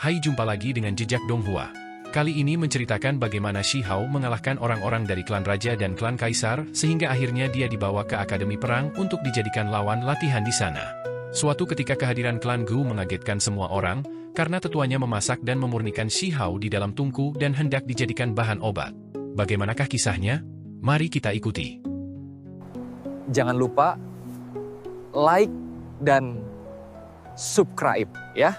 Hai, jumpa lagi dengan Jejak Donghua. Kali ini menceritakan bagaimana Shi Hao mengalahkan orang-orang dari klan raja dan klan kaisar sehingga akhirnya dia dibawa ke akademi perang untuk dijadikan lawan latihan di sana. Suatu ketika kehadiran klan Gu mengagetkan semua orang karena tetuanya memasak dan memurnikan Shi Hao di dalam tungku dan hendak dijadikan bahan obat. Bagaimanakah kisahnya? Mari kita ikuti. Jangan lupa like dan subscribe ya.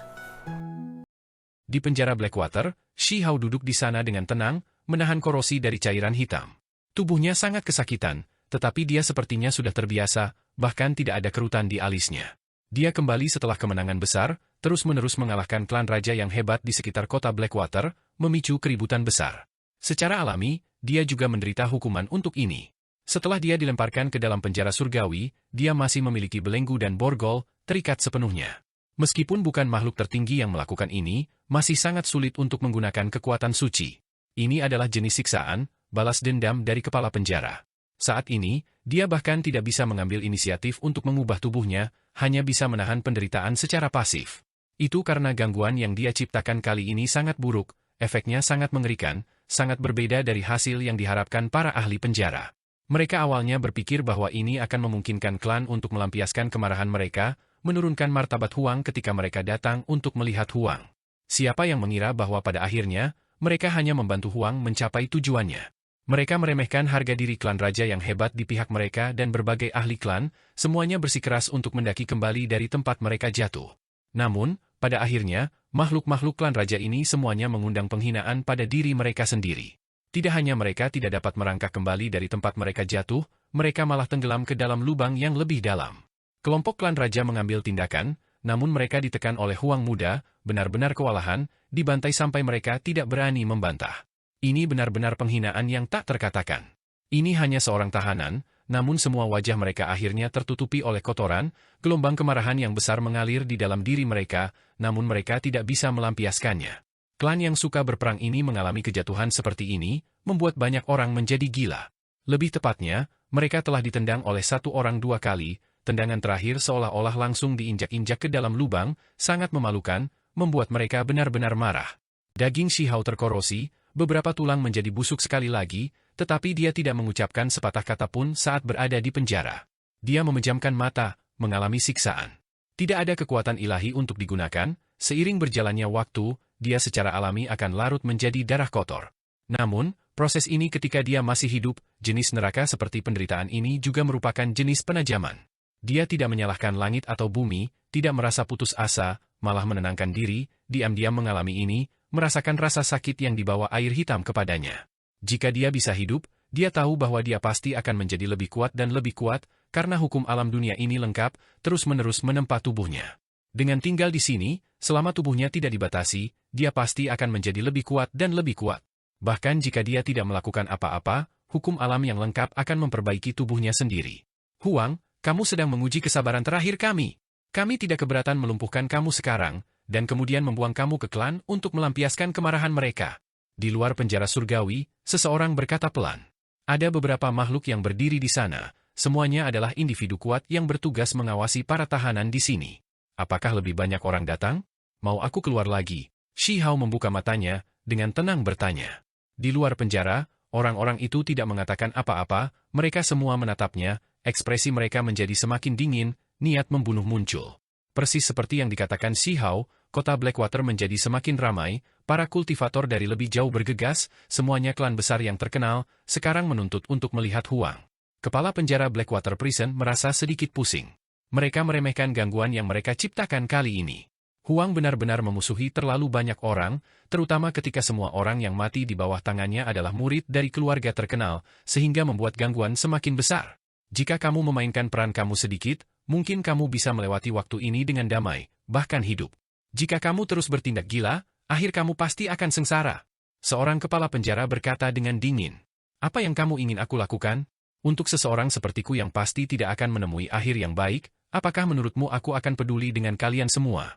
Di penjara Blackwater, Shi Hao duduk di sana dengan tenang, menahan korosi dari cairan hitam. Tubuhnya sangat kesakitan, tetapi dia sepertinya sudah terbiasa, bahkan tidak ada kerutan di alisnya. Dia kembali setelah kemenangan besar, terus-menerus mengalahkan klan raja yang hebat di sekitar kota Blackwater, memicu keributan besar. Secara alami, dia juga menderita hukuman untuk ini. Setelah dia dilemparkan ke dalam penjara surgawi, dia masih memiliki belenggu dan borgol, terikat sepenuhnya. Meskipun bukan makhluk tertinggi yang melakukan ini, masih sangat sulit untuk menggunakan kekuatan suci. Ini adalah jenis siksaan, balas dendam dari kepala penjara. Saat ini, dia bahkan tidak bisa mengambil inisiatif untuk mengubah tubuhnya, hanya bisa menahan penderitaan secara pasif. Itu karena gangguan yang dia ciptakan kali ini sangat buruk, efeknya sangat mengerikan, sangat berbeda dari hasil yang diharapkan para ahli penjara. Mereka awalnya berpikir bahwa ini akan memungkinkan klan untuk melampiaskan kemarahan mereka, menurunkan martabat Huang ketika mereka datang untuk melihat Huang. Siapa yang mengira bahwa pada akhirnya, mereka hanya membantu Huang mencapai tujuannya. Mereka meremehkan harga diri klan raja yang hebat di pihak mereka dan berbagai ahli klan, semuanya bersikeras untuk mendaki kembali dari tempat mereka jatuh. Namun, pada akhirnya, makhluk-makhluk klan raja ini semuanya mengundang penghinaan pada diri mereka sendiri. Tidak hanya mereka tidak dapat merangkak kembali dari tempat mereka jatuh, mereka malah tenggelam ke dalam lubang yang lebih dalam. Kelompok klan raja mengambil tindakan, namun mereka ditekan oleh Huang muda, benar-benar kewalahan, dibantai sampai mereka tidak berani membantah. Ini benar-benar penghinaan yang tak terkatakan. Ini hanya seorang tahanan, namun semua wajah mereka akhirnya tertutupi oleh kotoran, gelombang kemarahan yang besar mengalir di dalam diri mereka, namun mereka tidak bisa melampiaskannya. Klan yang suka berperang ini mengalami kejatuhan seperti ini, membuat banyak orang menjadi gila. Lebih tepatnya, mereka telah ditendang oleh satu orang 2 kali, tendangan terakhir seolah-olah langsung diinjak-injak ke dalam lubang, sangat memalukan, membuat mereka benar-benar marah. Daging Shi Hao terkorosi, beberapa tulang menjadi busuk sekali lagi, tetapi dia tidak mengucapkan sepatah kata pun saat berada di penjara. Dia memejamkan mata, mengalami siksaan. Tidak ada kekuatan ilahi untuk digunakan, seiring berjalannya waktu, dia secara alami akan larut menjadi darah kotor. Namun, proses ini ketika dia masih hidup, jenis neraka seperti penderitaan ini juga merupakan jenis penajaman. Dia tidak menyalahkan langit atau bumi, tidak merasa putus asa, malah menenangkan diri, diam-diam mengalami ini, merasakan rasa sakit yang dibawa air hitam kepadanya. Jika dia bisa hidup, dia tahu bahwa dia pasti akan menjadi lebih kuat dan lebih kuat, karena hukum alam dunia ini lengkap, terus-menerus menempa tubuhnya. Dengan tinggal di sini, selama tubuhnya tidak dibatasi, dia pasti akan menjadi lebih kuat dan lebih kuat. Bahkan jika dia tidak melakukan apa-apa, hukum alam yang lengkap akan memperbaiki tubuhnya sendiri. Huang, kamu sedang menguji kesabaran terakhir kami. Kami tidak keberatan melumpuhkan kamu sekarang, dan kemudian membuang kamu ke klan untuk melampiaskan kemarahan mereka. Di luar penjara surgawi, seseorang berkata pelan. Ada beberapa makhluk yang berdiri di sana, semuanya adalah individu kuat yang bertugas mengawasi para tahanan di sini. Apakah lebih banyak orang datang? Mau aku keluar lagi? Shi Hao membuka matanya, dengan tenang bertanya. Di luar penjara, orang-orang itu tidak mengatakan apa-apa, mereka semua menatapnya. Ekspresi mereka menjadi semakin dingin, niat membunuh muncul. Persis seperti yang dikatakan Shi Hao, kota Blackwater menjadi semakin ramai, para kultivator dari lebih jauh bergegas, semuanya klan besar yang terkenal, sekarang menuntut untuk melihat Huang. Kepala penjara Blackwater Prison merasa sedikit pusing. Mereka meremehkan gangguan yang mereka ciptakan kali ini. Huang benar-benar memusuhi terlalu banyak orang, terutama ketika semua orang yang mati di bawah tangannya adalah murid dari keluarga terkenal, sehingga membuat gangguan semakin besar. Jika kamu memainkan peran kamu sedikit, mungkin kamu bisa melewati waktu ini dengan damai, bahkan hidup. Jika kamu terus bertindak gila, akhir kamu pasti akan sengsara. Seorang kepala penjara berkata dengan dingin. Apa yang kamu ingin aku lakukan? Untuk seseorang sepertiku yang pasti tidak akan menemui akhir yang baik, apakah menurutmu aku akan peduli dengan kalian semua?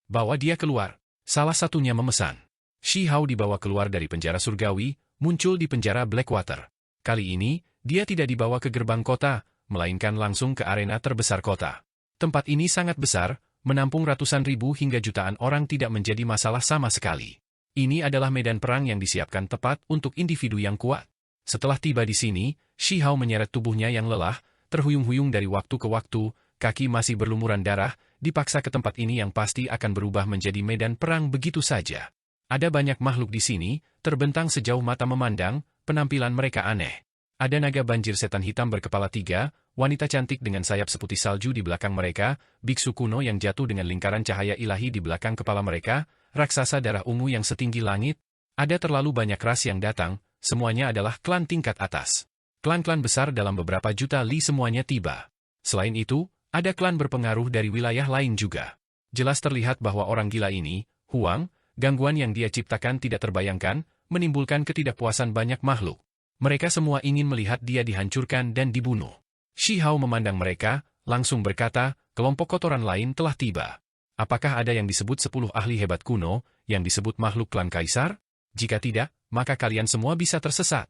Bawa dia keluar. Salah satunya memesan. Shi Hao dibawa keluar dari penjara surgawi, muncul di penjara Blackwater. Kali ini, dia tidak dibawa ke gerbang kota, melainkan langsung ke arena terbesar kota. Tempat ini sangat besar, menampung ratusan ribu hingga jutaan orang tidak menjadi masalah sama sekali. Ini adalah medan perang yang disiapkan tepat untuk individu yang kuat. Setelah tiba di sini, Shi Hao menyeret tubuhnya yang lelah, terhuyung-huyung dari waktu ke waktu, kaki masih berlumuran darah, dipaksa ke tempat ini yang pasti akan berubah menjadi medan perang begitu saja. Ada banyak makhluk di sini, terbentang sejauh mata memandang, penampilan mereka aneh. Ada naga banjir setan hitam berkepala 3, wanita cantik dengan sayap seputih salju di belakang mereka, biksu kuno yang jatuh dengan lingkaran cahaya ilahi di belakang kepala mereka, raksasa darah ungu yang setinggi langit. Ada terlalu banyak ras yang datang, semuanya adalah klan tingkat atas. Klan-klan besar dalam beberapa juta li semuanya tiba. Selain itu, ada klan berpengaruh dari wilayah lain juga. Jelas terlihat bahwa orang gila ini, Huang, gangguan yang dia ciptakan tidak terbayangkan, menimbulkan ketidakpuasan banyak makhluk. Mereka semua ingin melihat dia dihancurkan dan dibunuh. Shi Hao memandang mereka, langsung berkata, kelompok kotoran lain telah tiba. Apakah ada yang disebut 10 ahli hebat kuno, yang disebut makhluk klan kaisar? Jika tidak, maka kalian semua bisa tersesat.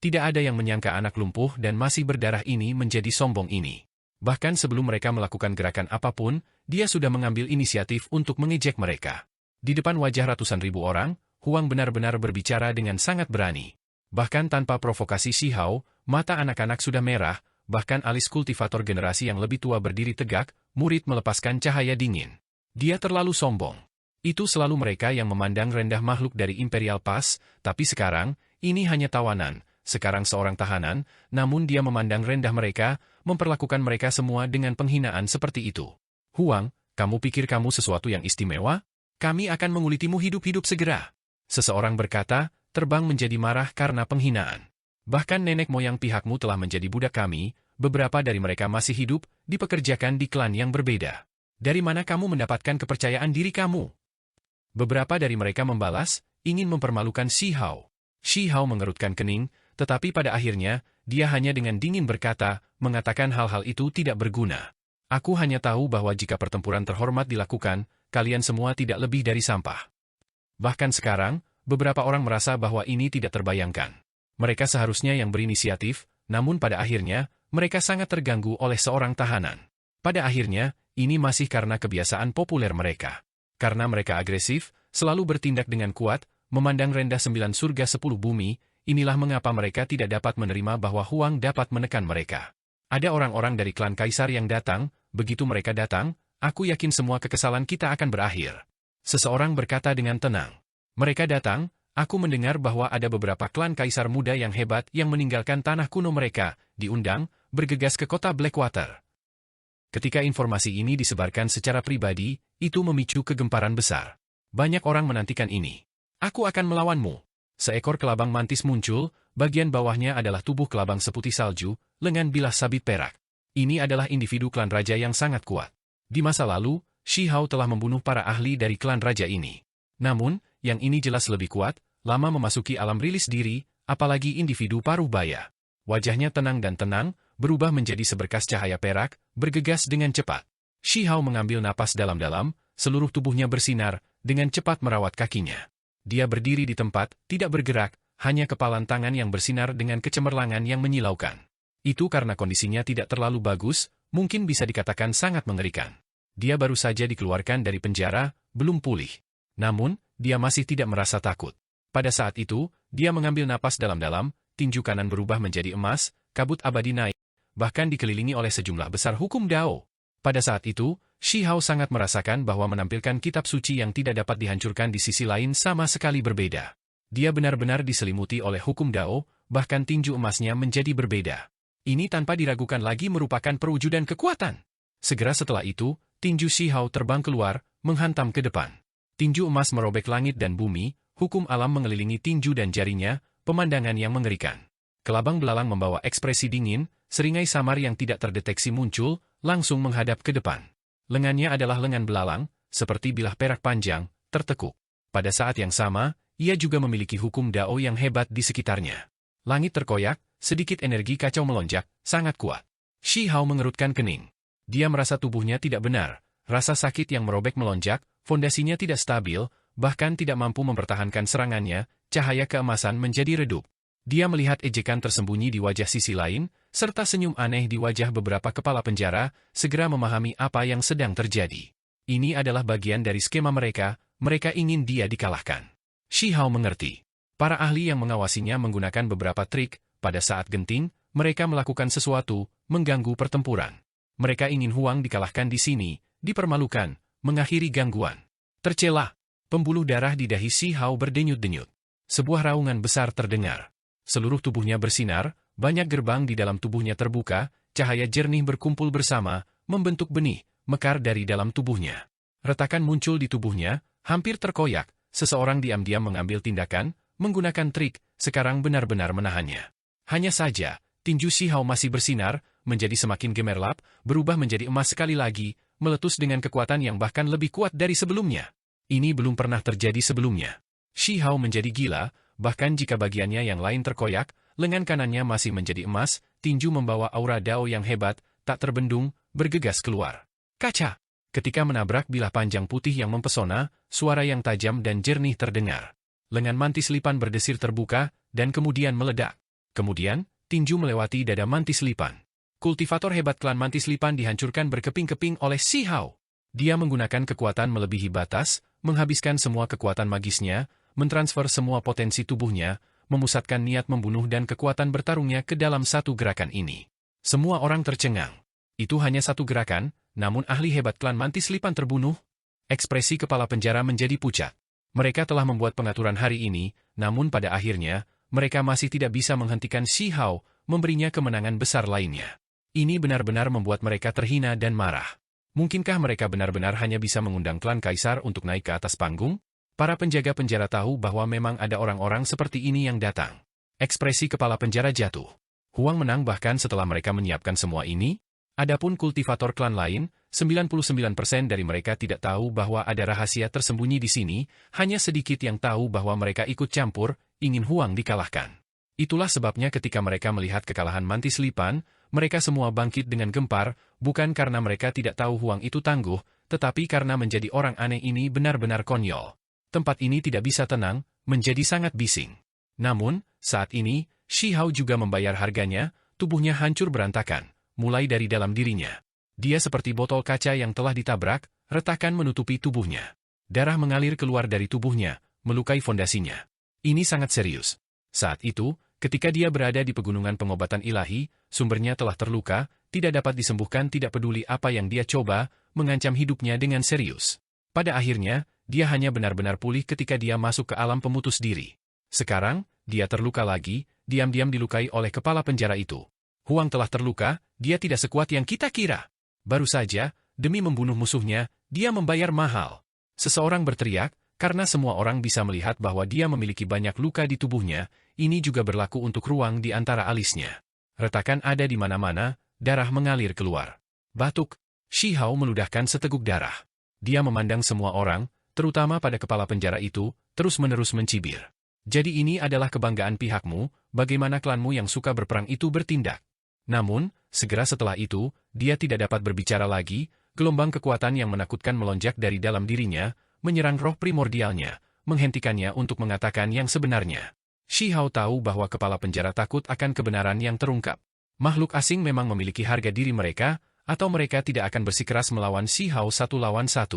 Tidak ada yang menyangka anak lumpuh dan masih berdarah ini menjadi sombong ini. Bahkan sebelum mereka melakukan gerakan apapun, dia sudah mengambil inisiatif untuk mengejek mereka. Di depan wajah ratusan ribu orang, Huang benar-benar berbicara dengan sangat berani. Bahkan tanpa provokasi Shi Hao, mata anak-anak sudah merah, bahkan alis kultivator generasi yang lebih tua berdiri tegak, murid melepaskan cahaya dingin. Dia terlalu sombong. Itu selalu mereka yang memandang rendah makhluk dari Imperial Pass, tapi sekarang, ini hanya tawanan, sekarang seorang tahanan, namun dia memandang rendah mereka, memperlakukan mereka semua dengan penghinaan seperti itu. Huang, kamu pikir kamu sesuatu yang istimewa? Kami akan mengulitimu hidup-hidup segera. Seseorang berkata, terbang menjadi marah karena penghinaan. Bahkan nenek moyang pihakmu telah menjadi budak kami, beberapa dari mereka masih hidup, dipekerjakan di klan yang berbeda. Dari mana kamu mendapatkan kepercayaan diri kamu? Beberapa dari mereka membalas, ingin mempermalukan Shi Hao. Shi Hao mengerutkan kening, tetapi pada akhirnya, dia hanya dengan dingin berkata, mengatakan hal-hal itu tidak berguna. Aku hanya tahu bahwa jika pertempuran terhormat dilakukan, kalian semua tidak lebih dari sampah. Bahkan sekarang, beberapa orang merasa bahwa ini tidak terbayangkan. Mereka seharusnya yang berinisiatif, namun pada akhirnya, mereka sangat terganggu oleh seorang tahanan. Pada akhirnya, ini masih karena kebiasaan populer mereka. Karena mereka agresif, selalu bertindak dengan kuat, memandang rendah 9 surga 10 bumi, inilah mengapa mereka tidak dapat menerima bahwa Huang dapat menekan mereka. Ada orang-orang dari klan kaisar yang datang, begitu mereka datang, aku yakin semua kekesalan kita akan berakhir. Seseorang berkata dengan tenang. Mereka datang, aku mendengar bahwa ada beberapa klan kaisar muda yang hebat yang meninggalkan tanah kuno mereka, diundang, bergegas ke kota Blackwater. Ketika informasi ini disebarkan secara pribadi, itu memicu kegemparan besar. Banyak orang menantikan ini. Aku akan melawanmu. Seekor kelabang mantis muncul, bagian bawahnya adalah tubuh kelabang seputih salju, lengan bilah sabit perak. Ini adalah individu klan raja yang sangat kuat. Di masa lalu, Shi Hao telah membunuh para ahli dari klan raja ini. Namun, yang ini jelas lebih kuat, lama memasuki alam rilis diri, apalagi individu paruh baya. Wajahnya tenang dan tenang, berubah menjadi seberkas cahaya perak, bergegas dengan cepat. Shi Hao mengambil napas dalam-dalam, seluruh tubuhnya bersinar, dengan cepat merawat kakinya. Dia berdiri di tempat, tidak bergerak, hanya kepalan tangan yang bersinar dengan kecemerlangan yang menyilaukan. Itu karena kondisinya tidak terlalu bagus, mungkin bisa dikatakan sangat mengerikan. Dia baru saja dikeluarkan dari penjara, belum pulih. Namun, dia masih tidak merasa takut. Pada saat itu, dia mengambil napas dalam-dalam, tinju kanan berubah menjadi emas, kabut abadi naik, bahkan dikelilingi oleh sejumlah besar hukum Dao. Pada saat itu, Shi Hao sangat merasakan bahwa menampilkan kitab suci yang tidak dapat dihancurkan di sisi lain sama sekali berbeda. Dia benar-benar diselimuti oleh hukum Dao, bahkan tinju emasnya menjadi berbeda. Ini tanpa diragukan lagi merupakan perwujudan kekuatan. Segera setelah itu, tinju Shi Hao terbang keluar, menghantam ke depan. Tinju emas merobek langit dan bumi, hukum alam mengelilingi tinju dan jarinya, pemandangan yang mengerikan. Kelabang belalang membawa ekspresi dingin, seringai samar yang tidak terdeteksi muncul, langsung menghadap ke depan. Lengannya adalah lengan belalang, seperti bilah perak panjang, tertekuk. Pada saat yang sama, ia juga memiliki hukum Dao yang hebat di sekitarnya. Langit terkoyak, sedikit energi kacau melonjak, sangat kuat. Shi Hao mengerutkan kening. Dia merasa tubuhnya tidak benar, rasa sakit yang merobek melonjak, fondasinya tidak stabil, bahkan tidak mampu mempertahankan serangannya, cahaya keemasan menjadi redup. Dia melihat ejekan tersembunyi di wajah sisi lain, serta senyum aneh di wajah beberapa kepala penjara, segera memahami apa yang sedang terjadi. Ini adalah bagian dari skema mereka ingin dia dikalahkan. Shi Hao mengerti. Para ahli yang mengawasinya menggunakan beberapa trik, pada saat genting, mereka melakukan sesuatu, mengganggu pertempuran. Mereka ingin Huang dikalahkan di sini, dipermalukan, mengakhiri gangguan. Tercela. Pembuluh darah di dahi Shi Hao berdenyut-denyut. Sebuah raungan besar terdengar. Seluruh tubuhnya bersinar, banyak gerbang di dalam tubuhnya terbuka, cahaya jernih berkumpul bersama, membentuk benih, mekar dari dalam tubuhnya. Retakan muncul di tubuhnya, hampir terkoyak, seseorang diam-diam mengambil tindakan, menggunakan trik, sekarang benar-benar menahannya. Hanya saja, tinju Shi Hao masih bersinar, menjadi semakin gemerlap, berubah menjadi emas sekali lagi, meletus dengan kekuatan yang bahkan lebih kuat dari sebelumnya. Ini belum pernah terjadi sebelumnya. Shi Hao menjadi gila, bahkan jika bagiannya yang lain terkoyak, lengan kanannya masih menjadi emas, tinju membawa aura Dao yang hebat, tak terbendung, bergegas keluar. Kaca! Ketika menabrak bilah panjang putih yang mempesona, suara yang tajam dan jernih terdengar. Lengan mantis lipan berdesir terbuka, dan kemudian meledak. Kemudian, tinju melewati dada mantis lipan. Kultivator hebat klan mantis lipan dihancurkan berkeping-keping oleh Shi Hao. Dia menggunakan kekuatan melebihi batas, menghabiskan semua kekuatan magisnya, mentransfer semua potensi tubuhnya, memusatkan niat membunuh dan kekuatan bertarungnya ke dalam satu gerakan ini. Semua orang tercengang. Itu hanya satu gerakan, namun ahli hebat klan mantis lipan terbunuh. Ekspresi kepala penjara menjadi pucat. Mereka telah membuat pengaturan hari ini, namun pada akhirnya, mereka masih tidak bisa menghentikan Shi Hao, memberinya kemenangan besar lainnya. Ini benar-benar membuat mereka terhina dan marah. Mungkinkah mereka benar-benar hanya bisa mengundang klan kaisar untuk naik ke atas panggung? Para penjaga penjara tahu bahwa memang ada orang-orang seperti ini yang datang. Ekspresi kepala penjara jatuh. Huang menang bahkan setelah mereka menyiapkan semua ini. Adapun kultivator klan lain, 99% dari mereka tidak tahu bahwa ada rahasia tersembunyi di sini, hanya sedikit yang tahu bahwa mereka ikut campur, ingin Huang dikalahkan. Itulah sebabnya ketika mereka melihat kekalahan mantis lipan, mereka semua bangkit dengan gempar, bukan karena mereka tidak tahu Huang itu tangguh, tetapi karena menjadi orang aneh ini benar-benar konyol. Tempat ini tidak bisa tenang, menjadi sangat bising. Namun, saat ini, Shi Hao juga membayar harganya, tubuhnya hancur berantakan, mulai dari dalam dirinya. Dia seperti botol kaca yang telah ditabrak, retakan menutupi tubuhnya. Darah mengalir keluar dari tubuhnya, melukai fondasinya. Ini sangat serius. Saat itu, ketika dia berada di pegunungan pengobatan ilahi, sumbernya telah terluka, tidak dapat disembuhkan, tidak peduli apa yang dia coba, mengancam hidupnya dengan serius. Pada akhirnya, dia hanya benar-benar pulih ketika dia masuk ke alam pemutus diri. Sekarang, dia terluka lagi, diam-diam dilukai oleh kepala penjara itu. Huang telah terluka, dia tidak sekuat yang kita kira. Baru saja, demi membunuh musuhnya, dia membayar mahal. Seseorang berteriak, karena semua orang bisa melihat bahwa dia memiliki banyak luka di tubuhnya, ini juga berlaku untuk ruang di antara alisnya. Retakan ada di mana-mana, darah mengalir keluar. Batuk. Shi Hao meludahkan seteguk darah. Dia memandang semua orang, terutama pada kepala penjara itu, terus-menerus mencibir. Jadi ini adalah kebanggaan pihakmu, bagaimana klanmu yang suka berperang itu bertindak. Namun, segera setelah itu, dia tidak dapat berbicara lagi, gelombang kekuatan yang menakutkan melonjak dari dalam dirinya, menyerang roh primordialnya, menghentikannya untuk mengatakan yang sebenarnya. Shi Hao tahu bahwa kepala penjara takut akan kebenaran yang terungkap. Makhluk asing memang memiliki harga diri mereka, atau mereka tidak akan bersikeras melawan Shi Hao 1 lawan 1.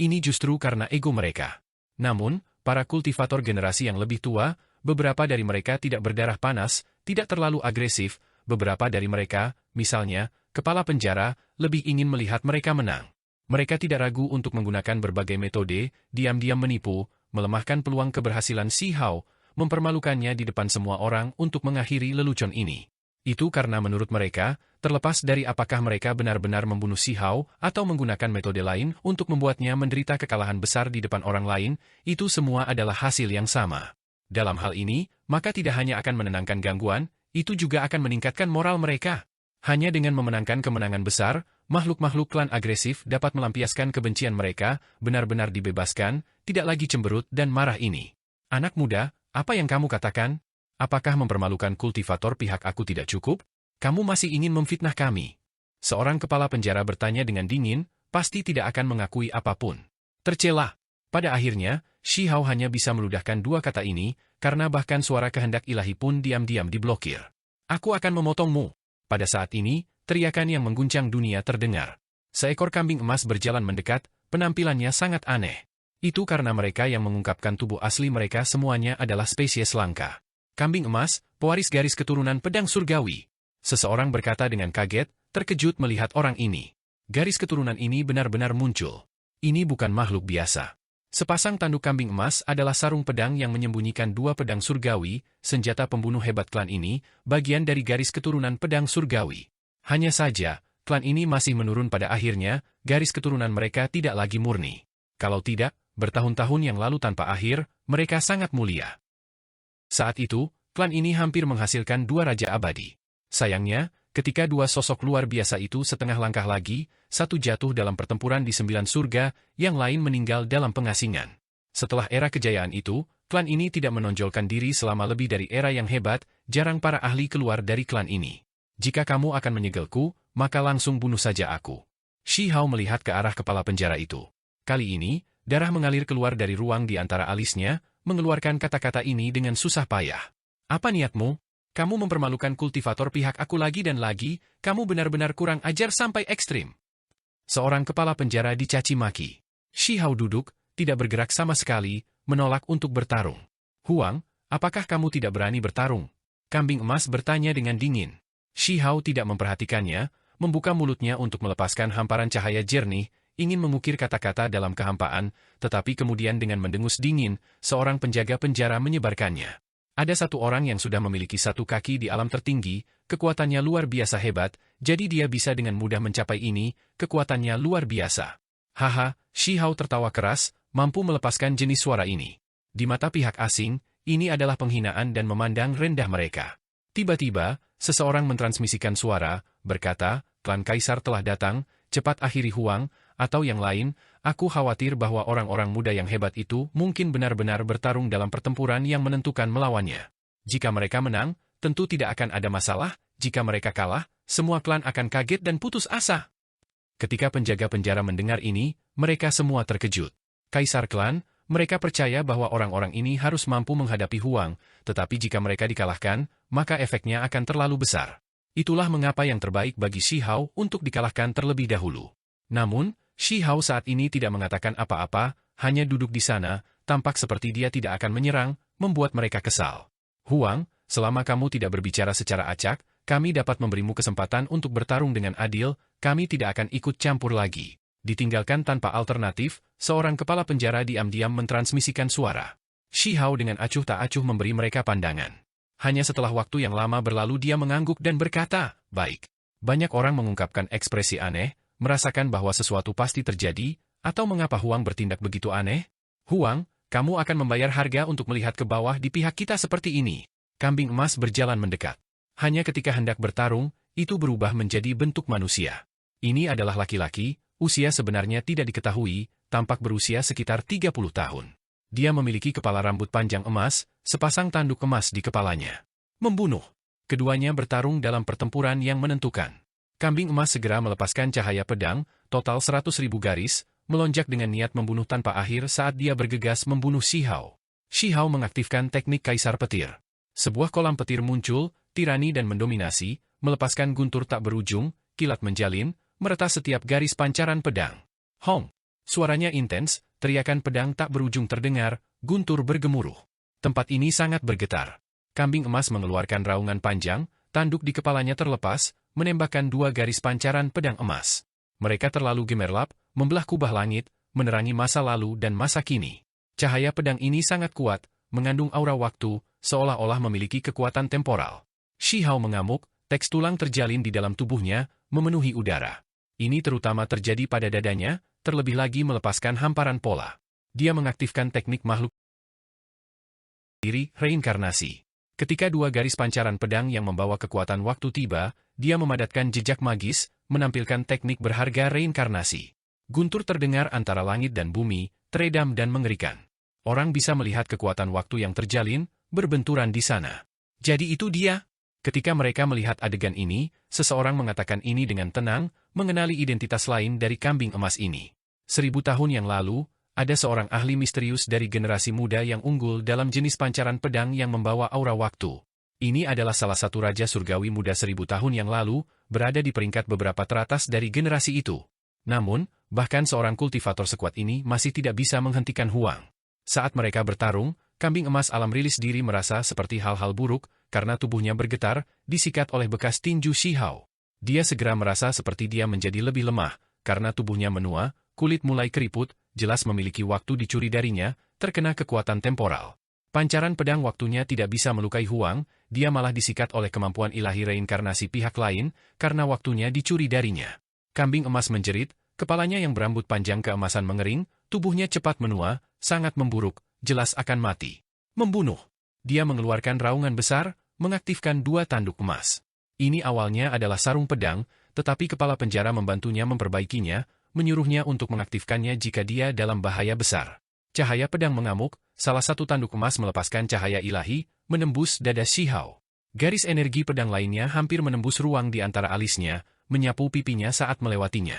Ini justru karena ego mereka. Namun, para kultivator generasi yang lebih tua, beberapa dari mereka tidak berdarah panas, tidak terlalu agresif, beberapa dari mereka, misalnya, kepala penjara, lebih ingin melihat mereka menang. Mereka tidak ragu untuk menggunakan berbagai metode, diam-diam menipu, melemahkan peluang keberhasilan Shi Hao, mempermalukannya di depan semua orang untuk mengakhiri lelucon ini. Itu karena menurut mereka, terlepas dari apakah mereka benar-benar membunuh Shi Hao atau menggunakan metode lain untuk membuatnya menderita kekalahan besar di depan orang lain, itu semua adalah hasil yang sama. Dalam hal ini, maka tidak hanya akan menenangkan gangguan, itu juga akan meningkatkan moral mereka. Hanya dengan memenangkan kemenangan besar, makhluk-makhluk klan agresif dapat melampiaskan kebencian mereka, benar-benar dibebaskan, tidak lagi cemberut dan marah ini. Anak muda, apa yang kamu katakan? Apakah mempermalukan kultivator pihak aku tidak cukup? Kamu masih ingin memfitnah kami? Seorang kepala penjara bertanya dengan dingin, pasti tidak akan mengakui apapun. Tercela. Pada akhirnya, Shi Hao hanya bisa meludahkan dua kata ini, karena bahkan suara kehendak ilahi pun diam-diam diblokir. Aku akan memotongmu. Pada saat ini, teriakan yang mengguncang dunia terdengar. Seekor kambing emas berjalan mendekat, penampilannya sangat aneh. Itu karena mereka yang mengungkapkan tubuh asli mereka semuanya adalah spesies langka. Kambing emas, pewaris garis keturunan pedang surgawi. Seseorang berkata dengan kaget, terkejut melihat orang ini. Garis keturunan ini benar-benar muncul. Ini bukan makhluk biasa. Sepasang tanduk kambing emas adalah sarung pedang yang menyembunyikan dua pedang surgawi, senjata pembunuh hebat klan ini, bagian dari garis keturunan pedang surgawi. Hanya saja, klan ini masih menurun pada akhirnya, garis keturunan mereka tidak lagi murni. Kalau tidak, bertahun-tahun yang lalu tanpa akhir, mereka sangat mulia. Saat itu, klan ini hampir menghasilkan dua raja abadi. Sayangnya, ketika dua sosok luar biasa itu setengah langkah lagi, satu jatuh dalam pertempuran di 9 surga, yang lain meninggal dalam pengasingan. Setelah era kejayaan itu, klan ini tidak menonjolkan diri selama lebih dari era yang hebat, jarang para ahli keluar dari klan ini. Jika kamu akan menyegelku, maka langsung bunuh saja aku. Shi Hao melihat ke arah kepala penjara itu. Kali ini, darah mengalir keluar dari ruang di antara alisnya, mengeluarkan kata-kata ini dengan susah payah. Apa niatmu? Kamu mempermalukan kultivator pihak aku lagi dan lagi, kamu benar-benar kurang ajar sampai ekstrim. Seorang kepala penjara dicaci maki. Shi Hao duduk, tidak bergerak sama sekali, menolak untuk bertarung. Huang, apakah kamu tidak berani bertarung? Kambing emas bertanya dengan dingin. Shi Hao tidak memperhatikannya, membuka mulutnya untuk melepaskan hamparan cahaya jernih, ingin mengukir kata-kata dalam kehampaan, tetapi kemudian dengan mendengus dingin, seorang penjaga penjara menyebarkannya. Ada satu orang yang sudah memiliki satu kaki di alam tertinggi, kekuatannya luar biasa hebat, jadi dia bisa dengan mudah mencapai ini, kekuatannya luar biasa. Haha, Shi Hao tertawa keras, mampu melepaskan jenis suara ini. Di mata pihak asing, ini adalah penghinaan dan memandang rendah mereka. Tiba-tiba, seseorang mentransmisikan suara, berkata, klan kaisar telah datang, cepat akhiri Huang, atau yang lain, aku khawatir bahwa orang-orang muda yang hebat itu mungkin benar-benar bertarung dalam pertempuran yang menentukan melawannya. Jika mereka menang, tentu tidak akan ada masalah, jika mereka kalah, semua klan akan kaget dan putus asa. Ketika penjaga penjara mendengar ini, mereka semua terkejut. Kaisar klan, mereka percaya bahwa orang-orang ini harus mampu menghadapi Huang, tetapi jika mereka dikalahkan, maka efeknya akan terlalu besar. Itulah mengapa yang terbaik bagi Shi Hao untuk dikalahkan terlebih dahulu. Namun, Shi Hao saat ini tidak mengatakan apa-apa, hanya duduk di sana, tampak seperti dia tidak akan menyerang, membuat mereka kesal. Huang, selama kamu tidak berbicara secara acak, kami dapat memberimu kesempatan untuk bertarung dengan adil, kami tidak akan ikut campur lagi. Ditinggalkan tanpa alternatif, seorang kepala penjara diam-diam mentransmisikan suara. Shi Hao dengan acuh tak acuh memberi mereka pandangan. Hanya setelah waktu yang lama berlalu dia mengangguk dan berkata, baik. Banyak orang mengungkapkan ekspresi aneh, merasakan bahwa sesuatu pasti terjadi, atau mengapa Huang bertindak begitu aneh? Huang, kamu akan membayar harga untuk melihat ke bawah di pihak kita seperti ini. Kambing emas berjalan mendekat. Hanya ketika hendak bertarung, itu berubah menjadi bentuk manusia. Ini adalah laki-laki, usia sebenarnya tidak diketahui, tampak berusia sekitar 30 tahun. Dia memiliki kepala rambut panjang emas, sepasang tanduk emas di kepalanya. Membunuh. Keduanya bertarung dalam pertempuran yang menentukan. Kambing emas segera melepaskan cahaya pedang, total 100.000 garis, melonjak dengan niat membunuh tanpa akhir saat dia bergegas membunuh Shi Hao. Shi Hao mengaktifkan teknik kaisar petir. Sebuah kolam petir muncul, tirani dan mendominasi, melepaskan guntur tak berujung, kilat menjalin, meretas setiap garis pancaran pedang. Hong! Suaranya intens, teriakan pedang tak berujung terdengar, guntur bergemuruh. Tempat ini sangat bergetar. Kambing emas mengeluarkan raungan panjang, tanduk di kepalanya terlepas, menembakkan dua garis pancaran pedang emas. Mereka terlalu gemerlap, membelah kubah langit, menerangi masa lalu dan masa kini. Cahaya pedang ini sangat kuat, mengandung aura waktu, seolah-olah memiliki kekuatan temporal. Shi Hao mengamuk, teks tulang terjalin di dalam tubuhnya, memenuhi udara. Ini terutama terjadi pada dadanya, terlebih lagi melepaskan hamparan pola. Dia mengaktifkan teknik makhluk diri, reinkarnasi. Ketika dua garis pancaran pedang yang membawa kekuatan waktu tiba, dia memadatkan jejak magis, menampilkan teknik berharga reinkarnasi. Guntur terdengar antara langit dan bumi, teredam dan mengerikan. Orang bisa melihat kekuatan waktu yang terjalin, berbenturan di sana. Jadi itu dia. Ketika mereka melihat adegan ini, seseorang mengatakan ini dengan tenang, mengenali identitas lain dari kambing emas ini. 1000 tahun yang lalu, ada seorang ahli misterius dari generasi muda yang unggul dalam jenis pancaran pedang yang membawa aura waktu. Ini adalah salah satu raja surgawi muda 1000 tahun yang lalu, berada di peringkat beberapa teratas dari generasi itu. Namun, bahkan seorang kultivator sekuat ini masih tidak bisa menghentikan Huang. Saat mereka bertarung, kambing emas alam rilis diri merasa seperti hal-hal buruk, karena tubuhnya bergetar, disikat oleh bekas tinju Shihao. Dia segera merasa seperti dia menjadi lebih lemah, karena tubuhnya menua, kulit mulai keriput, jelas memiliki waktu dicuri darinya, terkena kekuatan temporal. Pancaran pedang waktunya tidak bisa melukai Huang, dia malah disikat oleh kemampuan ilahi reinkarnasi pihak lain, karena waktunya dicuri darinya. Kambing emas menjerit, kepalanya yang berambut panjang keemasan mengering, tubuhnya cepat menua, sangat memburuk, jelas akan mati. Membunuh. Dia mengeluarkan raungan besar, mengaktifkan 2 tanduk emas. Ini awalnya adalah sarung pedang, tetapi kepala penjara membantunya memperbaikinya, menyuruhnya untuk mengaktifkannya jika dia dalam bahaya besar. Cahaya pedang mengamuk, salah satu tanduk emas melepaskan cahaya ilahi, menembus dada Shihao. Garis energi pedang lainnya hampir menembus ruang di antara alisnya, menyapu pipinya saat melewatinya.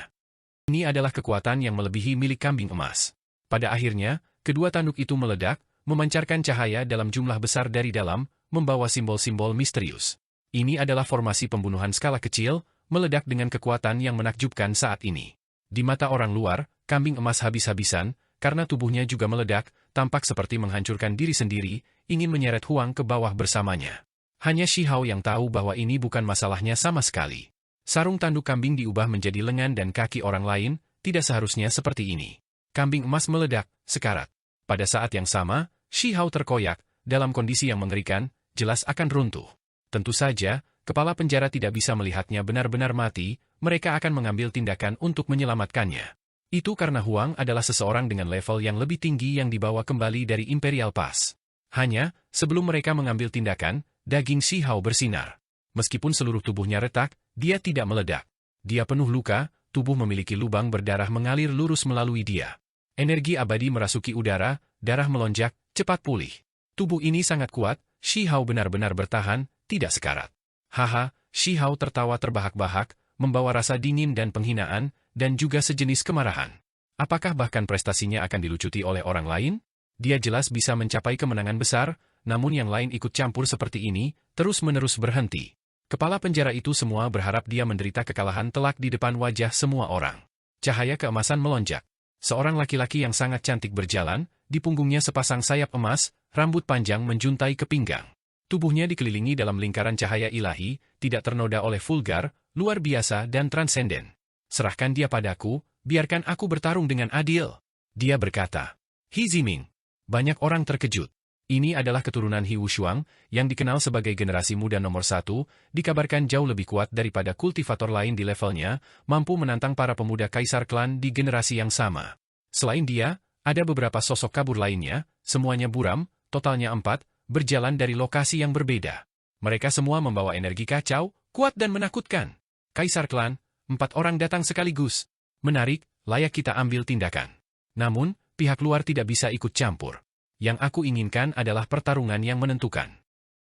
Ini adalah kekuatan yang melebihi milik kambing emas. Pada akhirnya, kedua tanduk itu meledak, memancarkan cahaya dalam jumlah besar dari dalam, membawa simbol-simbol misterius. Ini adalah formasi pembunuhan skala kecil, meledak dengan kekuatan yang menakjubkan saat ini. Di mata orang luar, kambing emas habis-habisan, karena tubuhnya juga meledak, tampak seperti menghancurkan diri sendiri, ingin menyeret Huang ke bawah bersamanya. Hanya Shihao yang tahu bahwa ini bukan masalahnya sama sekali. Sarung tanduk kambing diubah menjadi lengan dan kaki orang lain, tidak seharusnya seperti ini. Kambing emas meledak, sekarat. Pada saat yang sama, Shihao terkoyak, dalam kondisi yang mengerikan, jelas akan runtuh. Tentu saja, kepala penjara tidak bisa melihatnya benar-benar mati, mereka akan mengambil tindakan untuk menyelamatkannya. Itu karena Huang adalah seseorang dengan level yang lebih tinggi yang dibawa kembali dari Imperial Pass. Hanya, sebelum mereka mengambil tindakan, daging Shihao bersinar. Meskipun seluruh tubuhnya retak, dia tidak meledak. Dia penuh luka, tubuh memiliki lubang berdarah mengalir lurus melalui dia. Energi abadi merasuki udara, darah melonjak, cepat pulih. Tubuh ini sangat kuat, Shihao benar-benar bertahan, tidak sekarat. Haha, Shihao tertawa terbahak-bahak, membawa rasa dingin dan penghinaan, dan juga sejenis kemarahan. Apakah bahkan prestasinya akan dilucuti oleh orang lain? Dia jelas bisa mencapai kemenangan besar, namun yang lain ikut campur seperti ini, terus-menerus berhenti. Kepala penjara itu semua berharap dia menderita kekalahan telak di depan wajah semua orang. Cahaya keemasan melonjak. Seorang laki-laki yang sangat cantik berjalan, di punggungnya sepasang sayap emas, rambut panjang menjuntai ke pinggang. Tubuhnya dikelilingi dalam lingkaran cahaya ilahi, tidak ternoda oleh vulgar, luar biasa dan transenden. Serahkan dia padaku, biarkan aku bertarung dengan adil. Dia berkata. He Ziming. Banyak orang terkejut. Ini adalah keturunan He Wushuang, yang dikenal sebagai generasi muda nomor 1, dikabarkan jauh lebih kuat daripada kultivator lain di levelnya, mampu menantang para pemuda kaisar klan di generasi yang sama. Selain dia, ada beberapa sosok kabur lainnya, semuanya buram, totalnya 4, berjalan dari lokasi yang berbeda. Mereka semua membawa energi kacau, kuat dan menakutkan. Kaisar klan, 4 orang datang sekaligus. Menarik, layak kita ambil tindakan. Namun, pihak luar tidak bisa ikut campur. Yang aku inginkan adalah pertarungan yang menentukan.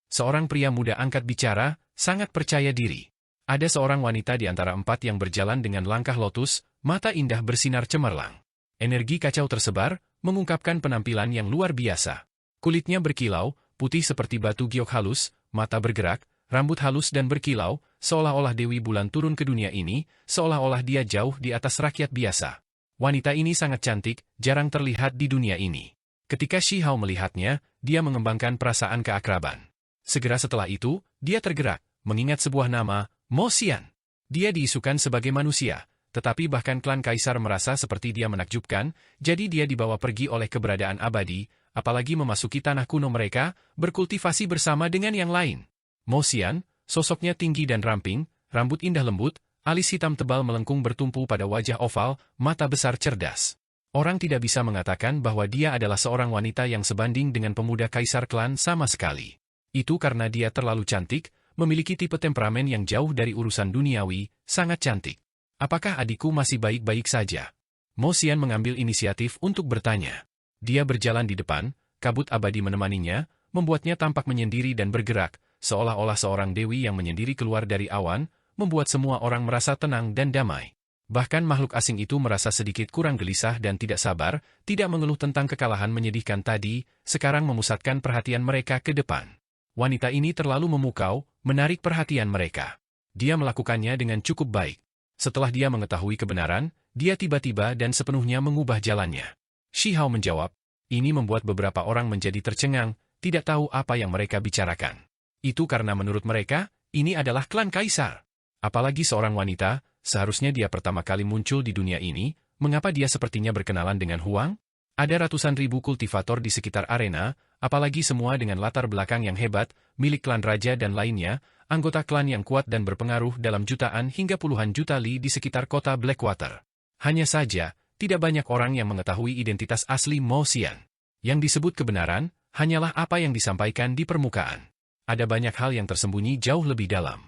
Seorang pria muda angkat bicara, sangat percaya diri. Ada seorang wanita di antara 4 yang berjalan dengan langkah lotus, mata indah bersinar cemerlang. Energi kacau tersebar, mengungkapkan penampilan yang luar biasa. Kulitnya berkilau, putih seperti batu giok halus, mata bergerak, rambut halus dan berkilau, seolah-olah Dewi Bulan turun ke dunia ini, seolah-olah dia jauh di atas rakyat biasa. Wanita ini sangat cantik, jarang terlihat di dunia ini. Ketika Shihao melihatnya, dia mengembangkan perasaan keakraban. Segera setelah itu, dia tergerak, mengingat sebuah nama, Mo Xian. Dia diisukan sebagai manusia, tetapi bahkan klan kaisar merasa seperti dia menakjubkan, jadi dia dibawa pergi oleh keberadaan abadi, apalagi memasuki tanah kuno mereka, berkultivasi bersama dengan yang lain. Mo Xian, sosoknya tinggi dan ramping, rambut indah lembut, alis hitam tebal melengkung bertumpu pada wajah oval, mata besar cerdas. Orang tidak bisa mengatakan bahwa dia adalah seorang wanita yang sebanding dengan pemuda kaisar klan sama sekali. Itu karena dia terlalu cantik, memiliki tipe temperamen yang jauh dari urusan duniawi, sangat cantik. Apakah adikku masih baik-baik saja? Mo Xian mengambil inisiatif untuk bertanya. Dia berjalan di depan, kabut abadi menemaninya, membuatnya tampak menyendiri dan bergerak, seolah-olah seorang dewi yang menyendiri keluar dari awan, membuat semua orang merasa tenang dan damai. Bahkan makhluk asing itu merasa sedikit kurang gelisah dan tidak sabar, tidak mengeluh tentang kekalahan menyedihkan tadi, sekarang memusatkan perhatian mereka ke depan. Wanita ini terlalu memukau, menarik perhatian mereka. Dia melakukannya dengan cukup baik. Setelah dia mengetahui kebenaran, dia tiba-tiba dan sepenuhnya mengubah jalannya. Shi Hao menjawab, ini membuat beberapa orang menjadi tercengang, tidak tahu apa yang mereka bicarakan. Itu karena menurut mereka, ini adalah klan kaisar. Apalagi seorang wanita, seharusnya dia pertama kali muncul di dunia ini, mengapa dia sepertinya berkenalan dengan Huang? Ada ratusan ribu kultivator di sekitar arena, apalagi semua dengan latar belakang yang hebat, milik klan raja dan lainnya, anggota klan yang kuat dan berpengaruh dalam jutaan hingga puluhan juta li di sekitar kota Blackwater. Hanya saja, tidak banyak orang yang mengetahui identitas asli Mo Xian. Yang disebut kebenaran, hanyalah apa yang disampaikan di permukaan. Ada banyak hal yang tersembunyi jauh lebih dalam.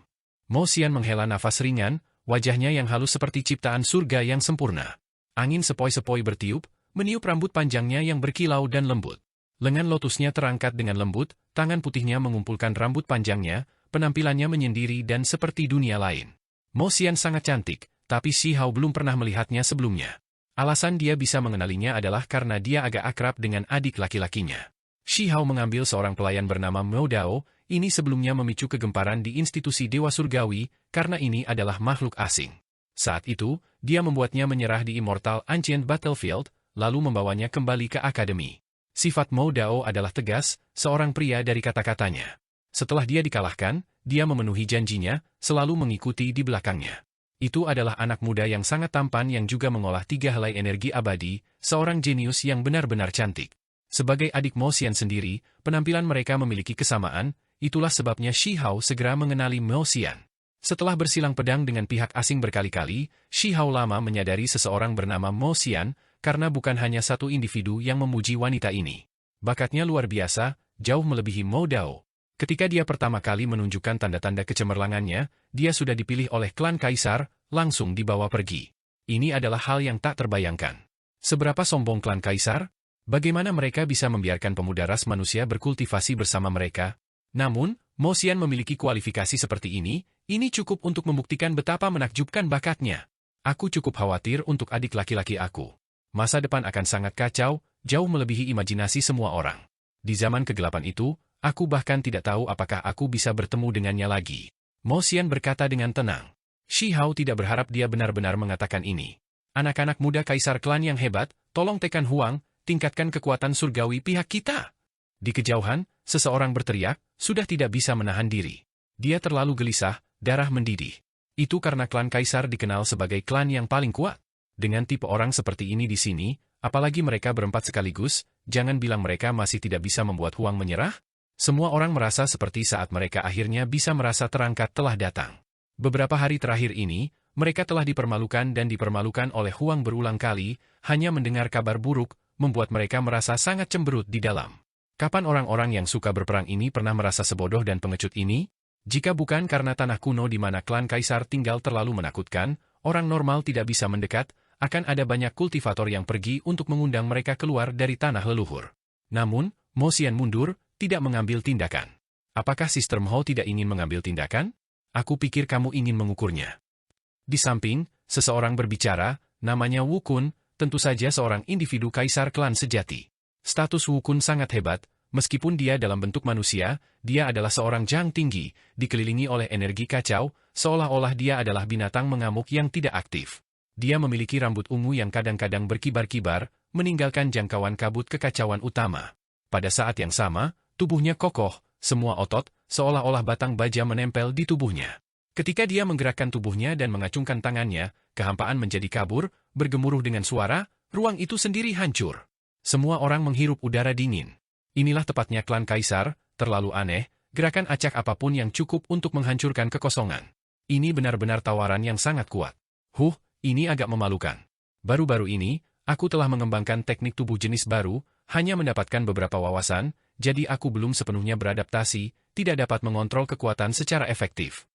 Mo Xian menghela nafas ringan, wajahnya yang halus seperti ciptaan surga yang sempurna. Angin sepoi-sepoi bertiup, meniup rambut panjangnya yang berkilau dan lembut. Lengan lotusnya terangkat dengan lembut, tangan putihnya mengumpulkan rambut panjangnya, penampilannya menyendiri dan seperti dunia lain. Mo Xian sangat cantik, tapi Shi Hao belum pernah melihatnya sebelumnya. Alasan dia bisa mengenalinya adalah karena dia agak akrab dengan adik laki-lakinya. Shi Hao mengambil seorang pelayan bernama Mo Dao, ini sebelumnya memicu kegemparan di institusi Dewa Surgawi, karena ini adalah makhluk asing. Saat itu, dia membuatnya menyerah di Immortal Ancient Battlefield, lalu membawanya kembali ke akademi. Sifat Mo Dao adalah tegas, seorang pria dari kata-katanya. Setelah dia dikalahkan, dia memenuhi janjinya, selalu mengikuti di belakangnya. Itu adalah anak muda yang sangat tampan yang juga mengolah 3 helai energi abadi, seorang jenius yang benar-benar cantik. Sebagai adik Mo Xian sendiri, penampilan mereka memiliki kesamaan, itulah sebabnya Shi Hao segera mengenali Mo Xian. Setelah bersilang pedang dengan pihak asing berkali-kali, Shi Hao lama menyadari seseorang bernama Mo Xian, karena bukan hanya satu individu yang memuji wanita ini. Bakatnya luar biasa, jauh melebihi Mo Dao. Ketika dia pertama kali menunjukkan tanda-tanda kecemerlangannya, dia sudah dipilih oleh klan kaisar, langsung dibawa pergi. Ini adalah hal yang tak terbayangkan. Seberapa sombong klan kaisar? Bagaimana mereka bisa membiarkan pemuda ras manusia berkultivasi bersama mereka? Namun, Mo Xian memiliki kualifikasi seperti ini cukup untuk membuktikan betapa menakjubkan bakatnya. Aku cukup khawatir untuk adik laki-laki aku. Masa depan akan sangat kacau, jauh melebihi imajinasi semua orang. Di zaman kegelapan itu, aku bahkan tidak tahu apakah aku bisa bertemu dengannya lagi. Mo Xian berkata dengan tenang. Shi Hao tidak berharap dia benar-benar mengatakan ini. Anak-anak muda kaisar klan yang hebat, tolong tekan Huang, tingkatkan kekuatan surgawi pihak kita. Di kejauhan, seseorang berteriak, sudah tidak bisa menahan diri. Dia terlalu gelisah, darah mendidih. Itu karena klan kaisar dikenal sebagai klan yang paling kuat. Dengan tipe orang seperti ini di sini, apalagi mereka berempat sekaligus, jangan bilang mereka masih tidak bisa membuat Huang menyerah. Semua orang merasa seperti saat mereka akhirnya bisa merasa terangkat telah datang. Beberapa hari terakhir ini, mereka telah dipermalukan dan dipermalukan oleh Huang berulang kali, hanya mendengar kabar buruk, membuat mereka merasa sangat cemberut di dalam. Kapan orang-orang yang suka berperang ini pernah merasa sebodoh dan pengecut ini? Jika bukan karena tanah kuno di mana klan kaisar tinggal terlalu menakutkan, orang normal tidak bisa mendekat, akan ada banyak kultivator yang pergi untuk mengundang mereka keluar dari tanah leluhur. Namun, Mo Xian mundur, tidak mengambil tindakan. Apakah Sister Mo tidak ingin mengambil tindakan? Aku pikir kamu ingin mengukurnya. Di samping, seseorang berbicara, namanya Wu Kun, tentu saja seorang individu kaisar klan sejati. Status Wu Kun sangat hebat, meskipun dia dalam bentuk manusia, dia adalah seorang jang tinggi, dikelilingi oleh energi kacau, seolah-olah dia adalah binatang mengamuk yang tidak aktif. Dia memiliki rambut ungu yang kadang-kadang berkibar-kibar, meninggalkan jangkauan kabut kekacauan utama. Pada saat yang sama, tubuhnya kokoh, semua otot, seolah-olah batang baja menempel di tubuhnya. Ketika dia menggerakkan tubuhnya dan mengacungkan tangannya, kehampaan menjadi kabur, bergemuruh dengan suara, ruang itu sendiri hancur. Semua orang menghirup udara dingin. Inilah tepatnya klan kaisar, terlalu aneh, gerakan acak apapun yang cukup untuk menghancurkan kekosongan. Ini benar-benar tawaran yang sangat kuat. Ini agak memalukan. Baru-baru ini, aku telah mengembangkan teknik tubuh jenis baru, hanya mendapatkan beberapa wawasan, jadi aku belum sepenuhnya beradaptasi, tidak dapat mengontrol kekuatan secara efektif.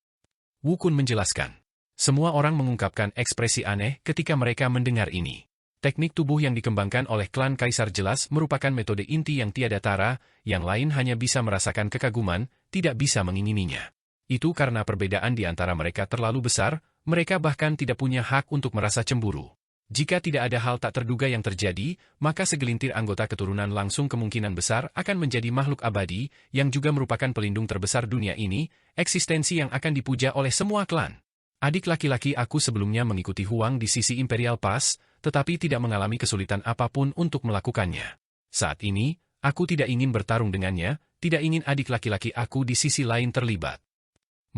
Wu Kun menjelaskan. Semua orang mengungkapkan ekspresi aneh ketika mereka mendengar ini. Teknik tubuh yang dikembangkan oleh klan kaisar jelas merupakan metode inti yang tiada tara, yang lain hanya bisa merasakan kekaguman, tidak bisa mengingininya. Itu karena perbedaan di antara mereka terlalu besar, mereka bahkan tidak punya hak untuk merasa cemburu. Jika tidak ada hal tak terduga yang terjadi, maka segelintir anggota keturunan langsung kemungkinan besar akan menjadi makhluk abadi, yang juga merupakan pelindung terbesar dunia ini, eksistensi yang akan dipuja oleh semua klan. Adik laki-laki aku sebelumnya mengikuti Huang di sisi Imperial Pass, tetapi tidak mengalami kesulitan apapun untuk melakukannya. Saat ini, aku tidak ingin bertarung dengannya, tidak ingin adik laki-laki aku di sisi lain terlibat.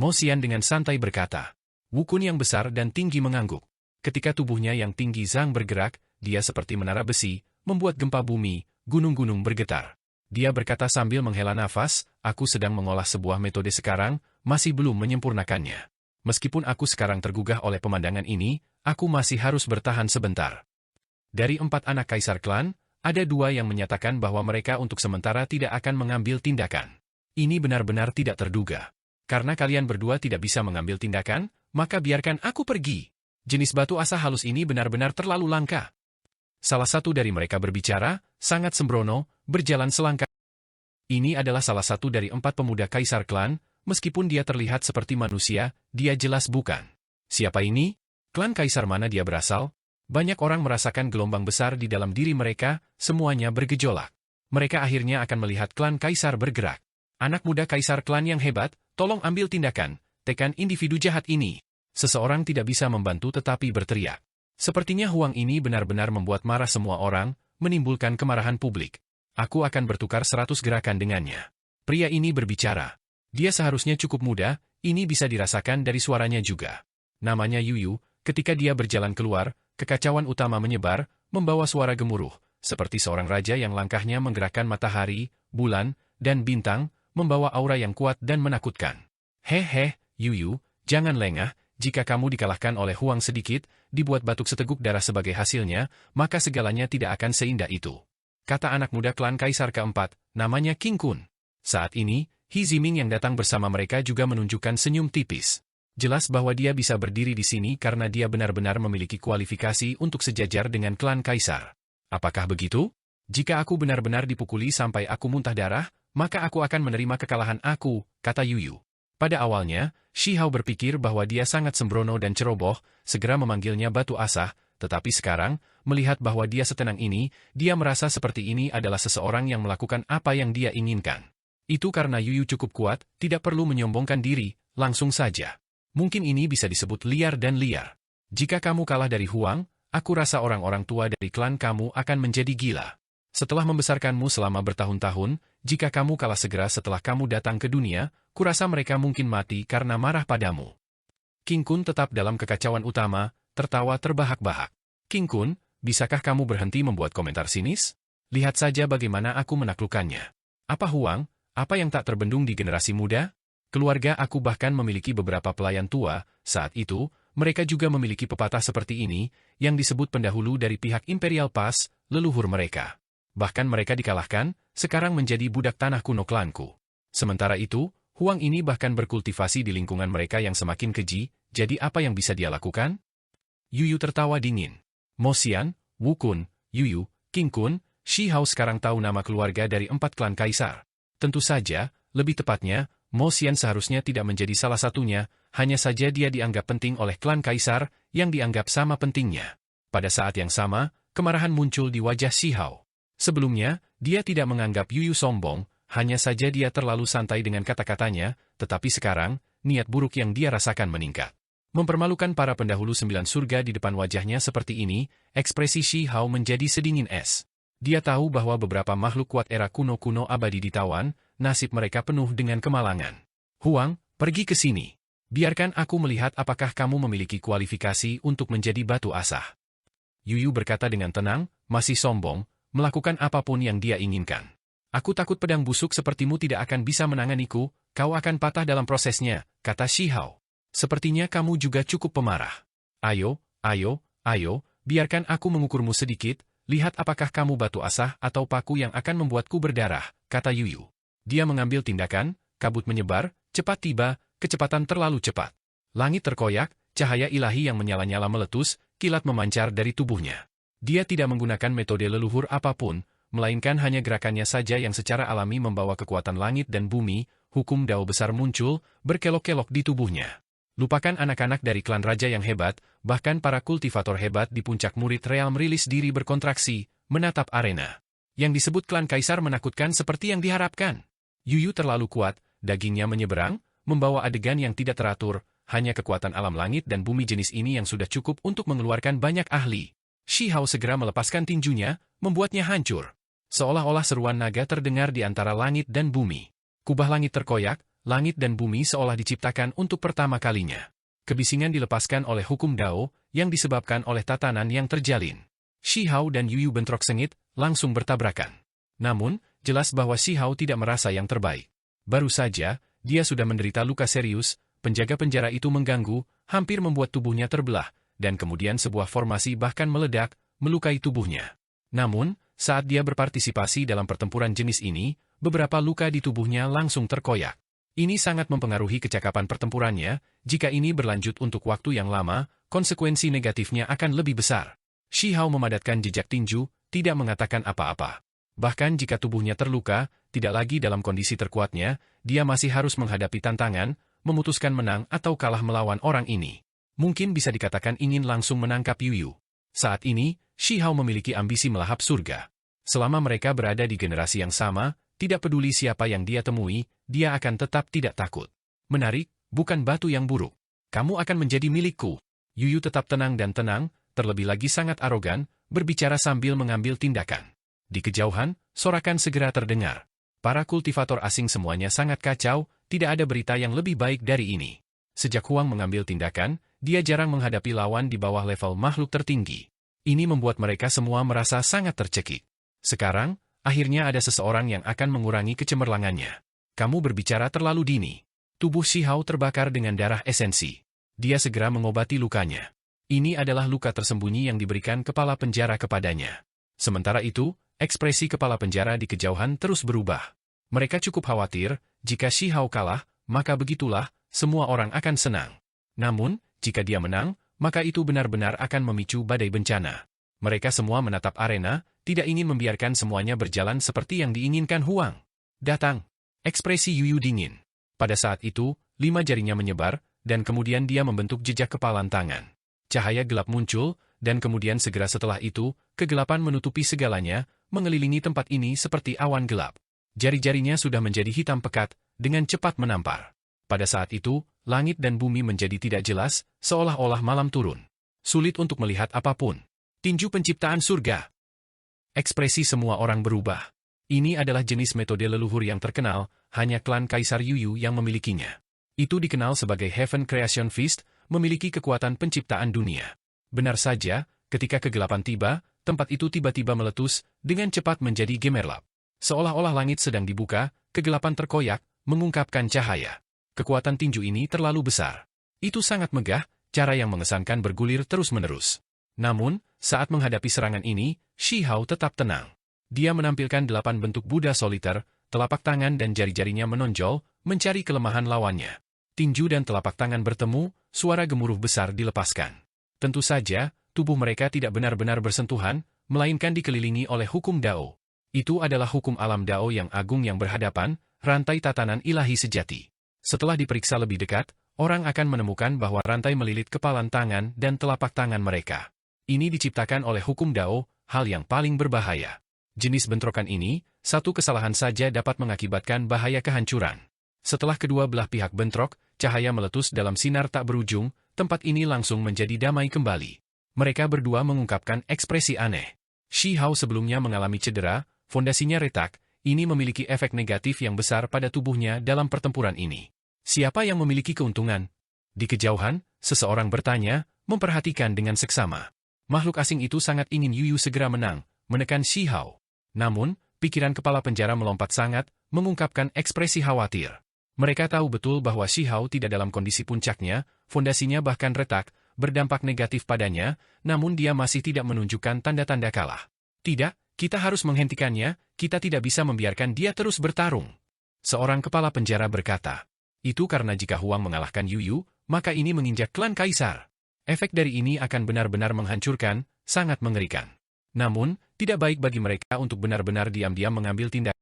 Mo Xian dengan santai berkata. Wukun yang besar dan tinggi mengangguk. Ketika tubuhnya yang tinggi Zhang bergerak, dia seperti menara besi, membuat gempa bumi, gunung-gunung bergetar. Dia berkata sambil menghela nafas, aku sedang mengolah sebuah metode sekarang, masih belum menyempurnakannya. Meskipun aku sekarang tergugah oleh pemandangan ini, aku masih harus bertahan sebentar. Dari 4 anak kaisar klan, ada 2 yang menyatakan bahwa mereka untuk sementara tidak akan mengambil tindakan. Ini benar-benar tidak terduga. Karena kalian berdua tidak bisa mengambil tindakan, maka biarkan aku pergi. Jenis batu asa halus ini benar-benar terlalu langka. Salah satu dari mereka berbicara, sangat sembrono, berjalan selangkah. Ini adalah salah satu dari 4 pemuda kaisar klan. Meskipun dia terlihat seperti manusia, dia jelas bukan. Siapa ini? Klan kaisar mana dia berasal? Banyak orang merasakan gelombang besar di dalam diri mereka, semuanya bergejolak. Mereka akhirnya akan melihat klan kaisar bergerak. Anak muda kaisar klan yang hebat, tolong ambil tindakan, tekan individu jahat ini. Seseorang tidak bisa membantu tetapi berteriak. Sepertinya Huang ini benar-benar membuat marah semua orang, menimbulkan kemarahan publik. Aku akan bertukar 100 gerakan dengannya. Pria ini berbicara. Dia seharusnya cukup muda, ini bisa dirasakan dari suaranya juga. Namanya Yuyu, ketika dia berjalan keluar, kekacauan utama menyebar, membawa suara gemuruh, seperti seorang raja yang langkahnya menggerakkan matahari, bulan, dan bintang, membawa aura yang kuat dan menakutkan. Hehe, Yuyu, jangan lengah, jika kamu dikalahkan oleh Huang sedikit, dibuat batuk seteguk darah sebagai hasilnya, maka segalanya tidak akan seindah itu. Kata anak muda klan kaisar keempat, namanya King Kun. Saat ini, He Ziming yang datang bersama mereka juga menunjukkan senyum tipis. Jelas bahwa dia bisa berdiri di sini karena dia benar-benar memiliki kualifikasi untuk sejajar dengan klan kaisar. Apakah begitu? Jika aku benar-benar dipukuli sampai aku muntah darah, maka aku akan menerima kekalahan aku, kata Yuyu. Pada awalnya, Shi Hao berpikir bahwa dia sangat sembrono dan ceroboh, segera memanggilnya batu asah, tetapi sekarang, melihat bahwa dia setenang ini, dia merasa seperti ini adalah seseorang yang melakukan apa yang dia inginkan. Itu karena Yuyu cukup kuat, tidak perlu menyombongkan diri, langsung saja. Mungkin ini bisa disebut liar dan liar. Jika kamu kalah dari Huang, aku rasa orang-orang tua dari klan kamu akan menjadi gila. Setelah membesarkanmu selama bertahun-tahun, jika kamu kalah segera setelah kamu datang ke dunia, kurasa mereka mungkin mati karena marah padamu. King Kun tetap dalam kekacauan utama, tertawa terbahak-bahak. King Kun, bisakah kamu berhenti membuat komentar sinis? Lihat saja bagaimana aku menaklukkannya. Apa Huang? Apa yang tak terbendung di generasi muda? Keluarga aku bahkan memiliki beberapa pelayan tua, saat itu, mereka juga memiliki pepatah seperti ini, yang disebut pendahulu dari pihak Imperial Pass, leluhur mereka. Bahkan mereka dikalahkan, sekarang menjadi budak tanah kuno klanku. Sementara itu, Huang ini bahkan berkultivasi di lingkungan mereka yang semakin keji, jadi apa yang bisa dia lakukan? Yuyu tertawa dingin. Mo Xian, Wukun, Yuyu, King Kun, Shi Hao sekarang tahu nama keluarga dari 4 klan kaisar. Tentu saja, lebih tepatnya, Mo Xian seharusnya tidak menjadi salah satunya, hanya saja dia dianggap penting oleh klan kaisar, yang dianggap sama pentingnya. Pada saat yang sama, kemarahan muncul di wajah Shi Hao. Sebelumnya, dia tidak menganggap Yuyu sombong, hanya saja dia terlalu santai dengan kata-katanya, tetapi sekarang, niat buruk yang dia rasakan meningkat. Mempermalukan para pendahulu 9 surga di depan wajahnya seperti ini, ekspresi Shi Hao menjadi sedingin es. Dia tahu bahwa beberapa makhluk kuat era kuno-kuno abadi ditawan, nasib mereka penuh dengan kemalangan. Huang, pergi ke sini. Biarkan aku melihat apakah kamu memiliki kualifikasi untuk menjadi batu asah. Yuyu berkata dengan tenang, masih sombong, melakukan apapun yang dia inginkan. Aku takut pedang busuk sepertimu tidak akan bisa menanganiku, kau akan patah dalam prosesnya, kata Shi Hao. Sepertinya kamu juga cukup pemarah. Ayo, biarkan aku mengukurmu sedikit, lihat apakah kamu batu asah atau paku yang akan membuatku berdarah, kata Yuyu. Dia mengambil tindakan, kabut menyebar, cepat tiba, kecepatan terlalu cepat. Langit terkoyak, cahaya ilahi yang menyala-nyala meletus, kilat memancar dari tubuhnya. Dia tidak menggunakan metode leluhur apapun, melainkan hanya gerakannya saja yang secara alami membawa kekuatan langit dan bumi, hukum Dao besar muncul, berkelok-kelok di tubuhnya. Lupakan anak-anak dari klan raja yang hebat, bahkan para kultivator hebat di puncak murid real merilis diri berkontraksi, menatap arena. Yang disebut klan kaisar menakutkan seperti yang diharapkan. Yuyu terlalu kuat, dagingnya menyeberang, membawa adegan yang tidak teratur, hanya kekuatan alam langit dan bumi jenis ini yang sudah cukup untuk mengeluarkan banyak ahli. Shi Hao segera melepaskan tinjunya, membuatnya hancur. Seolah-olah seruan naga terdengar di antara langit dan bumi. Kubah langit terkoyak, langit dan bumi seolah diciptakan untuk pertama kalinya. Kebisingan dilepaskan oleh hukum Dao, yang disebabkan oleh tatanan yang terjalin. Shi Hao dan Yu Yu bentrok sengit, langsung bertabrakan. Namun, jelas bahwa Shi Hao tidak merasa yang terbaik. Baru saja, dia sudah menderita luka serius, penjaga penjara itu mengganggu, hampir membuat tubuhnya terbelah, dan kemudian sebuah formasi bahkan meledak, melukai tubuhnya. Namun, saat dia berpartisipasi dalam pertempuran jenis ini, beberapa luka di tubuhnya langsung terkoyak. Ini sangat mempengaruhi kecakapan pertempurannya, jika ini berlanjut untuk waktu yang lama, konsekuensi negatifnya akan lebih besar. Shi Hao memadatkan jejak tinju, tidak mengatakan apa-apa. Bahkan jika tubuhnya terluka, tidak lagi dalam kondisi terkuatnya, dia masih harus menghadapi tantangan, memutuskan menang atau kalah melawan orang ini. Mungkin bisa dikatakan ingin langsung menangkap Yu Yu. Saat ini, Shi Hao memiliki ambisi melahap surga. Selama mereka berada di generasi yang sama, tidak peduli siapa yang dia temui, dia akan tetap tidak takut. Menarik, bukan batu yang buruk. Kamu akan menjadi milikku. Yu Yu tetap tenang dan tenang, terlebih lagi sangat arogan, berbicara sambil mengambil tindakan. Di kejauhan, sorakan segera terdengar. Para kultivator asing semuanya sangat kacau, tidak ada berita yang lebih baik dari ini. Sejak Huang mengambil tindakan, dia jarang menghadapi lawan di bawah level makhluk tertinggi. Ini membuat mereka semua merasa sangat tercekik. Sekarang, akhirnya ada seseorang yang akan mengurangi kecemerlangannya. Kamu berbicara terlalu dini. Tubuh Shi Hao terbakar dengan darah esensi. Dia segera mengobati lukanya. Ini adalah luka tersembunyi yang diberikan kepala penjara kepadanya. Sementara itu, ekspresi kepala penjara di kejauhan terus berubah. Mereka cukup khawatir, jika Shi Hao kalah, maka begitulah, semua orang akan senang. Namun, jika dia menang, maka itu benar-benar akan memicu badai bencana. Mereka semua menatap arena, tidak ingin membiarkan semuanya berjalan seperti yang diinginkan Huang. Datang. Ekspresi Yu Yu dingin. Pada saat itu, 5 jarinya menyebar, dan kemudian dia membentuk jejak kepalan tangan. Cahaya gelap muncul, dan kemudian segera setelah itu, kegelapan menutupi segalanya, mengelilingi tempat ini seperti awan gelap. Jari-jarinya sudah menjadi hitam pekat, dengan cepat menampar. Pada saat itu, langit dan bumi menjadi tidak jelas, seolah-olah malam turun. Sulit untuk melihat apapun. Tinju penciptaan surga. Ekspresi semua orang berubah. Ini adalah jenis metode leluhur yang terkenal, hanya klan Kaisar Yu Yu yang memilikinya. Itu dikenal sebagai Heaven Creation Fist, memiliki kekuatan penciptaan dunia. Benar saja, ketika kegelapan tiba, tempat itu tiba-tiba meletus, dengan cepat menjadi gemerlap. Seolah-olah langit sedang dibuka, kegelapan terkoyak, mengungkapkan cahaya. Kekuatan tinju ini terlalu besar. Itu sangat megah, cara yang mengesankan bergulir terus-menerus. Namun, saat menghadapi serangan ini, Shi Hao tetap tenang. Dia menampilkan 8 bentuk Buddha soliter, telapak tangan dan jari-jarinya menonjol, mencari kelemahan lawannya. Tinju dan telapak tangan bertemu, suara gemuruh besar dilepaskan. Tentu saja, tubuh mereka tidak benar-benar bersentuhan, melainkan dikelilingi oleh hukum Dao. Itu adalah hukum alam Dao yang agung yang berhadapan, rantai tatanan ilahi sejati. Setelah diperiksa lebih dekat, orang akan menemukan bahwa rantai melilit kepalan tangan dan telapak tangan mereka. Ini diciptakan oleh hukum Dao, hal yang paling berbahaya. Jenis bentrokan ini, satu kesalahan saja dapat mengakibatkan bahaya kehancuran. Setelah kedua belah pihak bentrok, cahaya meletus dalam sinar tak berujung, tempat ini langsung menjadi damai kembali. Mereka berdua mengungkapkan ekspresi aneh. Shi Hao sebelumnya mengalami cedera, fondasinya retak, ini memiliki efek negatif yang besar pada tubuhnya dalam pertempuran ini. Siapa yang memiliki keuntungan? Di kejauhan, seseorang bertanya, memperhatikan dengan seksama. Makhluk asing itu sangat ingin Yu Yu segera menang, menekan Shi Hao. Namun, pikiran kepala penjara melompat sangat, mengungkapkan ekspresi khawatir. Mereka tahu betul bahwa Shi Hao tidak dalam kondisi puncaknya, fondasinya bahkan retak, berdampak negatif padanya, namun dia masih tidak menunjukkan tanda-tanda kalah. Tidak, kita harus menghentikannya, kita tidak bisa membiarkan dia terus bertarung. Seorang kepala penjara berkata. Itu karena jika Huang mengalahkan Yu Yu, maka ini menginjak klan Kaisar. Efek dari ini akan benar-benar menghancurkan, sangat mengerikan. Namun, tidak baik bagi mereka untuk benar-benar diam-diam mengambil tindakan.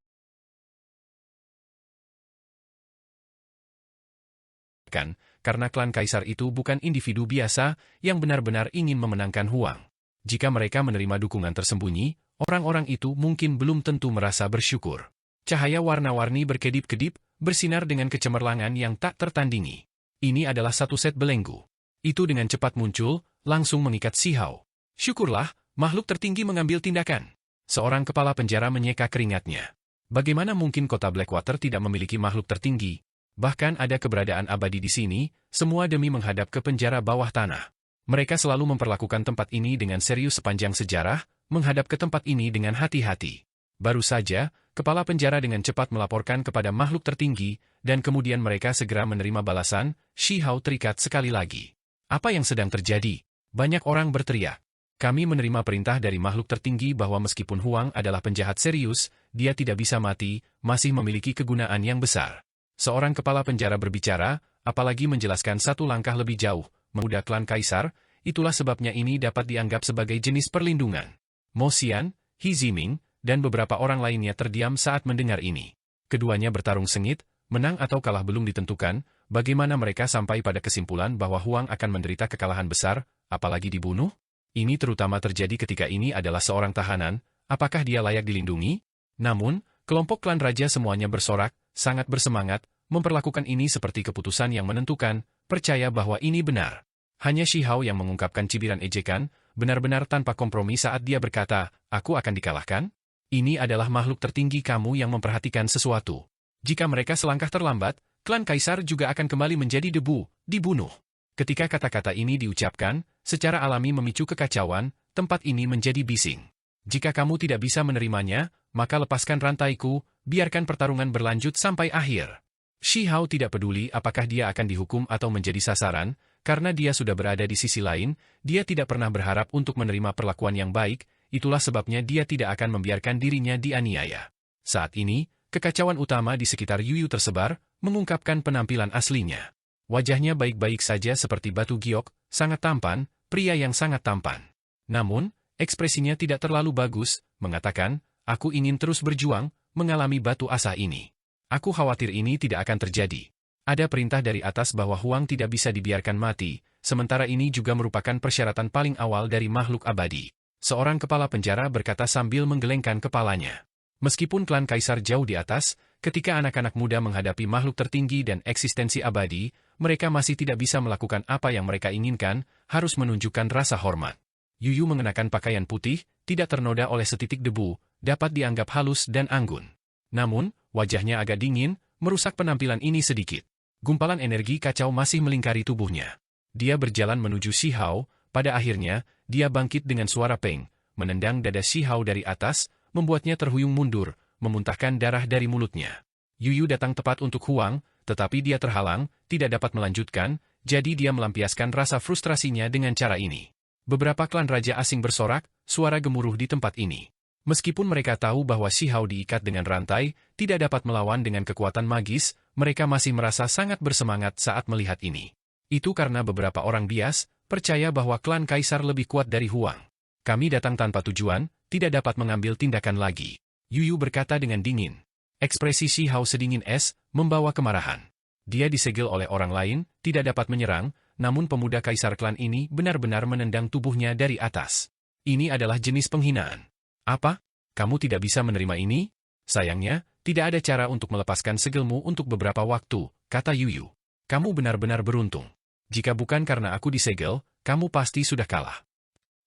Karena klan Kaisar itu bukan individu biasa yang benar-benar ingin memenangkan Huang. Jika mereka menerima dukungan tersembunyi, orang-orang itu mungkin belum tentu merasa bersyukur. Cahaya warna-warni berkedip-kedip, bersinar dengan kecemerlangan yang tak tertandingi. Ini adalah satu set belenggu. Itu dengan cepat muncul, langsung mengikat Shi Hao. Syukurlah, makhluk tertinggi mengambil tindakan. Seorang kepala penjara menyeka keringatnya. Bagaimana mungkin kota Blackwater tidak memiliki makhluk tertinggi? Bahkan ada keberadaan abadi di sini, semua demi menghadap ke penjara bawah tanah. Mereka selalu memperlakukan tempat ini dengan serius sepanjang sejarah, menghadap ke tempat ini dengan hati-hati. Baru saja, kepala penjara dengan cepat melaporkan kepada makhluk tertinggi, dan kemudian mereka segera menerima balasan. Shi Hao terikat sekali lagi. Apa yang sedang terjadi? Banyak orang berteriak. Kami menerima perintah dari makhluk tertinggi bahwa meskipun Huang adalah penjahat serius, dia tidak bisa mati, masih memiliki kegunaan yang besar. Seorang kepala penjara berbicara, apalagi menjelaskan satu langkah lebih jauh, menggoda klan Kaisar, itulah sebabnya ini dapat dianggap sebagai jenis perlindungan. Mo Xian, He Ziming, dan beberapa orang lainnya terdiam saat mendengar ini. Keduanya bertarung sengit, menang atau kalah belum ditentukan, bagaimana mereka sampai pada kesimpulan bahwa Huang akan menderita kekalahan besar, apalagi dibunuh? Ini terutama terjadi ketika ini adalah seorang tahanan, apakah dia layak dilindungi? Namun, kelompok klan raja semuanya bersorak, sangat bersemangat, memperlakukan ini seperti keputusan yang menentukan, percaya bahwa ini benar. Hanya Shi Hao yang mengungkapkan cibiran ejekan, benar-benar tanpa kompromi saat dia berkata, aku akan dikalahkan? Ini adalah makhluk tertinggi kamu yang memperhatikan sesuatu. Jika mereka selangkah terlambat, klan Kaisar juga akan kembali menjadi debu, dibunuh. Ketika kata-kata ini diucapkan, secara alami memicu kekacauan, tempat ini menjadi bising. Jika kamu tidak bisa menerimanya, maka lepaskan rantaiku, biarkan pertarungan berlanjut sampai akhir. Shi Hao tidak peduli apakah dia akan dihukum atau menjadi sasaran, karena dia sudah berada di sisi lain, dia tidak pernah berharap untuk menerima perlakuan yang baik, itulah sebabnya dia tidak akan membiarkan dirinya dianiaya. Saat ini, kekacauan utama di sekitar Yuyu tersebar, mengungkapkan penampilan aslinya. Wajahnya baik-baik saja seperti batu giok, sangat tampan, pria yang sangat tampan. Namun, ekspresinya tidak terlalu bagus, mengatakan, aku ingin terus berjuang, mengalami batu asa ini. Aku khawatir ini tidak akan terjadi. Ada perintah dari atas bahwa Huang tidak bisa dibiarkan mati, sementara ini juga merupakan persyaratan paling awal dari makhluk abadi. Seorang kepala penjara berkata sambil menggelengkan kepalanya. Meskipun klan Kaisar jauh di atas, ketika anak-anak muda menghadapi makhluk tertinggi dan eksistensi abadi, mereka masih tidak bisa melakukan apa yang mereka inginkan, harus menunjukkan rasa hormat. Yuyu mengenakan pakaian putih, tidak ternoda oleh setitik debu, dapat dianggap halus dan anggun. Namun, wajahnya agak dingin, merusak penampilan ini sedikit. Gumpalan energi kacau masih melingkari tubuhnya. Dia berjalan menuju Shi Hao, pada akhirnya, dia bangkit dengan suara peng, menendang dada Shi Hao dari atas, membuatnya terhuyung mundur, memuntahkan darah dari mulutnya. Yuyu datang tepat untuk Huang, tetapi dia terhalang, tidak dapat melanjutkan, jadi dia melampiaskan rasa frustrasinya dengan cara ini. Beberapa klan raja asing bersorak, suara gemuruh di tempat ini. Meskipun mereka tahu bahwa Shi Hao diikat dengan rantai, tidak dapat melawan dengan kekuatan magis, mereka masih merasa sangat bersemangat saat melihat ini. Itu karena beberapa orang bias, percaya bahwa klan Kaisar lebih kuat dari Huang. Kami datang tanpa tujuan, tidak dapat mengambil tindakan lagi. Yuyu berkata dengan dingin. Ekspresi Shi Hao sedingin es, membawa kemarahan. Dia disegel oleh orang lain, tidak dapat menyerang, namun pemuda Kaisar klan ini benar-benar menendang tubuhnya dari atas. Ini adalah jenis penghinaan. Apa? Kamu tidak bisa menerima ini? Sayangnya, tidak ada cara untuk melepaskan segelmu untuk beberapa waktu, kata Yuyu. Kamu benar-benar beruntung. Jika bukan karena aku disegel, kamu pasti sudah kalah.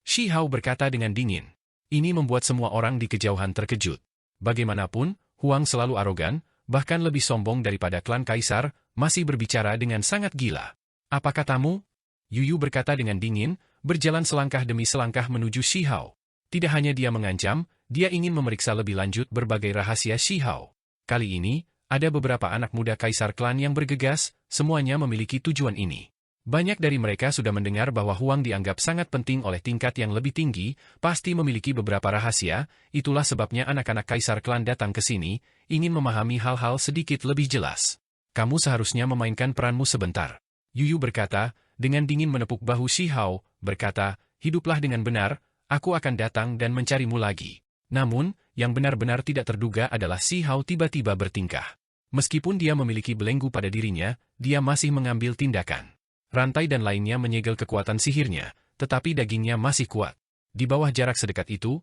Shi Hao berkata dengan dingin. Ini membuat semua orang di kejauhan terkejut. Bagaimanapun, Huang selalu arogan, bahkan lebih sombong daripada klan Kaisar, masih berbicara dengan sangat gila. Apa katamu? Yuyu berkata dengan dingin, berjalan selangkah demi selangkah menuju Shi Hao. Tidak hanya dia mengancam, dia ingin memeriksa lebih lanjut berbagai rahasia Shi Hao. Kali ini, ada beberapa anak muda Kaisar klan yang bergegas, semuanya memiliki tujuan ini. Banyak dari mereka sudah mendengar bahwa Huang dianggap sangat penting oleh tingkat yang lebih tinggi, pasti memiliki beberapa rahasia, itulah sebabnya anak-anak Kaisar klan datang ke sini, ingin memahami hal-hal sedikit lebih jelas. Kamu seharusnya memainkan peranmu sebentar. Yuyu berkata, dengan dingin menepuk bahu Shi Hao, berkata, hiduplah dengan benar, aku akan datang dan mencarimu lagi. Namun, yang benar-benar tidak terduga adalah Shi Hao tiba-tiba bertingkah. Meskipun dia memiliki belenggu pada dirinya, dia masih mengambil tindakan. Rantai dan lainnya menyegel kekuatan sihirnya, tetapi dagingnya masih kuat. Di bawah jarak sedekat itu,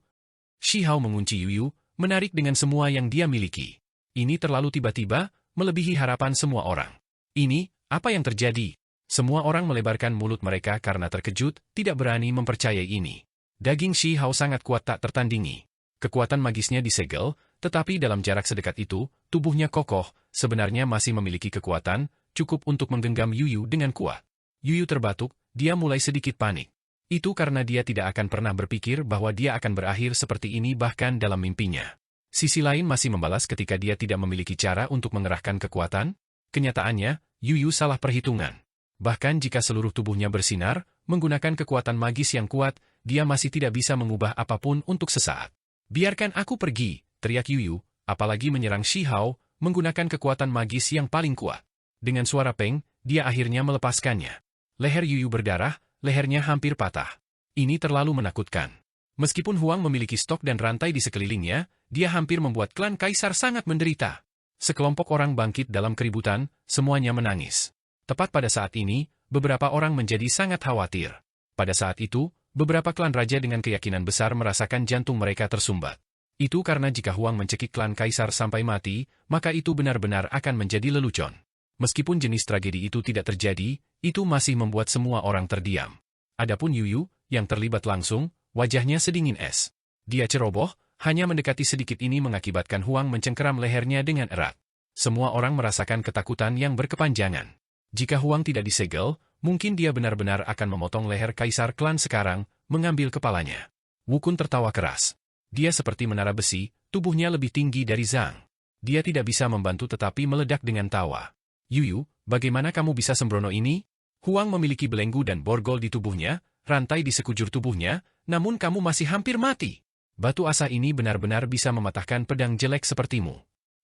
Shi Hao mengunci Yuyu, menarik dengan semua yang dia miliki. Ini terlalu tiba-tiba, melebihi harapan semua orang. Ini, apa yang terjadi? Semua orang melebarkan mulut mereka karena terkejut, tidak berani mempercayai ini. Daging Shi Hao sangat kuat tak tertandingi. Kekuatan magisnya disegel, tetapi dalam jarak sedekat itu, tubuhnya kokoh, sebenarnya masih memiliki kekuatan, cukup untuk menggenggam Yuyu dengan kuat. Yuyu terbatuk, dia mulai sedikit panik. Itu karena dia tidak akan pernah berpikir bahwa dia akan berakhir seperti ini bahkan dalam mimpinya. Sisi lain masih membalas ketika dia tidak memiliki cara untuk mengerahkan kekuatan. Kenyataannya, Yuyu salah perhitungan. Bahkan jika seluruh tubuhnya bersinar, menggunakan kekuatan magis yang kuat, dia masih tidak bisa mengubah apapun untuk sesaat. Biarkan aku pergi, teriak Yuyu, apalagi menyerang Shi Hao, menggunakan kekuatan magis yang paling kuat. Dengan suara peng, dia akhirnya melepaskannya. Leher Yuyu berdarah, lehernya hampir patah. Ini terlalu menakutkan. Meskipun Huang memiliki stok dan rantai di sekelilingnya, dia hampir membuat klan Kaisar sangat menderita. Sekelompok orang bangkit dalam keributan, semuanya menangis. Tepat pada saat ini, beberapa orang menjadi sangat khawatir. Pada saat itu, beberapa klan raja dengan keyakinan besar merasakan jantung mereka tersumbat. Itu karena jika Huang mencekik klan Kaisar sampai mati, maka itu benar-benar akan menjadi lelucon. Meskipun jenis tragedi itu tidak terjadi, itu masih membuat semua orang terdiam. Adapun Yuyu, yang terlibat langsung, wajahnya sedingin es. Dia ceroboh, hanya mendekati sedikit ini mengakibatkan Huang mencengkeram lehernya dengan erat. Semua orang merasakan ketakutan yang berkepanjangan. Jika Huang tidak disegel, mungkin dia benar-benar akan memotong leher Kaisar klan sekarang, mengambil kepalanya. Wukun tertawa keras. Dia seperti menara besi, tubuhnya lebih tinggi dari Zhang. Dia tidak bisa membantu tetapi meledak dengan tawa. Yuyu, bagaimana kamu bisa sembrono ini? Huang memiliki belenggu dan borgol di tubuhnya, rantai di sekujur tubuhnya, namun kamu masih hampir mati. Batu asa ini benar-benar bisa mematahkan pedang jelek sepertimu.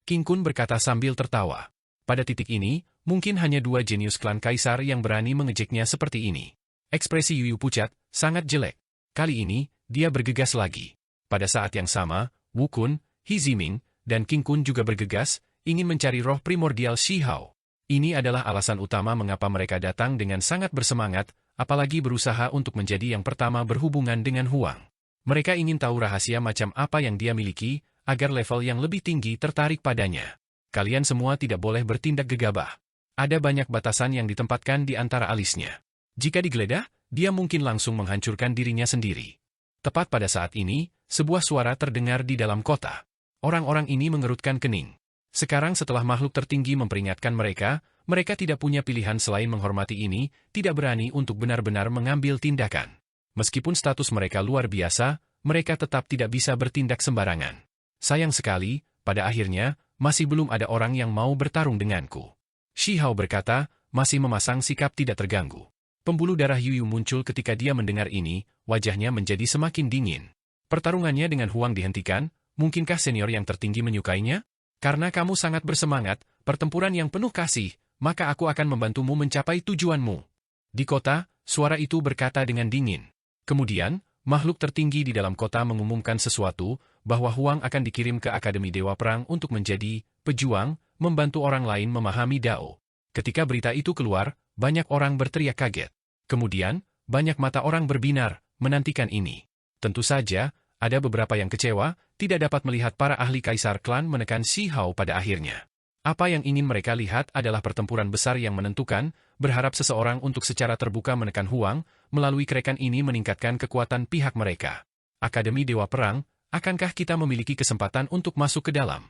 King Kun berkata sambil tertawa. Pada titik ini, mungkin hanya dua jenius klan Kaisar yang berani mengejeknya seperti ini. Ekspresi Yuyu pucat, sangat jelek. Kali ini, dia bergegas lagi. Pada saat yang sama, Wukun, He Ziming, dan King Kun juga bergegas, ingin mencari roh primordial Shi Hao. Ini adalah alasan utama mengapa mereka datang dengan sangat bersemangat, apalagi berusaha untuk menjadi yang pertama berhubungan dengan Huang. Mereka ingin tahu rahasia macam apa yang dia miliki, agar level yang lebih tinggi tertarik padanya. Kalian semua tidak boleh bertindak gegabah. Ada banyak batasan yang ditempatkan di antara alisnya. Jika digeledah, dia mungkin langsung menghancurkan dirinya sendiri. Tepat pada saat ini, sebuah suara terdengar di dalam kota. Orang-orang ini mengerutkan kening. Sekarang setelah makhluk tertinggi memperingatkan mereka, mereka tidak punya pilihan selain menghormati ini, tidak berani untuk benar-benar mengambil tindakan. Meskipun status mereka luar biasa, mereka tetap tidak bisa bertindak sembarangan. Sayang sekali, pada akhirnya, masih belum ada orang yang mau bertarung denganku. Shi Hao berkata, masih memasang sikap tidak terganggu. Pembuluh darah Yuyu muncul ketika dia mendengar ini, wajahnya menjadi semakin dingin. Pertarungannya dengan Huang dihentikan, mungkinkah senior yang tertinggi menyukainya? Karena kamu sangat bersemangat, pertempuran yang penuh kasih, maka aku akan membantumu mencapai tujuanmu. Di kota, suara itu berkata dengan dingin. Kemudian, makhluk tertinggi di dalam kota mengumumkan sesuatu, bahwa Huang akan dikirim ke Akademi Dewa Perang untuk menjadi pejuang, membantu orang lain memahami Dao. Ketika berita itu keluar, banyak orang berteriak kaget. Kemudian, banyak mata orang berbinar, menantikan ini. Tentu saja, ada beberapa yang kecewa, tidak dapat melihat para ahli Kaisar klan menekan Shi Hao pada akhirnya. Apa yang ingin mereka lihat adalah pertempuran besar yang menentukan, berharap seseorang untuk secara terbuka menekan Huang, melalui kerekan ini meningkatkan kekuatan pihak mereka. Akademi Dewa Perang, akankah kita memiliki kesempatan untuk masuk ke dalam?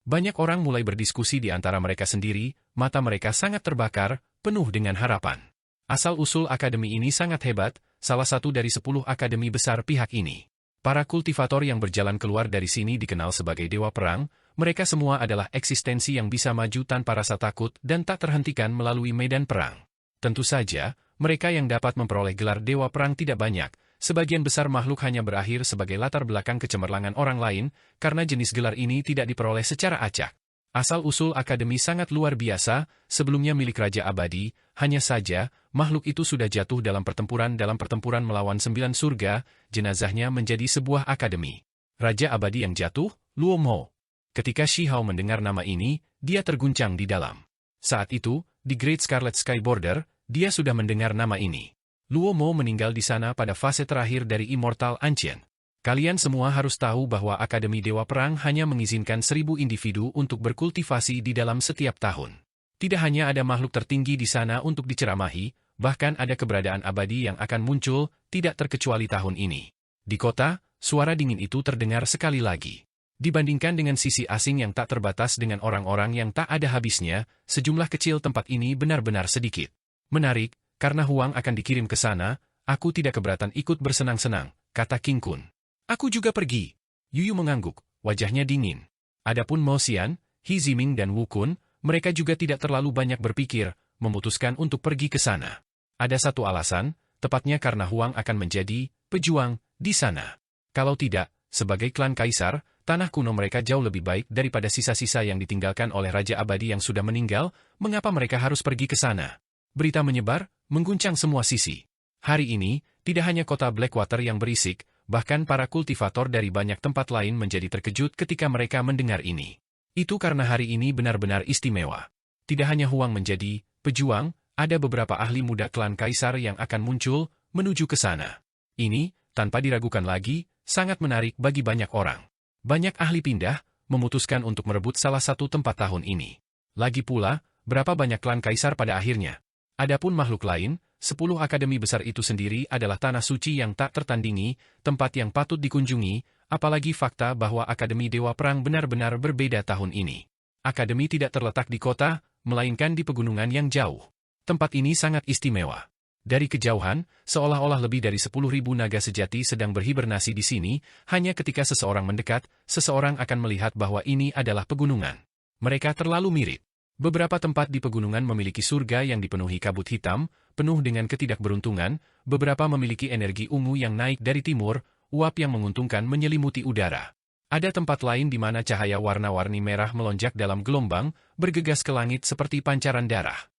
Banyak orang mulai berdiskusi di antara mereka sendiri, mata mereka sangat terbakar, penuh dengan harapan. Asal-usul akademi ini sangat hebat, salah satu dari 10 akademi besar pihak ini. Para kultivator yang berjalan keluar dari sini dikenal sebagai Dewa Perang, mereka semua adalah eksistensi yang bisa maju tanpa rasa takut dan tak terhentikan melalui medan perang. Tentu saja, mereka yang dapat memperoleh gelar Dewa Perang tidak banyak, sebagian besar makhluk hanya berakhir sebagai latar belakang kecemerlangan orang lain, karena jenis gelar ini tidak diperoleh secara acak. Asal-usul akademi sangat luar biasa, sebelumnya milik Raja Abadi, hanya saja, makhluk itu sudah jatuh dalam pertempuran melawan 9 surga, jenazahnya menjadi sebuah akademi. Raja Abadi yang jatuh, Luo Mo. Ketika Shi Hao mendengar nama ini, dia terguncang di dalam. Saat itu, di Great Scarlet Sky Border, dia sudah mendengar nama ini. Luo Mo meninggal di sana pada fase terakhir dari Immortal Ancient. Kalian semua harus tahu bahwa Akademi Dewa Perang hanya mengizinkan 1000 individu untuk berkultivasi di dalam setiap tahun. Tidak hanya ada makhluk tertinggi di sana untuk diceramahi, bahkan ada keberadaan abadi yang akan muncul, tidak terkecuali tahun ini. Di kota, suara dingin itu terdengar sekali lagi. Dibandingkan dengan sisi asing yang tak terbatas dengan orang-orang yang tak ada habisnya, sejumlah kecil tempat ini benar-benar sedikit. Menarik, karena Huang akan dikirim ke sana, aku tidak keberatan ikut bersenang-senang, kata King Kun. Aku juga pergi. Yuyu mengangguk, wajahnya dingin. Adapun Mo Xian, He Ziming dan Wu Kun, mereka juga tidak terlalu banyak berpikir, memutuskan untuk pergi ke sana. Ada satu alasan, tepatnya karena Huang akan menjadi pejuang di sana. Kalau tidak, sebagai klan kaisar, tanah kuno mereka jauh lebih baik daripada sisa-sisa yang ditinggalkan oleh Raja Abadi yang sudah meninggal, mengapa mereka harus pergi ke sana? Berita menyebar, mengguncang semua sisi. Hari ini, tidak hanya kota Blackwater yang berisik, bahkan para kultivator dari banyak tempat lain menjadi terkejut ketika mereka mendengar ini. Itu karena hari ini benar-benar istimewa. Tidak hanya Huang menjadi pejuang, ada beberapa ahli muda klan kaisar yang akan muncul, menuju ke sana. Ini, tanpa diragukan lagi, sangat menarik bagi banyak orang. Banyak ahli pindah, memutuskan untuk merebut salah satu tempat tahun ini. Lagi pula, berapa banyak klan kaisar pada akhirnya. Adapun makhluk lain, 10 akademi besar itu sendiri adalah tanah suci yang tak tertandingi, tempat yang patut dikunjungi, apalagi fakta bahwa Akademi Dewa Perang benar-benar berbeda tahun ini. Akademi tidak terletak di kota, melainkan di pegunungan yang jauh. Tempat ini sangat istimewa. Dari kejauhan, seolah-olah lebih dari 10.000 naga sejati sedang berhibernasi di sini, hanya ketika seseorang mendekat, seseorang akan melihat bahwa ini adalah pegunungan. Mereka terlalu mirip. Beberapa tempat di pegunungan memiliki surga yang dipenuhi kabut hitam, penuh dengan ketidakberuntungan, beberapa memiliki energi ungu yang naik dari timur, uap yang menguntungkan menyelimuti udara. Ada tempat lain di mana cahaya warna-warni merah melonjak dalam gelombang, bergegas ke langit seperti pancaran darah.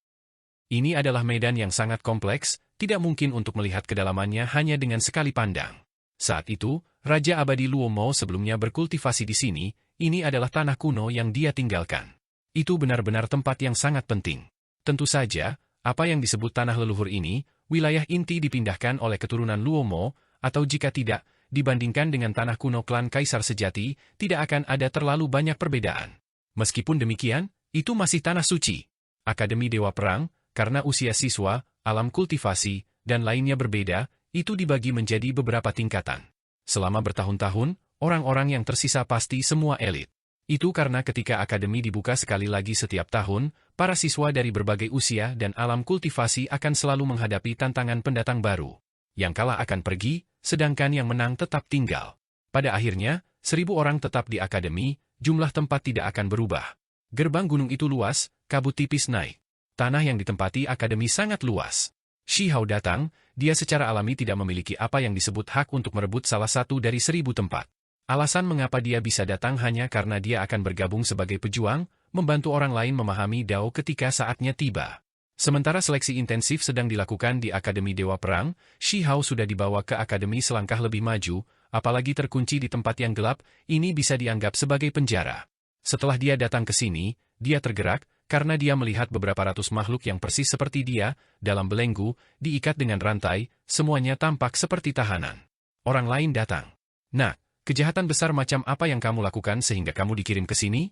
Ini adalah medan yang sangat kompleks, tidak mungkin untuk melihat kedalamannya hanya dengan sekali pandang. Saat itu, Raja Abadi Luo Mo sebelumnya berkultivasi di sini, ini adalah tanah kuno yang dia tinggalkan. Itu benar-benar tempat yang sangat penting. Tentu saja, apa yang disebut tanah leluhur ini, wilayah inti dipindahkan oleh keturunan Luo Mo, atau jika tidak, dibandingkan dengan tanah kuno klan kaisar sejati, tidak akan ada terlalu banyak perbedaan. Meskipun demikian, itu masih tanah suci. Akademi Dewa Perang, karena usia siswa, alam kultivasi, dan lainnya berbeda, itu dibagi menjadi beberapa tingkatan. Selama bertahun-tahun, orang-orang yang tersisa pasti semua elit. Itu karena ketika akademi dibuka sekali lagi setiap tahun, para siswa dari berbagai usia dan alam kultivasi akan selalu menghadapi tantangan pendatang baru. Yang kalah akan pergi, sedangkan yang menang tetap tinggal. Pada akhirnya, 1.000 orang tetap di akademi, jumlah tempat tidak akan berubah. Gerbang gunung itu luas, kabut tipis naik. Tanah yang ditempati akademi sangat luas. Shi Hao datang, dia secara alami tidak memiliki apa yang disebut hak untuk merebut salah satu dari 1.000 tempat. Alasan mengapa dia bisa datang hanya karena dia akan bergabung sebagai pejuang, membantu orang lain memahami Dao ketika saatnya tiba. Sementara seleksi intensif sedang dilakukan di Akademi Dewa Perang, Shi Hao sudah dibawa ke akademi selangkah lebih maju, apalagi terkunci di tempat yang gelap, ini bisa dianggap sebagai penjara. Setelah dia datang ke sini, dia tergerak, karena dia melihat beberapa ratus makhluk yang persis seperti dia, dalam belenggu, diikat dengan rantai, semuanya tampak seperti tahanan. Orang lain datang. Nah, kejahatan besar macam apa yang kamu lakukan sehingga kamu dikirim ke sini?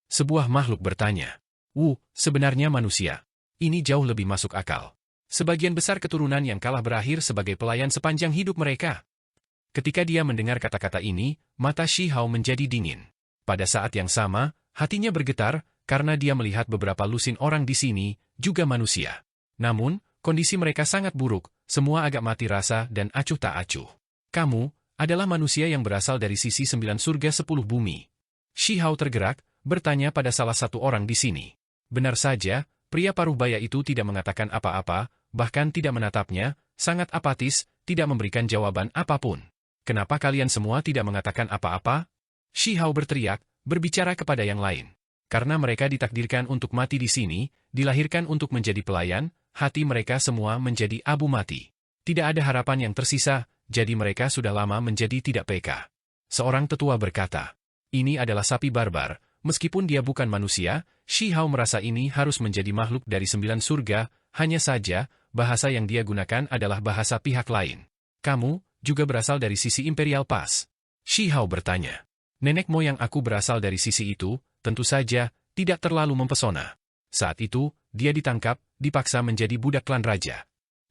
Sebuah makhluk bertanya. Sebenarnya manusia. Ini jauh lebih masuk akal. Sebagian besar keturunan yang kalah berakhir sebagai pelayan sepanjang hidup mereka. Ketika dia mendengar kata-kata ini, mata Shi Hao menjadi dingin. Pada saat yang sama, hatinya bergetar, karena dia melihat beberapa lusin orang di sini, juga manusia. Namun, kondisi mereka sangat buruk, semua agak mati rasa dan acuh tak acuh. Kamu adalah manusia yang berasal dari sisi 9 surga 10 bumi. Shi Hao tergerak, bertanya pada salah satu orang di sini. Benar saja, pria paruh baya itu tidak mengatakan apa-apa, bahkan tidak menatapnya, sangat apatis, tidak memberikan jawaban apapun. Kenapa kalian semua tidak mengatakan apa-apa? Shi Hao berteriak, berbicara kepada yang lain. Karena mereka ditakdirkan untuk mati di sini, dilahirkan untuk menjadi pelayan, hati mereka semua menjadi abu mati. Tidak ada harapan yang tersisa, jadi mereka sudah lama menjadi tidak peka. Seorang tetua berkata, ini adalah sapi barbar, meskipun dia bukan manusia, Shi Hao merasa ini harus menjadi makhluk dari 9 surga, hanya saja, bahasa yang dia gunakan adalah bahasa pihak lain. Kamu juga berasal dari sisi Imperial Pass. Shi Hao bertanya. Nenek moyang aku berasal dari sisi itu, tentu saja, tidak terlalu mempesona. Saat itu, dia ditangkap, dipaksa menjadi budak klan raja.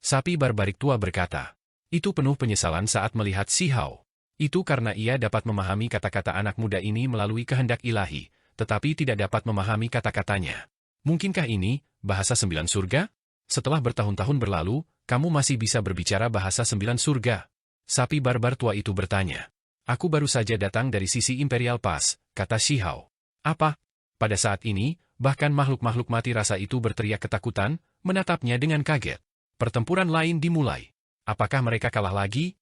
Sapi barbarik tua berkata. Itu penuh penyesalan saat melihat Shi Hao. Itu karena ia dapat memahami kata-kata anak muda ini melalui kehendak ilahi, tetapi tidak dapat memahami kata-katanya. Mungkinkah ini bahasa 9 surga? Setelah bertahun-tahun berlalu, kamu masih bisa berbicara bahasa 9 surga? Sapi barbar tua itu bertanya. Aku baru saja datang dari sisi Imperial Pass, kata Shi Hao. Apa? Pada saat ini, bahkan makhluk-makhluk mati rasa itu berteriak ketakutan, menatapnya dengan kaget. Pertempuran lain dimulai. Apakah mereka kalah lagi?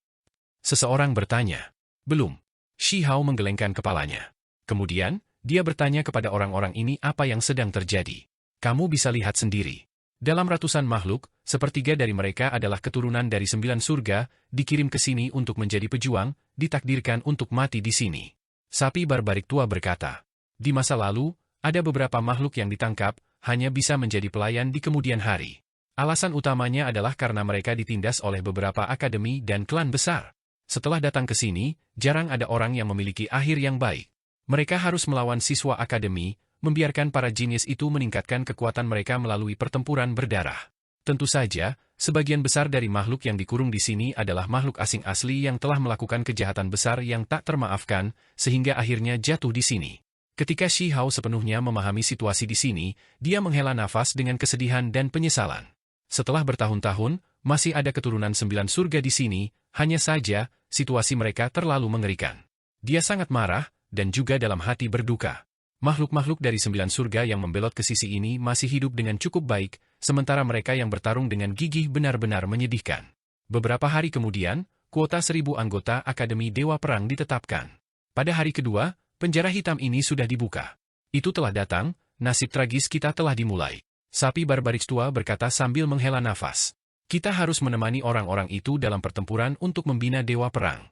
Seseorang bertanya. Belum. Shi Hao menggelengkan kepalanya. Kemudian, dia bertanya kepada orang-orang ini apa yang sedang terjadi. Kamu bisa lihat sendiri. Dalam ratusan makhluk, sepertiga dari mereka adalah keturunan dari 9 surga, dikirim ke sini untuk menjadi pejuang, ditakdirkan untuk mati di sini. Sapi barbarik tua berkata. Di masa lalu, ada beberapa makhluk yang ditangkap, hanya bisa menjadi pelayan di kemudian hari. Alasan utamanya adalah karena mereka ditindas oleh beberapa akademi dan klan besar. Setelah datang ke sini, jarang ada orang yang memiliki akhir yang baik. Mereka harus melawan siswa akademi, membiarkan para jenius itu meningkatkan kekuatan mereka melalui pertempuran berdarah. Tentu saja, sebagian besar dari makhluk yang dikurung di sini adalah makhluk asing asli yang telah melakukan kejahatan besar yang tak termaafkan, sehingga akhirnya jatuh di sini. Ketika Shi Hao sepenuhnya memahami situasi di sini, dia menghela nafas dengan kesedihan dan penyesalan. Setelah bertahun-tahun, masih ada keturunan 9 surga di sini, hanya saja, situasi mereka terlalu mengerikan. Dia sangat marah, dan juga dalam hati berduka. Makhluk-makhluk dari 9 surga yang membelot ke sisi ini masih hidup dengan cukup baik, sementara mereka yang bertarung dengan gigih benar-benar menyedihkan. Beberapa hari kemudian, kuota 1000 anggota Akademi Dewa Perang ditetapkan. Pada hari kedua, penjara hitam ini sudah dibuka. Itu telah datang, nasib tragis kita telah dimulai. Sapi barbaris tua berkata sambil menghela nafas. Kita harus menemani orang-orang itu dalam pertempuran untuk membina Dewa Perang.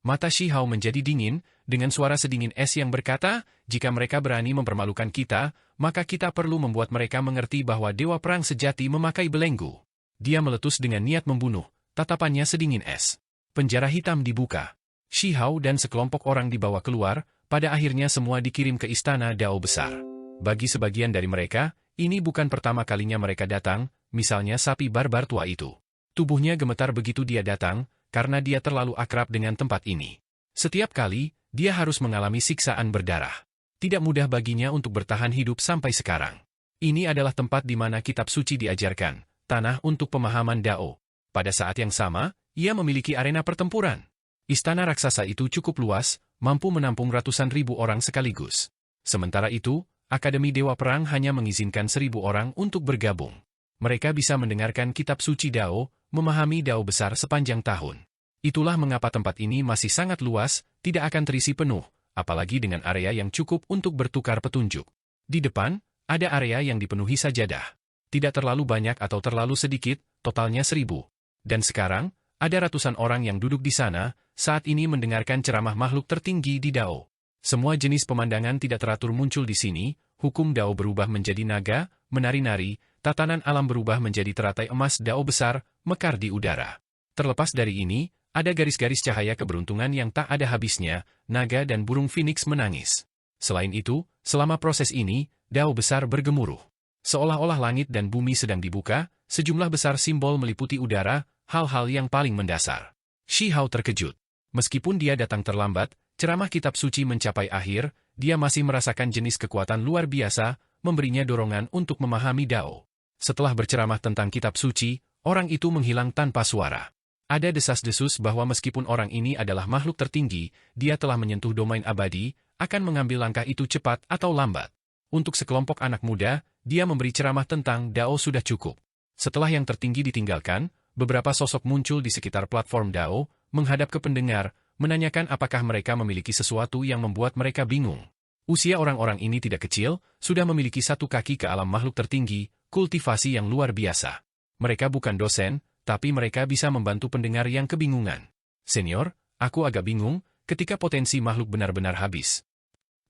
Mata Shi Hao menjadi dingin, dengan suara sedingin es yang berkata, jika mereka berani mempermalukan kita, maka kita perlu membuat mereka mengerti bahwa Dewa Perang sejati memakai belenggu. Dia meletus dengan niat membunuh, tatapannya sedingin es. Penjara hitam dibuka. Shi Hao dan sekelompok orang dibawa keluar, pada akhirnya semua dikirim ke istana Dao besar. Bagi sebagian dari mereka, ini bukan pertama kalinya mereka datang, misalnya sapi barbar tua itu. Tubuhnya gemetar begitu dia datang, karena dia terlalu akrab dengan tempat ini. Setiap kali, dia harus mengalami siksaan berdarah. Tidak mudah baginya untuk bertahan hidup sampai sekarang. Ini adalah tempat di mana kitab suci diajarkan, tanah untuk pemahaman Dao. Pada saat yang sama, ia memiliki arena pertempuran. Istana raksasa itu cukup luas, mampu menampung ratusan ribu orang sekaligus. Sementara itu, Akademi Dewa Perang hanya mengizinkan 1000 orang untuk bergabung. Mereka bisa mendengarkan kitab suci Dao, memahami Dao besar sepanjang tahun. Itulah mengapa tempat ini masih sangat luas, tidak akan terisi penuh, apalagi dengan area yang cukup untuk bertukar petunjuk. Di depan, ada area yang dipenuhi sajadah. Tidak terlalu banyak atau terlalu sedikit, totalnya 1000. Dan sekarang, ada ratusan orang yang duduk di sana, saat ini mendengarkan ceramah makhluk tertinggi di Dao. Semua jenis pemandangan tidak teratur muncul di sini, hukum Dao berubah menjadi naga, menari-nari, tatanan alam berubah menjadi teratai emas Dao besar, mekar di udara. Terlepas dari ini, ada garis-garis cahaya keberuntungan yang tak ada habisnya, naga dan burung phoenix menangis. Selain itu, selama proses ini, Dao besar bergemuruh. Seolah-olah langit dan bumi sedang dibuka, sejumlah besar simbol meliputi udara, hal-hal yang paling mendasar. Shi Hao terkejut. Meskipun dia datang terlambat, ceramah kitab suci mencapai akhir, dia masih merasakan jenis kekuatan luar biasa, memberinya dorongan untuk memahami Dao. Setelah berceramah tentang kitab suci, orang itu menghilang tanpa suara. Ada desas-desus bahwa meskipun orang ini adalah makhluk tertinggi, dia telah menyentuh domain abadi, akan mengambil langkah itu cepat atau lambat. Untuk sekelompok anak muda, dia memberi ceramah tentang Dao sudah cukup. Setelah yang tertinggi ditinggalkan, beberapa sosok muncul di sekitar platform Dao, menghadap ke pendengar, menanyakan apakah mereka memiliki sesuatu yang membuat mereka bingung. Usia orang-orang ini tidak kecil, sudah memiliki 1 kaki ke alam makhluk tertinggi, kultivasi yang luar biasa. Mereka bukan dosen, tapi mereka bisa membantu pendengar yang kebingungan. Senior, aku agak bingung, ketika potensi makhluk benar-benar habis.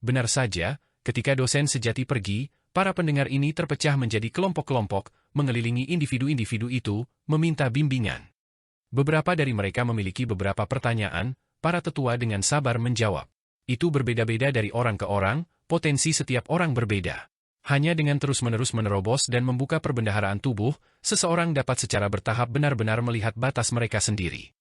Benar saja, ketika dosen sejati pergi, para pendengar ini terpecah menjadi kelompok-kelompok, mengelilingi individu-individu itu, meminta bimbingan. Beberapa dari mereka memiliki beberapa pertanyaan, para tetua dengan sabar menjawab. Itu berbeda-beda dari orang ke orang, potensi setiap orang berbeda. Hanya dengan terus-menerus menerobos dan membuka perbendaharaan tubuh, seseorang dapat secara bertahap benar-benar melihat batas mereka sendiri.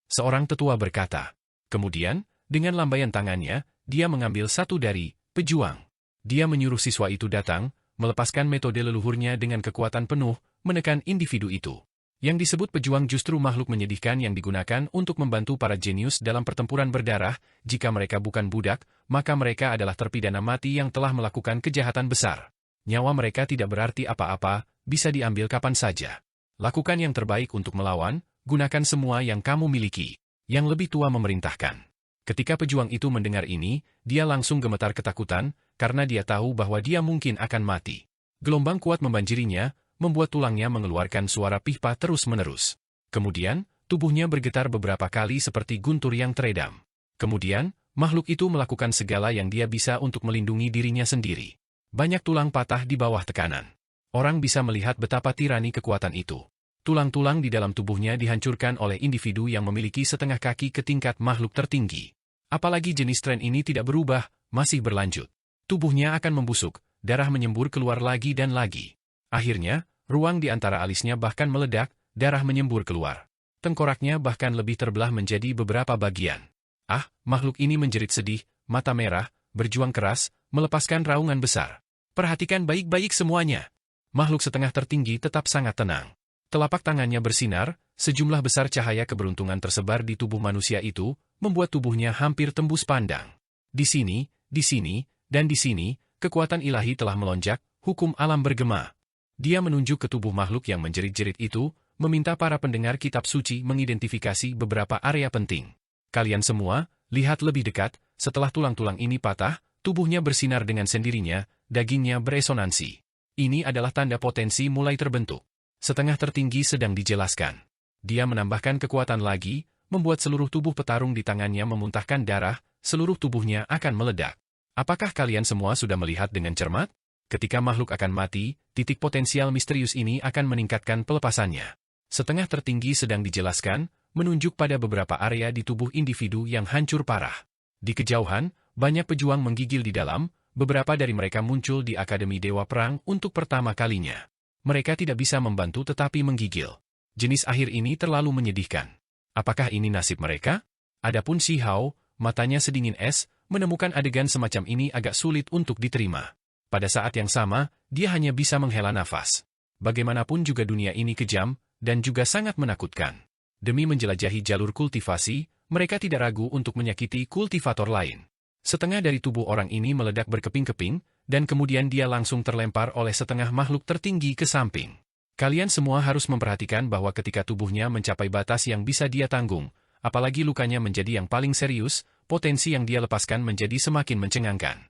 Seorang tetua berkata. Kemudian, dengan lambaian tangannya, dia mengambil satu dari pejuang. Dia menyuruh siswa itu datang, melepaskan metode leluhurnya dengan kekuatan penuh, menekan individu itu. Yang disebut pejuang justru makhluk menyedihkan yang digunakan untuk membantu para jenius dalam pertempuran berdarah. Jika mereka bukan budak, maka mereka adalah terpidana mati yang telah melakukan kejahatan besar. Nyawa mereka tidak berarti apa-apa, bisa diambil kapan saja. Lakukan yang terbaik untuk melawan, gunakan semua yang kamu miliki. Yang lebih tua memerintahkan. Ketika pejuang itu mendengar ini, dia langsung gemetar ketakutan, karena dia tahu bahwa dia mungkin akan mati. Gelombang kuat membanjirinya, membuat tulangnya mengeluarkan suara pipa terus-menerus. Kemudian, tubuhnya bergetar beberapa kali seperti guntur yang teredam. Kemudian, makhluk itu melakukan segala yang dia bisa untuk melindungi dirinya sendiri. Banyak tulang patah di bawah tekanan. Orang bisa melihat betapa tirani kekuatan itu. Tulang-tulang di dalam tubuhnya dihancurkan oleh individu yang memiliki setengah kaki ke tingkat makhluk tertinggi. Apalagi jenis tren ini tidak berubah, masih berlanjut. Tubuhnya akan membusuk, darah menyembur keluar lagi dan lagi. Akhirnya, ruang di antara alisnya bahkan meledak, darah menyembur keluar. Tengkoraknya bahkan lebih terbelah menjadi beberapa bagian. Makhluk ini menjerit sedih, mata merah, berjuang keras, melepaskan raungan besar. Perhatikan baik-baik semuanya. Makhluk setengah tertinggi tetap sangat tenang. Telapak tangannya bersinar, sejumlah besar cahaya keberuntungan tersebar di tubuh manusia itu, membuat tubuhnya hampir tembus pandang. Di sini, dan di sini, kekuatan ilahi telah melonjak, hukum alam bergema. Dia menunjuk ke tubuh makhluk yang menjerit-jerit itu, meminta para pendengar kitab suci mengidentifikasi beberapa area penting. Kalian semua, lihat lebih dekat, setelah tulang-tulang ini patah, tubuhnya bersinar dengan sendirinya, dagingnya beresonansi. Ini adalah tanda potensi mulai terbentuk. Setengah tertinggi sedang dijelaskan. Dia menambahkan kekuatan lagi, membuat seluruh tubuh petarung di tangannya memuntahkan darah, seluruh tubuhnya akan meledak. Apakah kalian semua sudah melihat dengan cermat? Ketika makhluk akan mati, titik potensial misterius ini akan meningkatkan pelepasannya. Setengah tertinggi sedang dijelaskan, menunjuk pada beberapa area di tubuh individu yang hancur parah. Di kejauhan, banyak pejuang menggigil di dalam, beberapa dari mereka muncul di Akademi Dewa Perang untuk pertama kalinya. Mereka tidak bisa membantu tetapi menggigil. Jenis akhir ini terlalu menyedihkan. Apakah ini nasib mereka? Adapun Shi Hao, matanya sedingin es, menemukan adegan semacam ini agak sulit untuk diterima. Pada saat yang sama, dia hanya bisa menghela nafas. Bagaimanapun juga dunia ini kejam, dan juga sangat menakutkan. Demi menjelajahi jalur kultivasi, mereka tidak ragu untuk menyakiti kultivator lain. Setengah dari tubuh orang ini meledak berkeping-keping, dan kemudian dia langsung terlempar oleh setengah makhluk tertinggi ke samping. Kalian semua harus memperhatikan bahwa ketika tubuhnya mencapai batas yang bisa dia tanggung, apalagi lukanya menjadi yang paling serius, potensi yang dia lepaskan menjadi semakin mencengangkan.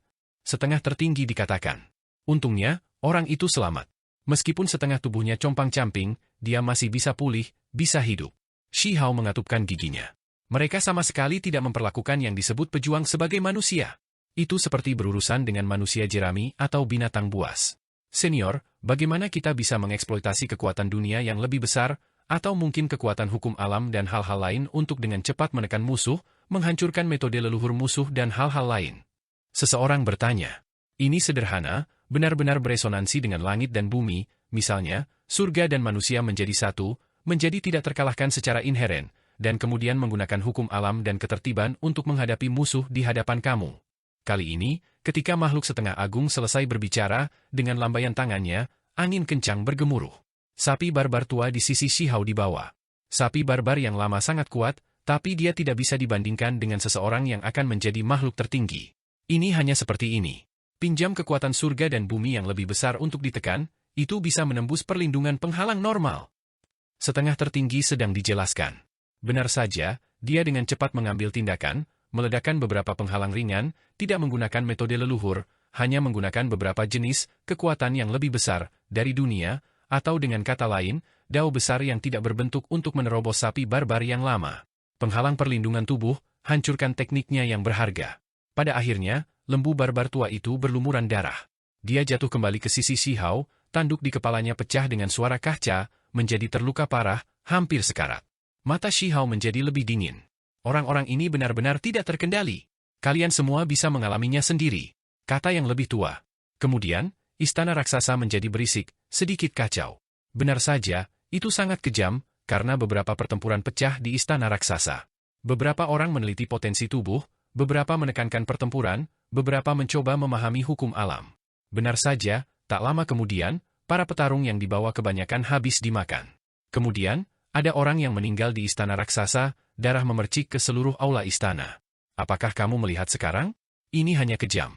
Setengah tertinggi dikatakan. Untungnya, orang itu selamat. Meskipun setengah tubuhnya compang-camping, dia masih bisa pulih, bisa hidup. Shi Hao mengatupkan giginya. Mereka sama sekali tidak memperlakukan yang disebut pejuang sebagai manusia. Itu seperti berurusan dengan manusia jerami atau binatang buas. Senior, bagaimana kita bisa mengeksploitasi kekuatan dunia yang lebih besar, atau mungkin kekuatan hukum alam dan hal-hal lain untuk dengan cepat menekan musuh, menghancurkan metode leluhur musuh dan hal-hal lain? Seseorang bertanya. Ini sederhana, benar-benar beresonansi dengan langit dan bumi, misalnya, surga dan manusia menjadi satu, menjadi tidak terkalahkan secara inheren, dan kemudian menggunakan hukum alam dan ketertiban untuk menghadapi musuh di hadapan kamu. Kali ini, ketika makhluk setengah agung selesai berbicara, dengan lambaian tangannya, angin kencang bergemuruh. Sapi barbar tua di sisi Shi Hao dibawa. Sapi barbar yang lama sangat kuat, tapi dia tidak bisa dibandingkan dengan seseorang yang akan menjadi makhluk tertinggi. Ini hanya seperti ini. Pinjam kekuatan surga dan bumi yang lebih besar untuk ditekan, itu bisa menembus perlindungan penghalang normal. Setengah tertinggi sedang dijelaskan. Benar saja, dia dengan cepat mengambil tindakan, meledakkan beberapa penghalang ringan, tidak menggunakan metode leluhur, hanya menggunakan beberapa jenis kekuatan yang lebih besar dari dunia, atau dengan kata lain, dao besar yang tidak berbentuk untuk menerobos sapi barbar yang lama. Penghalang perlindungan tubuh, hancurkan tekniknya yang berharga. Pada akhirnya, lembu barbar tua itu berlumuran darah. Dia jatuh kembali ke sisi Shi Hao, tanduk di kepalanya pecah dengan suara kahca, menjadi terluka parah, hampir sekarat. Mata Shi Hao menjadi lebih dingin. Orang-orang ini benar-benar tidak terkendali. Kalian semua bisa mengalaminya sendiri, kata yang lebih tua. Kemudian, istana raksasa menjadi berisik, sedikit kacau. Benar saja, itu sangat kejam, karena beberapa pertempuran pecah di istana raksasa. Beberapa orang meneliti potensi tubuh, beberapa menekankan pertempuran, beberapa mencoba memahami hukum alam. Benar saja, tak lama kemudian, para petarung yang dibawa kebanyakan habis dimakan. Kemudian, ada orang yang meninggal di istana raksasa, darah memercik ke seluruh aula istana. Apakah kamu melihat sekarang? Ini hanya kejam.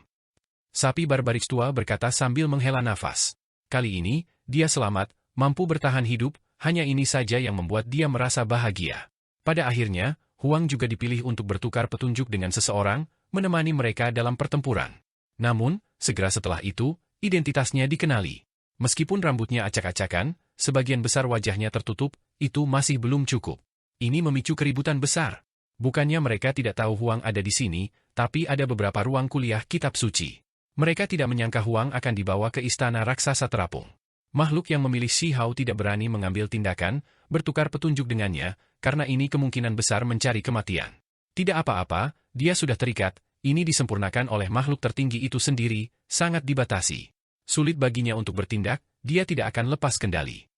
Sapi barbarik tua berkata sambil menghela nafas. Kali ini, dia selamat, mampu bertahan hidup, hanya ini saja yang membuat dia merasa bahagia. Pada akhirnya, Huang juga dipilih untuk bertukar petunjuk dengan seseorang, menemani mereka dalam pertempuran. Namun, segera setelah itu, identitasnya dikenali. Meskipun rambutnya acak-acakan, sebagian besar wajahnya tertutup, itu masih belum cukup. Ini memicu keributan besar. Bukannya mereka tidak tahu Huang ada di sini, tapi ada beberapa ruang kuliah kitab suci. Mereka tidak menyangka Huang akan dibawa ke istana raksasa terapung. Makhluk yang memilih Shi Hao tidak berani mengambil tindakan, bertukar petunjuk dengannya, karena ini kemungkinan besar mencari kematian. Tidak apa-apa, dia sudah terikat, ini disempurnakan oleh makhluk tertinggi itu sendiri, sangat dibatasi. Sulit baginya untuk bertindak, dia tidak akan lepas kendali.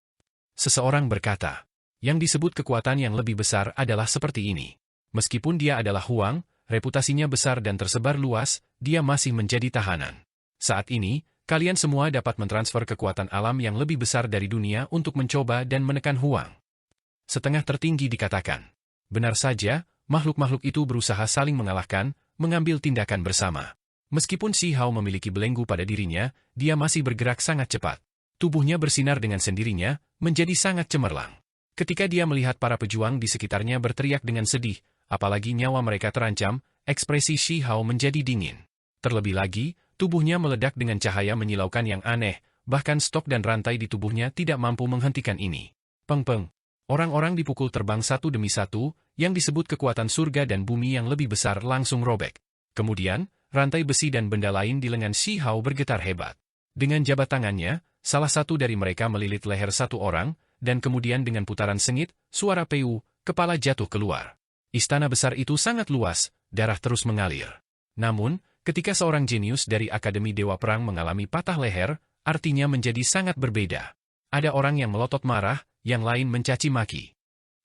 Seseorang berkata, yang disebut kekuatan yang lebih besar adalah seperti ini. Meskipun dia adalah Huang, reputasinya besar dan tersebar luas, dia masih menjadi tahanan. Saat ini, kalian semua dapat mentransfer kekuatan alam yang lebih besar dari dunia untuk mencoba dan menekan Huang. Setengah tertinggi dikatakan. Benar saja, makhluk-makhluk itu berusaha saling mengalahkan, mengambil tindakan bersama. Meskipun Shi Hao memiliki belenggu pada dirinya, dia masih bergerak sangat cepat. Tubuhnya bersinar dengan sendirinya, menjadi sangat cemerlang. Ketika dia melihat para pejuang di sekitarnya berteriak dengan sedih, apalagi nyawa mereka terancam, ekspresi Shi Hao menjadi dingin. Terlebih lagi, tubuhnya meledak dengan cahaya menyilaukan yang aneh, bahkan stok dan rantai di tubuhnya tidak mampu menghentikan ini. Peng-peng. Orang-orang dipukul terbang satu demi satu, yang disebut kekuatan surga dan bumi yang lebih besar langsung robek. Kemudian, rantai besi dan benda lain di lengan Shi Hao bergetar hebat. Dengan jabat tangannya, salah satu dari mereka melilit leher satu orang, dan kemudian dengan putaran sengit, suara peu, kepala jatuh keluar. Istana besar itu sangat luas, darah terus mengalir. Namun, ketika seorang jenius dari Akademi Dewa Perang mengalami patah leher, artinya menjadi sangat berbeda. Ada orang yang melotot marah, yang lain mencaci maki.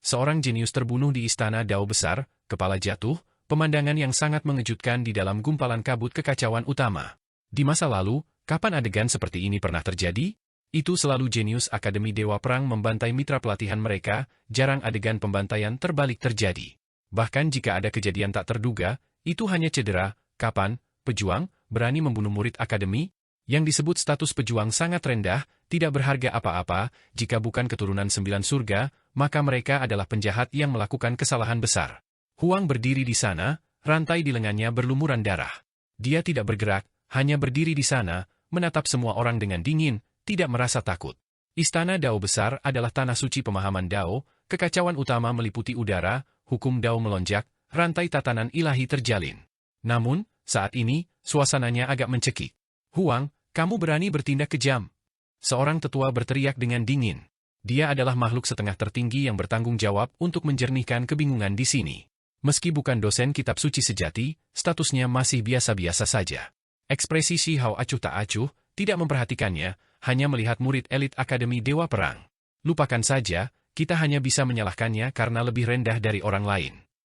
Seorang jenius terbunuh di istana Dao besar, kepala jatuh, pemandangan yang sangat mengejutkan di dalam gumpalan kabut kekacauan utama. Di masa lalu, kapan adegan seperti ini pernah terjadi? Itu selalu jenius Akademi Dewa Perang membantai mitra pelatihan mereka, jarang adegan pembantaian terbalik terjadi. Bahkan jika ada kejadian tak terduga, itu hanya cedera. Kapan pejuang berani membunuh murid akademi? Yang disebut status pejuang sangat rendah, tidak berharga apa-apa, jika bukan keturunan 9 surga, maka mereka adalah penjahat yang melakukan kesalahan besar. Huang berdiri di sana, rantai di lengannya berlumuran darah. Dia tidak bergerak, hanya berdiri di sana, menatap semua orang dengan dingin, tidak merasa takut. Istana Dao besar adalah tanah suci pemahaman Dao, kekacauan utama meliputi udara, hukum Dao melonjak, rantai tatanan ilahi terjalin. Namun, saat ini, suasananya agak mencekik. Huang, kamu berani bertindak kejam. Seorang tetua berteriak dengan dingin. Dia adalah makhluk setengah tertinggi yang bertanggung jawab untuk menjernihkan kebingungan di sini. Meski bukan dosen kitab suci sejati, statusnya masih biasa-biasa saja. Ekspresi Shi Hao acuh tak acuh, tidak memperhatikannya, hanya melihat murid elit Akademi Dewa Perang. Lupakan saja, kita hanya bisa menyalahkannya karena lebih rendah dari orang lain.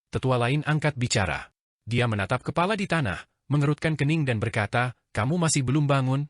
Tetua lain angkat bicara. Dia menatap kepala di tanah, mengerutkan kening dan berkata, kamu masih belum bangun?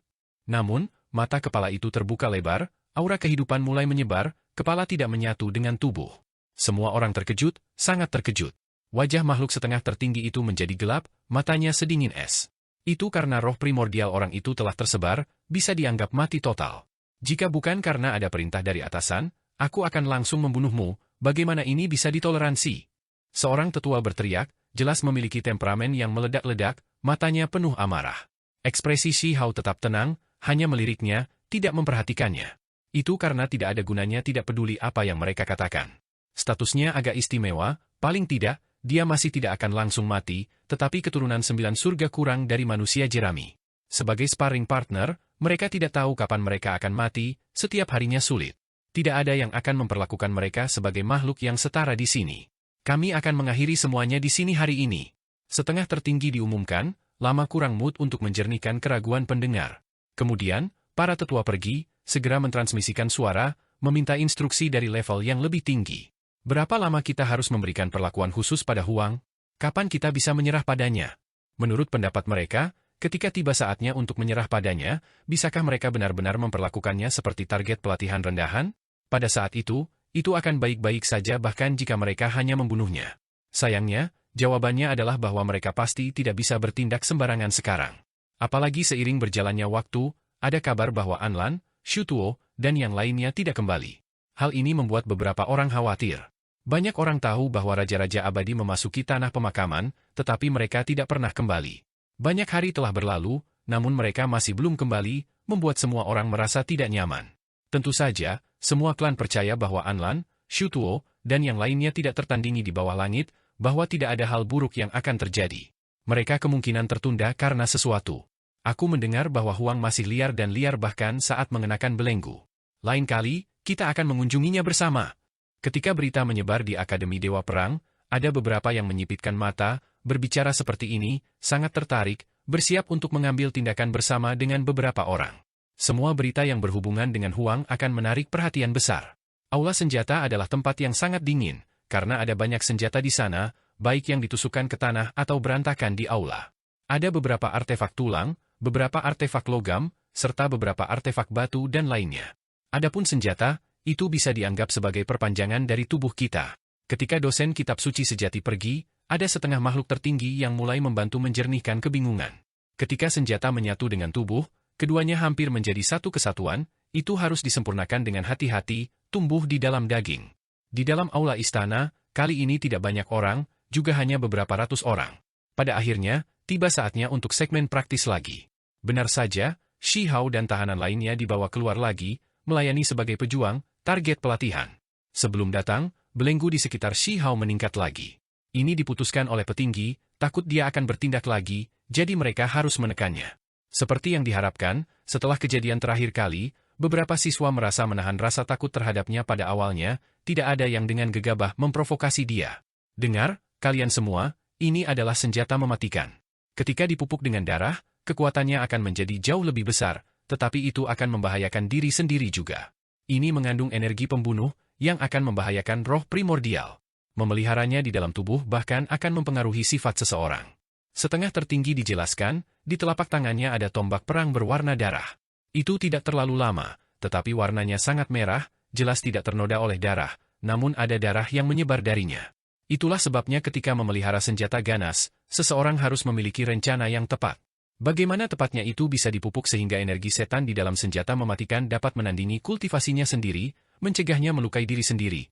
Namun, mata kepala itu terbuka lebar, aura kehidupan mulai menyebar, kepala tidak menyatu dengan tubuh. Semua orang terkejut, sangat terkejut. Wajah makhluk setengah tertinggi itu menjadi gelap, matanya sedingin es. Itu karena roh primordial orang itu telah tersebar, bisa dianggap mati total. Jika bukan karena ada perintah dari atasan, aku akan langsung membunuhmu, bagaimana ini bisa ditoleransi? Seorang tetua berteriak, jelas memiliki temperamen yang meledak-ledak, matanya penuh amarah. Ekspresi Shi Hao tetap tenang, hanya meliriknya, tidak memperhatikannya. Itu karena tidak ada gunanya tidak peduli apa yang mereka katakan. Statusnya agak istimewa, paling tidak, dia masih tidak akan langsung mati, tetapi keturunan 9 surga kurang dari manusia jerami. Sebagai sparring partner, mereka tidak tahu kapan mereka akan mati, setiap harinya sulit. Tidak ada yang akan memperlakukan mereka sebagai makhluk yang setara di sini. Kami akan mengakhiri semuanya di sini hari ini. Setengah tertinggi diumumkan, lama kurang mood untuk menjernihkan keraguan pendengar. Kemudian, para tetua pergi, segera mentransmisikan suara, meminta instruksi dari level yang lebih tinggi. Berapa lama kita harus memberikan perlakuan khusus pada Huang? Kapan kita bisa menyerah padanya? Menurut pendapat mereka, ketika tiba saatnya untuk menyerah padanya, bisakah mereka benar-benar memperlakukannya seperti target pelatihan rendahan? Pada saat itu akan baik-baik saja bahkan jika mereka hanya membunuhnya. Sayangnya, jawabannya adalah bahwa mereka pasti tidak bisa bertindak sembarangan sekarang. Apalagi seiring berjalannya waktu, ada kabar bahwa Anlan, Xu Tuo, dan yang lainnya tidak kembali. Hal ini membuat beberapa orang khawatir. Banyak orang tahu bahwa Raja-Raja Abadi memasuki tanah pemakaman, tetapi mereka tidak pernah kembali. Banyak hari telah berlalu, namun mereka masih belum kembali, membuat semua orang merasa tidak nyaman. Tentu saja, semua klan percaya bahwa Anlan, Xu Tuo, dan yang lainnya tidak tertandingi di bawah langit, bahwa tidak ada hal buruk yang akan terjadi. Mereka kemungkinan tertunda karena sesuatu. Aku mendengar bahwa Huang masih liar dan liar bahkan saat mengenakan belenggu. Lain kali, kita akan mengunjunginya bersama. Ketika berita menyebar di Akademi Dewa Perang, ada beberapa yang menyipitkan mata, berbicara seperti ini, sangat tertarik, bersiap untuk mengambil tindakan bersama dengan beberapa orang. Semua berita yang berhubungan dengan Huang akan menarik perhatian besar. Aula senjata adalah tempat yang sangat dingin, karena ada banyak senjata di sana, baik yang ditusukkan ke tanah atau berantakan di aula. Ada beberapa artefak tulang, beberapa artefak logam, serta beberapa artefak batu dan lainnya. Adapun senjata, itu bisa dianggap sebagai perpanjangan dari tubuh kita. Ketika dosen kitab suci sejati pergi, ada setengah makhluk tertinggi yang mulai membantu menjernihkan kebingungan. Ketika senjata menyatu dengan tubuh, keduanya hampir menjadi satu kesatuan, itu harus disempurnakan dengan hati-hati, tumbuh di dalam daging. Di dalam aula istana, kali ini tidak banyak orang, juga hanya beberapa ratus orang. Pada akhirnya, tiba saatnya untuk segmen praktis lagi. Benar saja, Shi Hao dan tahanan lainnya dibawa keluar lagi, melayani sebagai pejuang, target pelatihan. Sebelum datang, belenggu di sekitar Shi Hao meningkat lagi. Ini diputuskan oleh petinggi, takut dia akan bertindak lagi, jadi mereka harus menekannya. Seperti yang diharapkan, setelah kejadian terakhir kali, beberapa siswa merasa menahan rasa takut terhadapnya pada awalnya, tidak ada yang dengan gegabah memprovokasi dia. Dengar, kalian semua, ini adalah senjata mematikan. Ketika dipupuk dengan darah, kekuatannya akan menjadi jauh lebih besar, tetapi itu akan membahayakan diri sendiri juga. Ini mengandung energi pembunuh, yang akan membahayakan roh primordial. Memeliharanya di dalam tubuh bahkan akan mempengaruhi sifat seseorang. Setengah tertinggi dijelaskan, di telapak tangannya ada tombak perang berwarna darah. Itu tidak terlalu lama, tetapi warnanya sangat merah, jelas tidak ternoda oleh darah, namun ada darah yang menyebar darinya. Itulah sebabnya ketika memelihara senjata ganas, seseorang harus memiliki rencana yang tepat. Bagaimana tepatnya itu bisa dipupuk sehingga energi setan di dalam senjata mematikan dapat menandingi kultivasinya sendiri, mencegahnya melukai diri sendiri.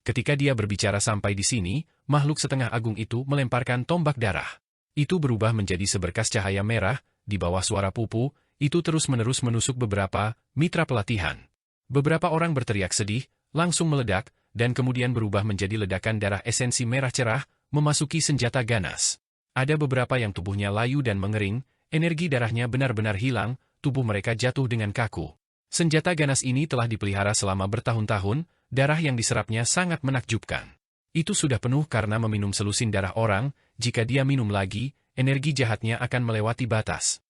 Ketika dia berbicara sampai di sini, makhluk setengah agung itu melemparkan tombak darah. Itu berubah menjadi seberkas cahaya merah, di bawah suara pupu, itu terus-menerus menusuk beberapa mitra pelatihan. Beberapa orang berteriak sedih, langsung meledak, dan kemudian berubah menjadi ledakan darah esensi merah cerah, memasuki senjata ganas. Ada beberapa yang tubuhnya layu dan mengering, energi darahnya benar-benar hilang, tubuh mereka jatuh dengan kaku. Senjata ganas ini telah dipelihara selama bertahun-tahun, darah yang diserapnya sangat menakjubkan. Itu sudah penuh karena meminum selusin darah orang, jika dia minum lagi, energi jahatnya akan melewati batas.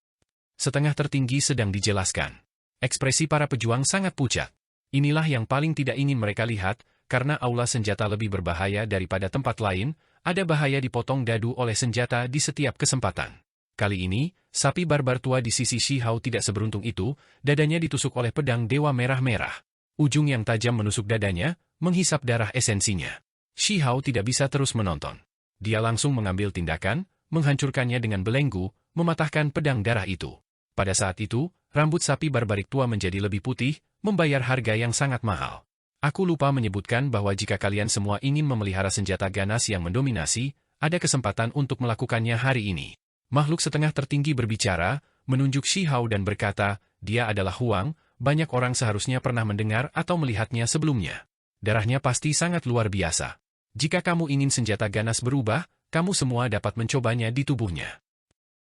Setengah tertinggi sedang dijelaskan. Ekspresi para pejuang sangat pucat. Inilah yang paling tidak ingin mereka lihat, karena aula senjata lebih berbahaya daripada tempat lain, ada bahaya dipotong dadu oleh senjata di setiap kesempatan. Kali ini, sapi barbar tua di sisi Shi Hao tidak seberuntung itu, dadanya ditusuk oleh pedang dewa merah-merah. Ujung yang tajam menusuk dadanya, menghisap darah esensinya. Shi Hao tidak bisa terus menonton. Dia langsung mengambil tindakan, menghancurkannya dengan belenggu, mematahkan pedang darah itu. Pada saat itu, rambut sapi barbarik tua menjadi lebih putih, membayar harga yang sangat mahal. Aku lupa menyebutkan bahwa jika kalian semua ingin memelihara senjata ganas yang mendominasi, ada kesempatan untuk melakukannya hari ini. Makhluk setengah tertinggi berbicara, menunjuk Shi Hao dan berkata, dia adalah Huang, banyak orang seharusnya pernah mendengar atau melihatnya sebelumnya. Darahnya pasti sangat luar biasa. Jika kamu ingin senjata ganas berubah, kamu semua dapat mencobanya di tubuhnya.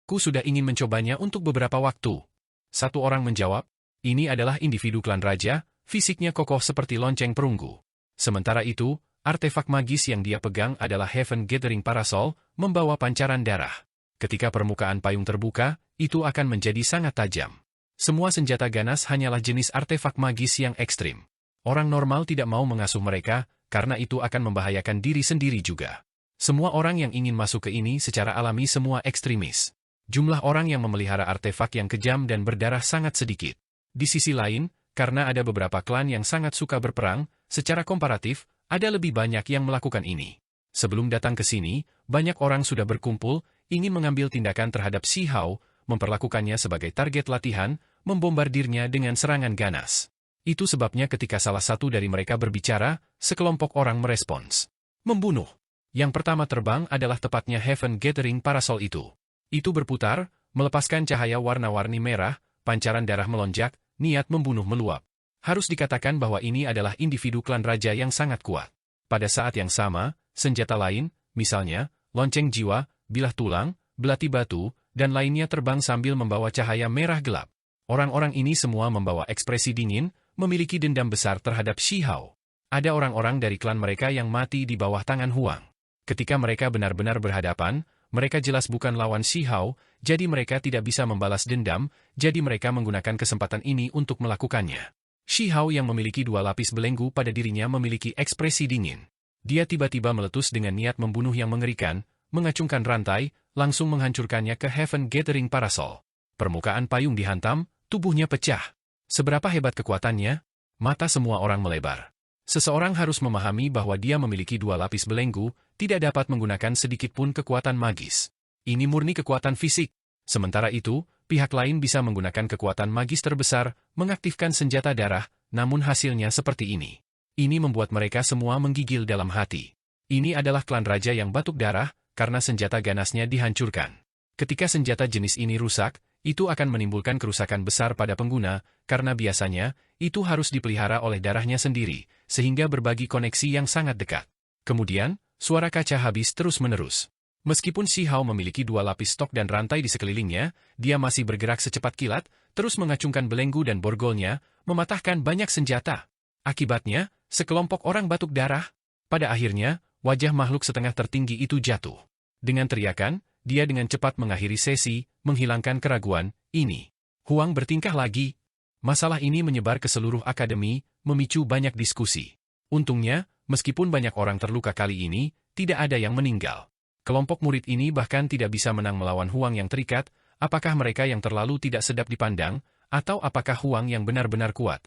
Ku sudah ingin mencobanya untuk beberapa waktu. Satu orang menjawab, ini adalah individu klan raja, fisiknya kokoh seperti lonceng perunggu. Sementara itu, artefak magis yang dia pegang adalah Heaven Gathering Parasol, membawa pancaran darah. Ketika permukaan payung terbuka, itu akan menjadi sangat tajam. Semua senjata ganas hanyalah jenis artefak magis yang ekstrim. Orang normal tidak mau mengasuh mereka, karena itu akan membahayakan diri sendiri juga. Semua orang yang ingin masuk ke ini secara alami semua ekstremis. Jumlah orang yang memelihara artefak yang kejam dan berdarah sangat sedikit. Di sisi lain, karena ada beberapa klan yang sangat suka berperang, secara komparatif, ada lebih banyak yang melakukan ini. Sebelum datang ke sini, banyak orang sudah berkumpul, ingin mengambil tindakan terhadap Shi Hao, memperlakukannya sebagai target latihan, membombardirnya dengan serangan ganas. Itu sebabnya ketika salah satu dari mereka berbicara, sekelompok orang merespons. Membunuh. Yang pertama terbang adalah tepatnya Heaven Gathering Parasol itu. Itu berputar, melepaskan cahaya warna-warni merah, pancaran darah melonjak, niat membunuh meluap. Harus dikatakan bahwa ini adalah individu klan raja yang sangat kuat. Pada saat yang sama, senjata lain, misalnya, lonceng jiwa, bilah tulang, belati batu, dan lainnya terbang sambil membawa cahaya merah gelap. Orang-orang ini semua membawa ekspresi dingin, memiliki dendam besar terhadap Shi Hao. Ada orang-orang dari klan mereka yang mati di bawah tangan Huang. Ketika mereka benar-benar berhadapan, mereka jelas bukan lawan Shi Hao, jadi mereka tidak bisa membalas dendam, jadi mereka menggunakan kesempatan ini untuk melakukannya. Shi Hao yang memiliki 2 lapis belenggu pada dirinya memiliki ekspresi dingin. Dia tiba-tiba meletus dengan niat membunuh yang mengerikan, mengacungkan rantai, langsung menghancurkannya ke Heaven Gathering Parasol. Permukaan payung dihantam, tubuhnya pecah. Seberapa hebat kekuatannya? Mata semua orang melebar. Seseorang harus memahami bahwa dia memiliki 2 lapis belenggu, tidak dapat menggunakan sedikit pun kekuatan magis. Ini murni kekuatan fisik. Sementara itu, pihak lain bisa menggunakan kekuatan magis terbesar, mengaktifkan senjata darah, namun hasilnya seperti ini. Ini membuat mereka semua menggigil dalam hati. Ini adalah klan raja yang batuk darah, karena senjata ganasnya dihancurkan. Ketika senjata jenis ini rusak, itu akan menimbulkan kerusakan besar pada pengguna, karena biasanya, itu harus dipelihara oleh darahnya sendiri, sehingga berbagi koneksi yang sangat dekat. Kemudian, suara kaca habis terus-menerus. Meskipun Shi Hao memiliki 2 lapis stok dan rantai di sekelilingnya, dia masih bergerak secepat kilat, terus mengacungkan belenggu dan borgolnya, mematahkan banyak senjata. Akibatnya, sekelompok orang batuk darah. Pada akhirnya, wajah makhluk setengah tertinggi itu jatuh. Dengan teriakan, dia dengan cepat mengakhiri sesi, menghilangkan keraguan, ini. Huang bertingkah lagi. Masalah ini menyebar ke seluruh akademi, memicu banyak diskusi. Untungnya, meskipun banyak orang terluka kali ini, tidak ada yang meninggal. Kelompok murid ini bahkan tidak bisa menang melawan Huang yang terikat, apakah mereka yang terlalu tidak sedap dipandang, atau apakah Huang yang benar-benar kuat.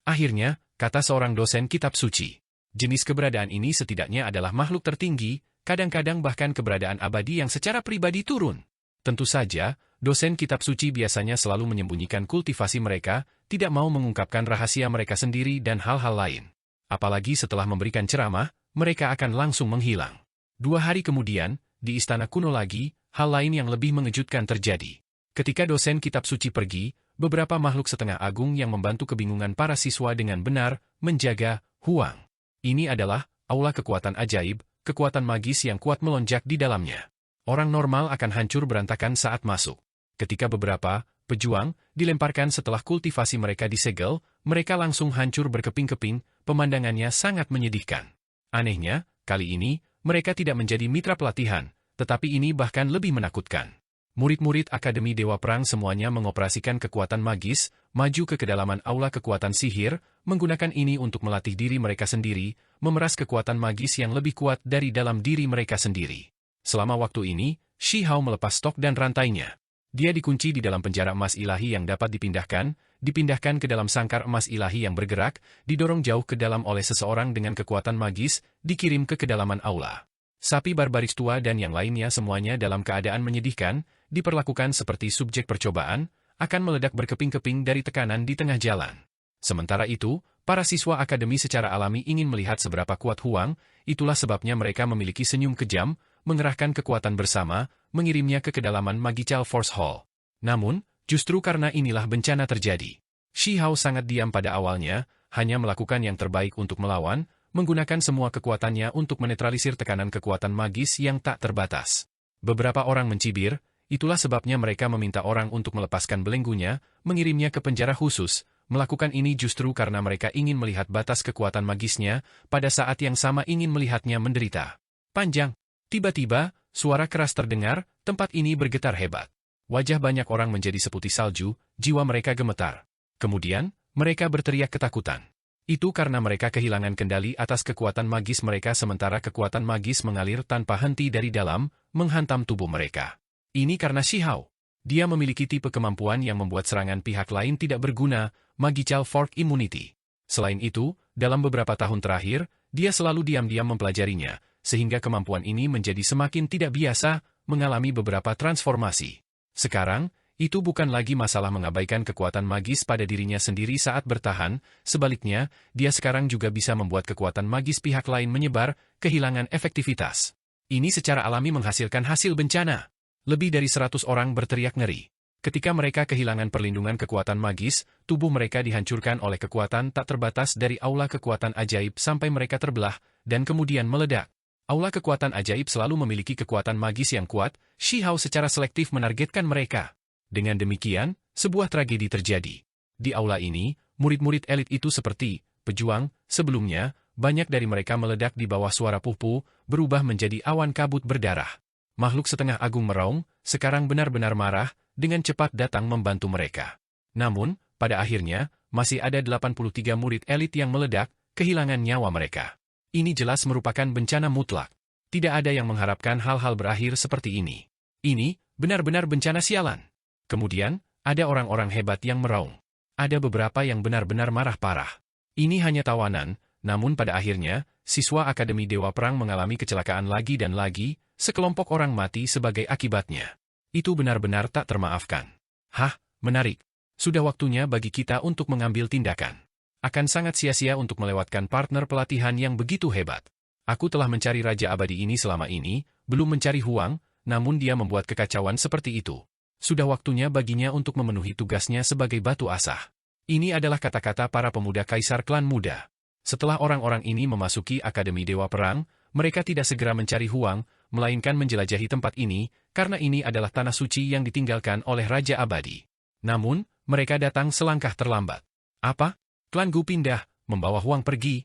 Akhirnya, kata seorang dosen kitab suci, jenis keberadaan ini setidaknya adalah makhluk tertinggi, kadang-kadang bahkan keberadaan abadi yang secara pribadi turun. Tentu saja, dosen kitab suci biasanya selalu menyembunyikan kultivasi mereka, tidak mau mengungkapkan rahasia mereka sendiri dan hal-hal lain. Apalagi setelah memberikan ceramah, mereka akan langsung menghilang. 2 hari kemudian, di istana kuno lagi, hal lain yang lebih mengejutkan terjadi. Ketika dosen kitab suci pergi, beberapa makhluk setengah agung yang membantu kebingungan para siswa dengan benar, menjaga Huang. Ini adalah aula kekuatan ajaib, kekuatan magis yang kuat melonjak di dalamnya. Orang normal akan hancur berantakan saat masuk. Ketika beberapa pejuang dilemparkan setelah kultivasi mereka disegel, mereka langsung hancur berkeping-keping, pemandangannya sangat menyedihkan. Anehnya, kali ini, mereka tidak menjadi mitra pelatihan, tetapi ini bahkan lebih menakutkan. Murid-murid Akademi Dewa Perang semuanya mengoperasikan kekuatan magis, maju ke kedalaman aula kekuatan sihir, menggunakan ini untuk melatih diri mereka sendiri, memeras kekuatan magis yang lebih kuat dari dalam diri mereka sendiri. Selama waktu ini, Shi Hao melepas stok dan rantainya. Dia dikunci di dalam penjara emas ilahi yang dapat dipindahkan ke dalam sangkar emas ilahi yang bergerak, didorong jauh ke dalam oleh seseorang dengan kekuatan magis, dikirim ke kedalaman aula. Sapi barbaris tua dan yang lainnya semuanya dalam keadaan menyedihkan, diperlakukan seperti subjek percobaan, akan meledak berkeping-keping dari tekanan di tengah jalan. Sementara itu, para siswa akademi secara alami ingin melihat seberapa kuat Huang, itulah sebabnya mereka memiliki senyum kejam, mengerahkan kekuatan bersama, mengirimnya ke kedalaman Magical Force Hall. Namun, justru karena inilah bencana terjadi. Shi Hao sangat diam pada awalnya, hanya melakukan yang terbaik untuk melawan, menggunakan semua kekuatannya untuk menetralisir tekanan kekuatan magis yang tak terbatas. Beberapa orang mencibir, itulah sebabnya mereka meminta orang untuk melepaskan belenggunya, mengirimnya ke penjara khusus, melakukan ini justru karena mereka ingin melihat batas kekuatan magisnya, pada saat yang sama ingin melihatnya menderita. Panjang. Tiba-tiba, suara keras terdengar, tempat ini bergetar hebat. Wajah banyak orang menjadi seputih salju, jiwa mereka gemetar. Kemudian, mereka berteriak ketakutan. Itu karena mereka kehilangan kendali atas kekuatan magis mereka sementara kekuatan magis mengalir tanpa henti dari dalam, menghantam tubuh mereka. Ini karena Shihao. Dia memiliki tipe kemampuan yang membuat serangan pihak lain tidak berguna, Magical Fork Immunity. Selain itu, dalam beberapa tahun terakhir, dia selalu diam-diam mempelajarinya, sehingga kemampuan ini menjadi semakin tidak biasa, mengalami beberapa transformasi. Sekarang, itu bukan lagi masalah mengabaikan kekuatan magis pada dirinya sendiri saat bertahan, sebaliknya, dia sekarang juga bisa membuat kekuatan magis pihak lain menyebar, kehilangan efektivitas. Ini secara alami menghasilkan hasil bencana. Lebih dari 100 orang berteriak ngeri. Ketika mereka kehilangan perlindungan kekuatan magis, tubuh mereka dihancurkan oleh kekuatan tak terbatas dari aula kekuatan ajaib sampai mereka terbelah, dan kemudian meledak. Aula kekuatan ajaib selalu memiliki kekuatan magis yang kuat, Shihao secara selektif menargetkan mereka. Dengan demikian, sebuah tragedi terjadi. Di aula ini, murid-murid elit itu seperti pejuang, sebelumnya, banyak dari mereka meledak di bawah suara puh-puh, berubah menjadi awan kabut berdarah. Makhluk setengah agung meraung, sekarang benar-benar marah, dengan cepat datang membantu mereka. Namun, pada akhirnya, masih ada 83 murid elit yang meledak, kehilangan nyawa mereka. Ini jelas merupakan bencana mutlak. Tidak ada yang mengharapkan hal-hal berakhir seperti ini. Ini, benar-benar bencana sialan. Kemudian, ada orang-orang hebat yang meraung. Ada beberapa yang benar-benar marah parah. Ini hanya tawanan, namun pada akhirnya, siswa Akademi Dewa Perang mengalami kecelakaan lagi dan lagi, sekelompok orang mati sebagai akibatnya. Itu benar-benar tak termaafkan. Hah, menarik. Sudah waktunya bagi kita untuk mengambil tindakan. Akan sangat sia-sia untuk melewatkan partner pelatihan yang begitu hebat. Aku telah mencari Raja Abadi ini selama ini, belum mencari Huang, namun dia membuat kekacauan seperti itu. Sudah waktunya baginya untuk memenuhi tugasnya sebagai batu asah. Ini adalah kata-kata para pemuda Kaisar Klan Muda. Setelah orang-orang ini memasuki Akademi Dewa Perang, mereka tidak segera mencari Huang, melainkan menjelajahi tempat ini, karena ini adalah tanah suci yang ditinggalkan oleh Raja Abadi. Namun, mereka datang selangkah terlambat. Apa? Klan Gu pindah, membawa Huang pergi.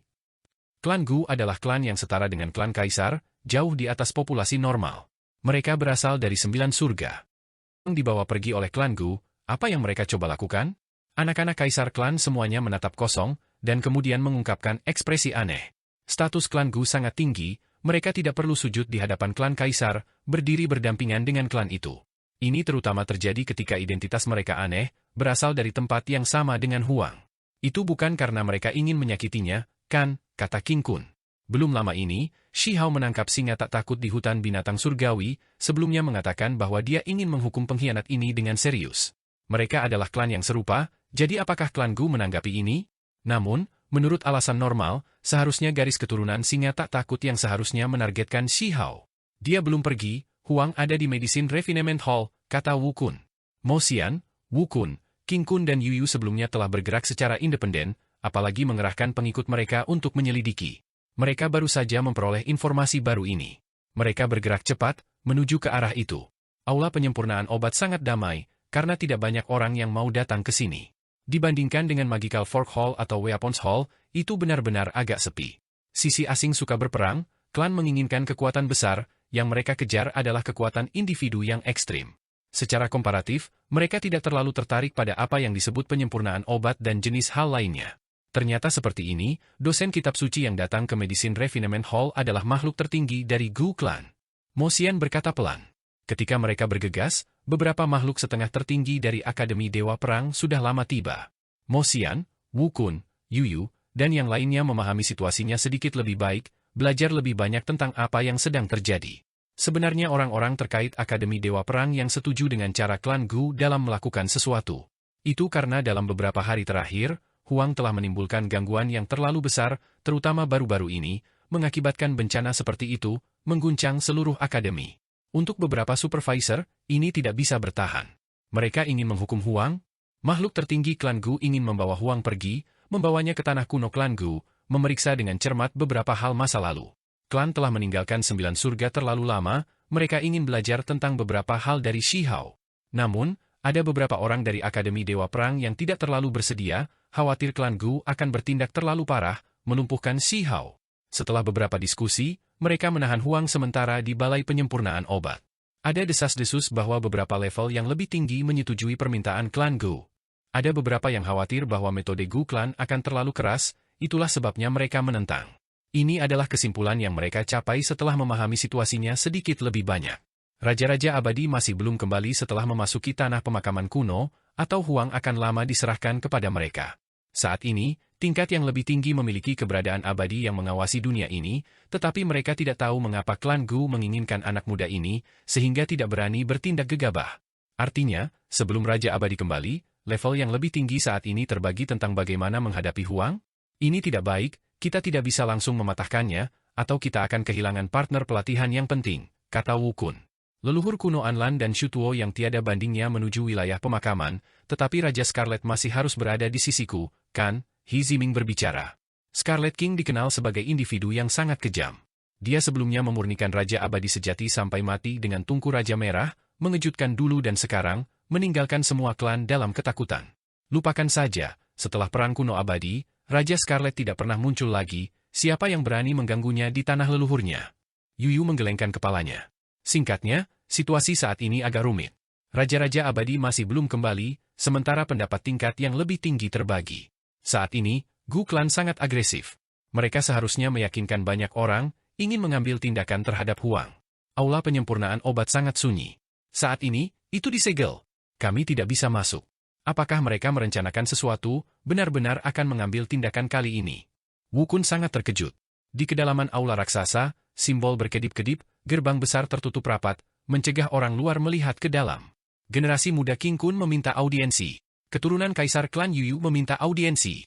Klan Gu adalah klan yang setara dengan klan Kaisar, jauh di atas populasi normal. Mereka berasal dari 9 surga. Dibawa pergi oleh klan Gu, apa yang mereka coba lakukan? Anak-anak Kaisar klan semuanya menatap kosong, dan kemudian mengungkapkan ekspresi aneh. Status klan Gu sangat tinggi, mereka tidak perlu sujud di hadapan klan Kaisar, berdiri berdampingan dengan klan itu. Ini terutama terjadi ketika identitas mereka aneh, berasal dari tempat yang sama dengan Huang. Itu bukan karena mereka ingin menyakitinya, kan, kata King Kun. Belum lama ini, Shihao menangkap singa tak takut di hutan binatang surgawi, sebelumnya mengatakan bahwa dia ingin menghukum pengkhianat ini dengan serius. Mereka adalah klan yang serupa, jadi apakah klan Gu menanggapi ini? Namun, menurut alasan normal, seharusnya garis keturunan singa tak takut yang seharusnya menargetkan Shihao. Dia belum pergi, Huang ada di Medicine Refinement Hall, kata Wu Kun. Mo Xian, Wu Kun, King Kun dan Yu Yu sebelumnya telah bergerak secara independen, apalagi mengerahkan pengikut mereka untuk menyelidiki. Mereka baru saja memperoleh informasi baru ini. Mereka bergerak cepat, menuju ke arah itu. Aula penyempurnaan obat sangat damai, karena tidak banyak orang yang mau datang ke sini. Dibandingkan dengan Magical Fork Hall atau Weapons Hall, itu benar-benar agak sepi. Sisi asing suka berperang, klan menginginkan kekuatan besar, yang mereka kejar adalah kekuatan individu yang ekstrim. Secara komparatif, mereka tidak terlalu tertarik pada apa yang disebut penyempurnaan obat dan jenis hal lainnya. Ternyata seperti ini, dosen kitab suci yang datang ke Medicine Refinement Hall adalah makhluk tertinggi dari Gu Clan. Mo Xian berkata pelan. Ketika mereka bergegas, beberapa makhluk setengah tertinggi dari Akademi Dewa Perang sudah lama tiba. Mo Xian, Wu Kun, Yu Yu, dan yang lainnya memahami situasinya sedikit lebih baik, belajar lebih banyak tentang apa yang sedang terjadi. Sebenarnya orang-orang terkait Akademi Dewa Perang yang setuju dengan cara klan Gu dalam melakukan sesuatu. Itu karena dalam beberapa hari terakhir, Huang telah menimbulkan gangguan yang terlalu besar, terutama baru-baru ini, mengakibatkan bencana seperti itu, mengguncang seluruh akademi. Untuk beberapa supervisor, ini tidak bisa bertahan. Mereka ingin menghukum Huang. Makhluk tertinggi klan Gu ingin membawa Huang pergi, membawanya ke tanah kuno klan Gu, memeriksa dengan cermat beberapa hal masa lalu. Klan telah meninggalkan 9 surga terlalu lama, mereka ingin belajar tentang beberapa hal dari Shihao. Namun, ada beberapa orang dari Akademi Dewa Perang yang tidak terlalu bersedia, khawatir klan Gu akan bertindak terlalu parah, melumpuhkan Shihao. Setelah beberapa diskusi, mereka menahan Huang sementara di Balai Penyempurnaan Obat. Ada desas-desus bahwa beberapa level yang lebih tinggi menyetujui permintaan klan Go. Ada beberapa yang khawatir bahwa metode Gu Clan akan terlalu keras, itulah sebabnya mereka menentang. Ini adalah kesimpulan yang mereka capai setelah memahami situasinya sedikit lebih banyak. Raja-raja abadi masih belum kembali setelah memasuki tanah pemakaman kuno, atau Huang akan lama diserahkan kepada mereka. Saat ini, tingkat yang lebih tinggi memiliki keberadaan abadi yang mengawasi dunia ini, tetapi mereka tidak tahu mengapa klan Gu menginginkan anak muda ini, sehingga tidak berani bertindak gegabah. Artinya, sebelum Raja Abadi kembali, level yang lebih tinggi saat ini terbagi tentang bagaimana menghadapi Huang? Ini tidak baik, kita tidak bisa langsung mematahkannya, atau kita akan kehilangan partner pelatihan yang penting, kata Wu Kun. Leluhur kuno Anlan dan Shutuo yang tiada bandingnya menuju wilayah pemakaman, tetapi Raja Scarlet masih harus berada di sisiku, kan? He Ziming berbicara. Scarlet King dikenal sebagai individu yang sangat kejam. Dia sebelumnya memurnikan Raja Abadi sejati sampai mati dengan tungku Raja Merah, mengejutkan dulu dan sekarang, meninggalkan semua klan dalam ketakutan. Lupakan saja, setelah Perang Kuno Abadi, Raja Scarlet tidak pernah muncul lagi, siapa yang berani mengganggunya di tanah leluhurnya? Yuyu menggelengkan kepalanya. Singkatnya, situasi saat ini agak rumit. Raja-raja abadi masih belum kembali, sementara pendapat tingkat yang lebih tinggi terbagi. Saat ini, Gu Clan sangat agresif. Mereka seharusnya meyakinkan banyak orang, ingin mengambil tindakan terhadap Huang. Aula penyempurnaan obat sangat sunyi. Saat ini, itu disegel. Kami tidak bisa masuk. Apakah mereka merencanakan sesuatu, benar-benar akan mengambil tindakan kali ini? Wu Kun sangat terkejut. Di kedalaman aula raksasa, simbol berkedip-kedip, gerbang besar tertutup rapat, mencegah orang luar melihat ke dalam. Generasi muda King Kun meminta audiensi. Keturunan Kaisar Klan Yuyu meminta audiensi.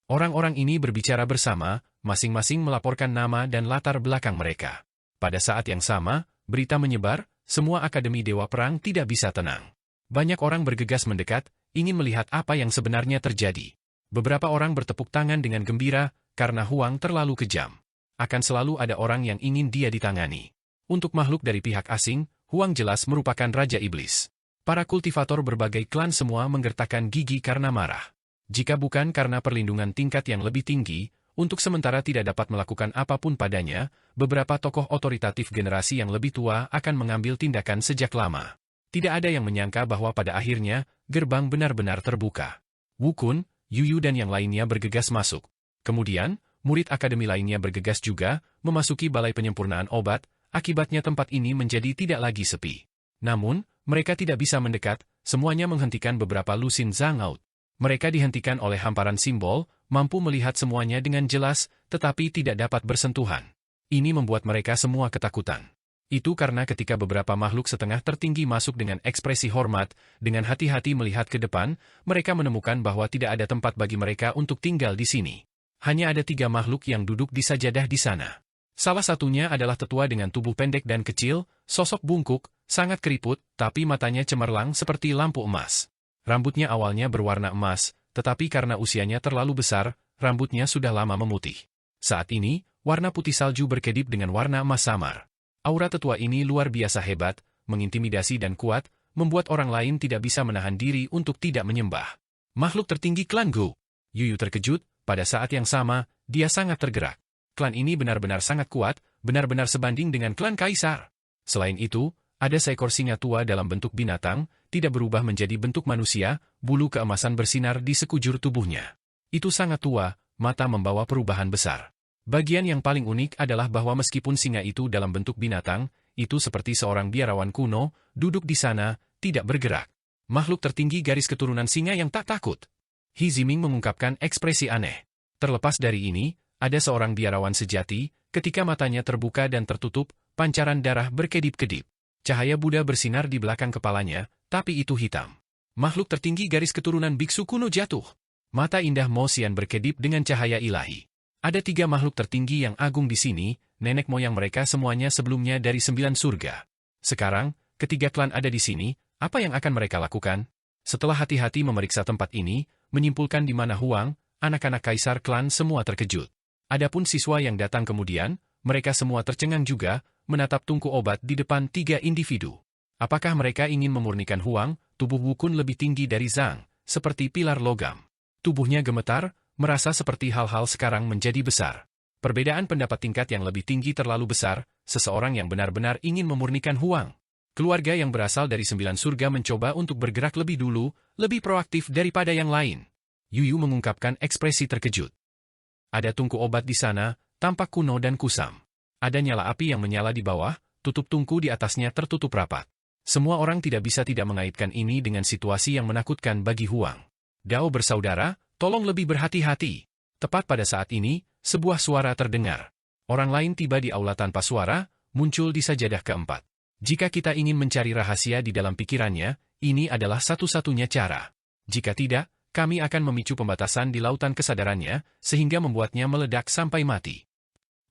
Orang-orang ini berbicara bersama, masing-masing melaporkan nama dan latar belakang mereka. Pada saat yang sama, berita menyebar, semua Akademi Dewa Perang tidak bisa tenang. Banyak orang bergegas mendekat, ingin melihat apa yang sebenarnya terjadi. Beberapa orang bertepuk tangan dengan gembira, karena Huang terlalu kejam. Akan selalu ada orang yang ingin dia ditangani. Untuk makhluk dari pihak asing, Huang jelas merupakan Raja Iblis. Para kultivator berbagai klan semua menggertakkan gigi karena marah. Jika bukan karena perlindungan tingkat yang lebih tinggi, untuk sementara tidak dapat melakukan apapun padanya, beberapa tokoh otoritatif generasi yang lebih tua akan mengambil tindakan sejak lama. Tidak ada yang menyangka bahwa pada akhirnya, gerbang benar-benar terbuka. Wu Kun, Yuyu dan yang lainnya bergegas masuk. Kemudian, murid akademi lainnya bergegas juga, memasuki balai penyempurnaan obat, akibatnya tempat ini menjadi tidak lagi sepi. Namun, mereka tidak bisa mendekat, semuanya menghentikan beberapa lusin Zangout. Mereka dihentikan oleh hamparan simbol, mampu melihat semuanya dengan jelas, tetapi tidak dapat bersentuhan. Ini membuat mereka semua ketakutan. Itu karena ketika beberapa makhluk setengah tertinggi masuk dengan ekspresi hormat, dengan hati-hati melihat ke depan, mereka menemukan bahwa tidak ada tempat bagi mereka untuk tinggal di sini. Hanya ada 3 makhluk yang duduk di sajadah di sana. Salah satunya adalah tetua dengan tubuh pendek dan kecil, sosok bungkuk, sangat keriput, tapi matanya cemerlang seperti lampu emas. Rambutnya awalnya berwarna emas, tetapi karena usianya terlalu besar, rambutnya sudah lama memutih. Saat ini, warna putih salju berkedip dengan warna emas samar. Aura tetua ini luar biasa hebat, mengintimidasi dan kuat, membuat orang lain tidak bisa menahan diri untuk tidak menyembah. Makhluk tertinggi klan Gu. Yuyu terkejut, pada saat yang sama, dia sangat tergerak. Klan ini benar-benar sangat kuat, benar-benar sebanding dengan klan Kaisar. Selain itu, ada seekor singa tua dalam bentuk binatang, tidak berubah menjadi bentuk manusia, bulu keemasan bersinar di sekujur tubuhnya. Itu sangat tua, mata membawa perubahan besar. Bagian yang paling unik adalah bahwa meskipun singa itu dalam bentuk binatang, itu seperti seorang biarawan kuno, duduk di sana, tidak bergerak. Makhluk tertinggi garis keturunan singa yang tak takut. He Ziming mengungkapkan ekspresi aneh. Terlepas dari ini, ada seorang biarawan sejati, ketika matanya terbuka dan tertutup, pancaran darah berkedip-kedip. Cahaya Buddha bersinar di belakang kepalanya, tapi itu hitam. Makhluk tertinggi garis keturunan biksu kuno jatuh. Mata indah Mo Xian berkedip dengan cahaya ilahi. Ada 3 makhluk tertinggi yang agung di sini, nenek moyang mereka semuanya sebelumnya dari 9 surga. Sekarang, ketiga klan ada di sini, apa yang akan mereka lakukan? Setelah hati-hati memeriksa tempat ini, menyimpulkan di mana Huang, anak-anak kaisar klan semua terkejut. Adapun siswa yang datang kemudian, mereka semua tercengang juga, menatap tungku obat di depan 3 individu. Apakah mereka ingin memurnikan Huang? Tubuh Wu Kun lebih tinggi dari Zhang, seperti pilar logam. Tubuhnya gemetar, merasa seperti hal-hal sekarang menjadi besar. Perbedaan pendapat tingkat yang lebih tinggi terlalu besar, seseorang yang benar-benar ingin memurnikan Huang. Keluarga yang berasal dari 9 surga mencoba untuk bergerak lebih dulu, lebih proaktif daripada yang lain. Yuyu mengungkapkan ekspresi terkejut. Ada tungku obat di sana, tampak kuno dan kusam. Ada nyala api yang menyala di bawah, tutup tungku di atasnya tertutup rapat. Semua orang tidak bisa tidak mengaitkan ini dengan situasi yang menakutkan bagi Huang. Dao bersaudara, tolong lebih berhati-hati. Tepat pada saat ini, sebuah suara terdengar. Orang lain tiba di aula tanpa suara, muncul di sajadah keempat. Jika kita ingin mencari rahasia di dalam pikirannya, ini adalah satu-satunya cara. Jika tidak, kami akan memicu pembatasan di lautan kesadarannya, sehingga membuatnya meledak sampai mati.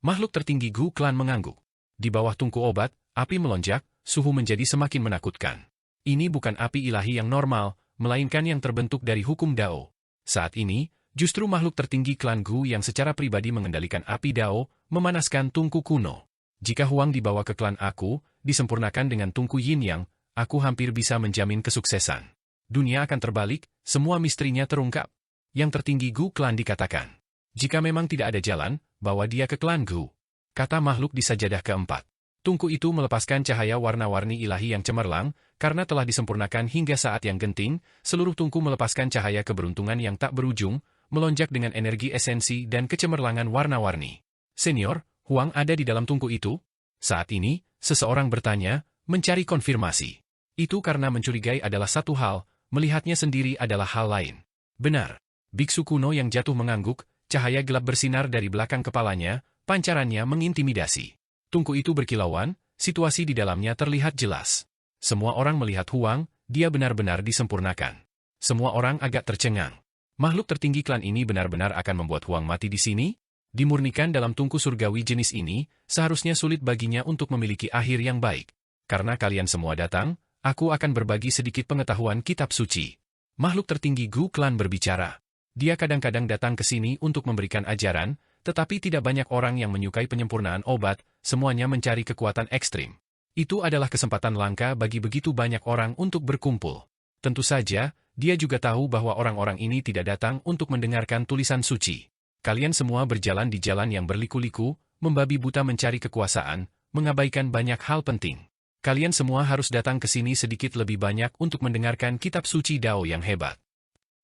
Makhluk tertinggi Gu Clan mengangguk. Di bawah tungku obat, api melonjak, suhu menjadi semakin menakutkan. Ini bukan api ilahi yang normal, melainkan yang terbentuk dari hukum Dao. Saat ini, justru makhluk tertinggi klan Gu yang secara pribadi mengendalikan api Dao, memanaskan tungku kuno. Jika Huang dibawa ke klan aku, disempurnakan dengan tungku Yin Yang, aku hampir bisa menjamin kesuksesan. Dunia akan terbalik, semua misterinya terungkap. Yang tertinggi Gu Clan dikatakan. Jika memang tidak ada jalan, bawa dia ke klan Gu. Kata makhluk di sajadah keempat. Tungku itu melepaskan cahaya warna-warni ilahi yang cemerlang, karena telah disempurnakan hingga saat yang genting, seluruh tungku melepaskan cahaya keberuntungan yang tak berujung, melonjak dengan energi esensi dan kecemerlangan warna-warni. Senior, Huang ada di dalam tungku itu? Saat ini, seseorang bertanya, mencari konfirmasi. Itu karena mencurigai adalah satu hal, melihatnya sendiri adalah hal lain. Benar. Biksu kuno yang jatuh mengangguk, cahaya gelap bersinar dari belakang kepalanya, pancarannya mengintimidasi. Tungku itu berkilauan, situasi di dalamnya terlihat jelas. Semua orang melihat Huang, dia benar-benar disempurnakan. Semua orang agak tercengang. Makhluk tertinggi klan ini benar-benar akan membuat Huang mati di sini? Dimurnikan dalam tungku surgawi jenis ini, seharusnya sulit baginya untuk memiliki akhir yang baik. Karena kalian semua datang, aku akan berbagi sedikit pengetahuan kitab suci. Makhluk tertinggi Gu Clan berbicara. Dia kadang-kadang datang ke sini untuk memberikan ajaran, tetapi tidak banyak orang yang menyukai penyempurnaan obat, semuanya mencari kekuatan ekstrim. Itu adalah kesempatan langka bagi begitu banyak orang untuk berkumpul. Tentu saja, dia juga tahu bahwa orang-orang ini tidak datang untuk mendengarkan tulisan suci. Kalian semua berjalan di jalan yang berliku-liku, membabi buta mencari kekuasaan, mengabaikan banyak hal penting. Kalian semua harus datang ke sini sedikit lebih banyak untuk mendengarkan kitab suci Dao yang hebat.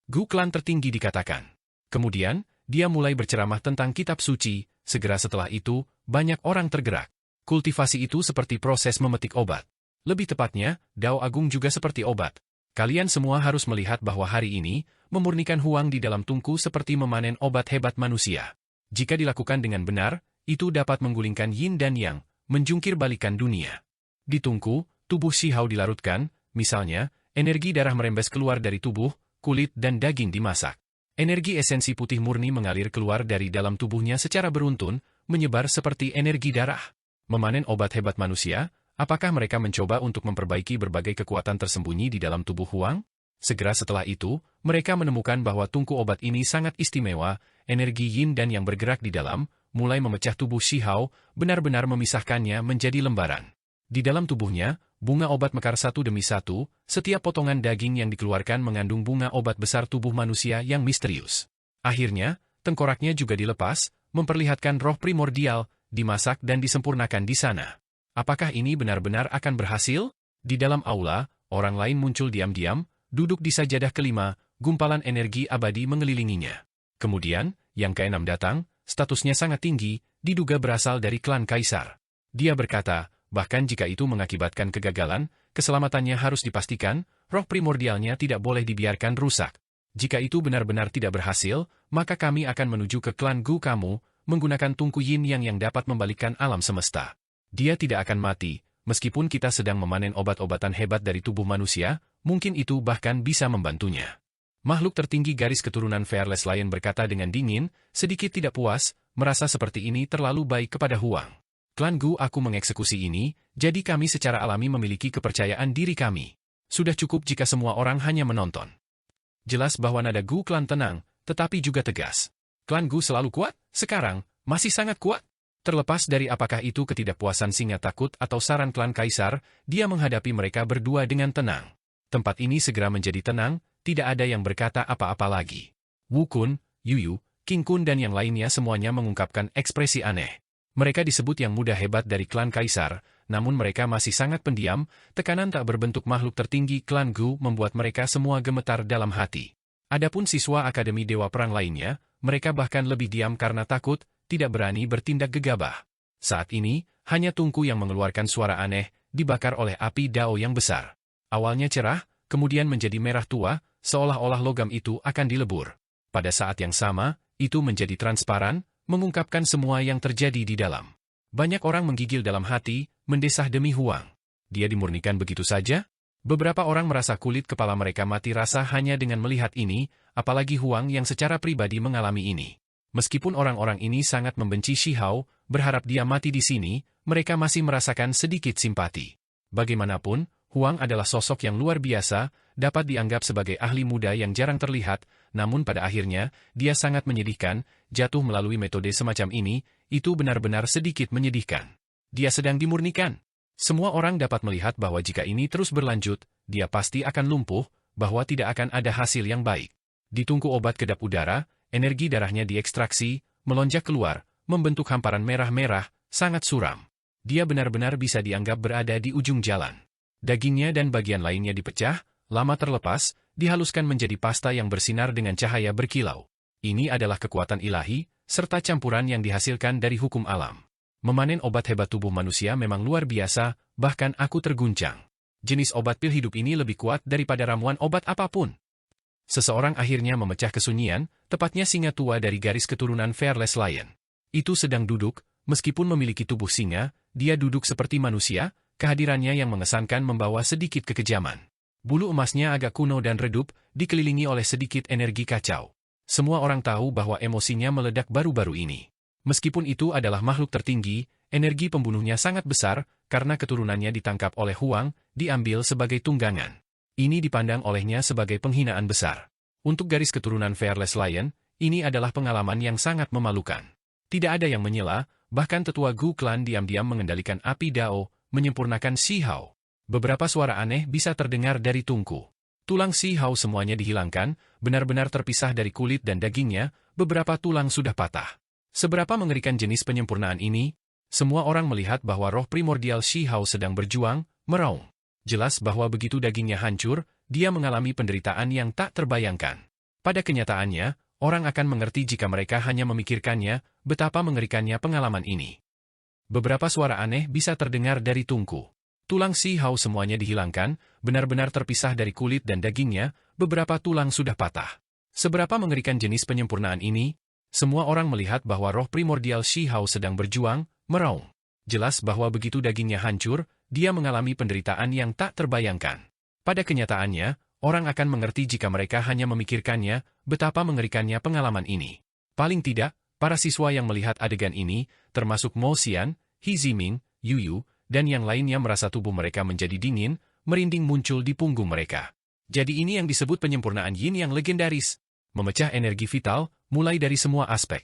Gu Clan tertinggi dikatakan. Kemudian, dia mulai berceramah tentang kitab suci, segera setelah itu, banyak orang tergerak. Kultivasi itu seperti proses memetik obat. Lebih tepatnya, Dao Agung juga seperti obat. Kalian semua harus melihat bahwa hari ini, memurnikan Huang di dalam tungku seperti memanen obat hebat manusia. Jika dilakukan dengan benar, itu dapat menggulingkan Yin dan Yang, menjungkir balikan dunia. Di tungku, tubuh Shihao dilarutkan, misalnya, energi darah merembes keluar dari tubuh, kulit dan daging dimasak. Energi esensi putih murni mengalir keluar dari dalam tubuhnya secara beruntun, menyebar seperti energi darah. Memanen obat hebat manusia, apakah mereka mencoba untuk memperbaiki berbagai kekuatan tersembunyi di dalam tubuh Huang? Segera setelah itu, mereka menemukan bahwa tungku obat ini sangat istimewa, energi Yin dan Yang bergerak di dalam, mulai memecah tubuh Shihao, benar-benar memisahkannya menjadi lembaran. Di dalam tubuhnya, bunga obat mekar satu demi satu, setiap potongan daging yang dikeluarkan mengandung bunga obat besar tubuh manusia yang misterius. Akhirnya, tengkoraknya juga dilepas, memperlihatkan roh primordial, dimasak dan disempurnakan di sana. Apakah ini benar-benar akan berhasil? Di dalam aula, orang lain muncul diam-diam, duduk di sajadah kelima, gumpalan energi abadi mengelilinginya. Kemudian, yang keenam datang, statusnya sangat tinggi, diduga berasal dari klan Kaisar. Dia berkata, bahkan jika itu mengakibatkan kegagalan, keselamatannya harus dipastikan, roh primordialnya tidak boleh dibiarkan rusak. Jika itu benar-benar tidak berhasil, maka kami akan menuju ke klan Gu kamu, menggunakan tungku Yin yang dapat membalikkan alam semesta. Dia tidak akan mati, meskipun kita sedang memanen obat-obatan hebat dari tubuh manusia, mungkin itu bahkan bisa membantunya. Makhluk tertinggi garis keturunan Fearless Lion berkata dengan dingin, sedikit tidak puas, merasa seperti ini terlalu baik kepada Huang. Klan Gu aku mengeksekusi ini, jadi kami secara alami memiliki kepercayaan diri kami. Sudah cukup jika semua orang hanya menonton. Jelas bahwa nada Gu klan tenang, tetapi juga tegas. Klan Gu selalu kuat, sekarang, masih sangat kuat. Terlepas dari apakah itu ketidakpuasan singa takut atau saran klan Kaisar, dia menghadapi mereka berdua dengan tenang. Tempat ini segera menjadi tenang, tidak ada yang berkata apa-apa lagi. Wu Kun, Yuyu, King Kun dan yang lainnya semuanya mengungkapkan ekspresi aneh. Mereka disebut yang muda hebat dari klan Kaisar, namun mereka masih sangat pendiam. Tekanan tak berbentuk makhluk tertinggi klan Gu membuat mereka semua gemetar dalam hati. Adapun siswa Akademi Dewa Perang lainnya, mereka bahkan lebih diam karena takut, tidak berani bertindak gegabah. Saat ini, hanya Tungku yang mengeluarkan suara aneh, dibakar oleh api dao yang besar. Awalnya cerah, kemudian menjadi merah tua, seolah-olah logam itu akan dilebur. Pada saat yang sama, itu menjadi transparan, mengungkapkan semua yang terjadi di dalam. Banyak orang menggigil dalam hati, mendesah demi Huang. Dia dimurnikan begitu saja? Beberapa orang merasa kulit kepala mereka mati rasa hanya dengan melihat ini, apalagi Huang yang secara pribadi mengalami ini. Meskipun orang-orang ini sangat membenci Shihao, berharap dia mati di sini, mereka masih merasakan sedikit simpati. Bagaimanapun, Huang adalah sosok yang luar biasa, dapat dianggap sebagai ahli muda yang jarang terlihat, namun pada akhirnya, dia sangat menyedihkan, jatuh melalui metode semacam ini, itu benar-benar sedikit menyedihkan. Dia sedang dimurnikan. Semua orang dapat melihat bahwa jika ini terus berlanjut, dia pasti akan lumpuh, bahwa tidak akan ada hasil yang baik. Di tungku obat kedap udara, energi darahnya diekstraksi, melonjak keluar, membentuk hamparan merah-merah, sangat suram. Dia benar-benar bisa dianggap berada di ujung jalan. Dagingnya dan bagian lainnya dipecah, lama terlepas, dihaluskan menjadi pasta yang bersinar dengan cahaya berkilau. Ini adalah kekuatan ilahi, serta campuran yang dihasilkan dari hukum alam. Memanen obat hebat tubuh manusia memang luar biasa, bahkan aku terguncang. Jenis obat pil hidup ini lebih kuat daripada ramuan obat apapun. Seseorang akhirnya memecah kesunyian, tepatnya singa tua dari garis keturunan Fearless Lion. Itu sedang duduk, meskipun memiliki tubuh singa, dia duduk seperti manusia, kehadirannya yang mengesankan membawa sedikit kekejaman. Bulu emasnya agak kuno dan redup, dikelilingi oleh sedikit energi kacau. Semua orang tahu bahwa emosinya meledak baru-baru ini. Meskipun itu adalah makhluk tertinggi, energi pembunuhnya sangat besar, karena keturunannya ditangkap oleh Huang, diambil sebagai tunggangan. Ini dipandang olehnya sebagai penghinaan besar. Untuk garis keturunan Fearless Lion, ini adalah pengalaman yang sangat memalukan. Tidak ada yang menyela, bahkan tetua Gu Clan diam-diam mengendalikan api dao, menyempurnakan Shihao. Beberapa suara aneh bisa terdengar dari tungku. Tulang Shihao semuanya dihilangkan, benar-benar terpisah dari kulit dan dagingnya, beberapa tulang sudah patah. Seberapa mengerikan jenis penyempurnaan ini? Semua orang melihat bahwa roh primordial Shihao sedang berjuang, meraung. Jelas bahwa begitu dagingnya hancur, dia mengalami penderitaan yang tak terbayangkan. Pada kenyataannya, orang akan mengerti jika mereka hanya memikirkannya, betapa mengerikannya pengalaman ini. Beberapa suara aneh bisa terdengar dari tungku. Tulang Shihao semuanya dihilangkan, benar-benar terpisah dari kulit dan dagingnya, beberapa tulang sudah patah. Seberapa mengerikan jenis penyempurnaan ini? Semua orang melihat bahwa roh primordial Shihao sedang berjuang, meraung. Jelas bahwa begitu dagingnya hancur, dia mengalami penderitaan yang tak terbayangkan. Pada kenyataannya, orang akan mengerti jika mereka hanya memikirkannya, betapa mengerikannya pengalaman ini. Paling tidak, para siswa yang melihat adegan ini, termasuk Mo Xian, He Ziming, Yu Yu, dan yang lainnya merasa tubuh mereka menjadi dingin, merinding muncul di punggung mereka. Jadi ini yang disebut penyempurnaan Yin yang legendaris. Memecah energi vital, mulai dari semua aspek.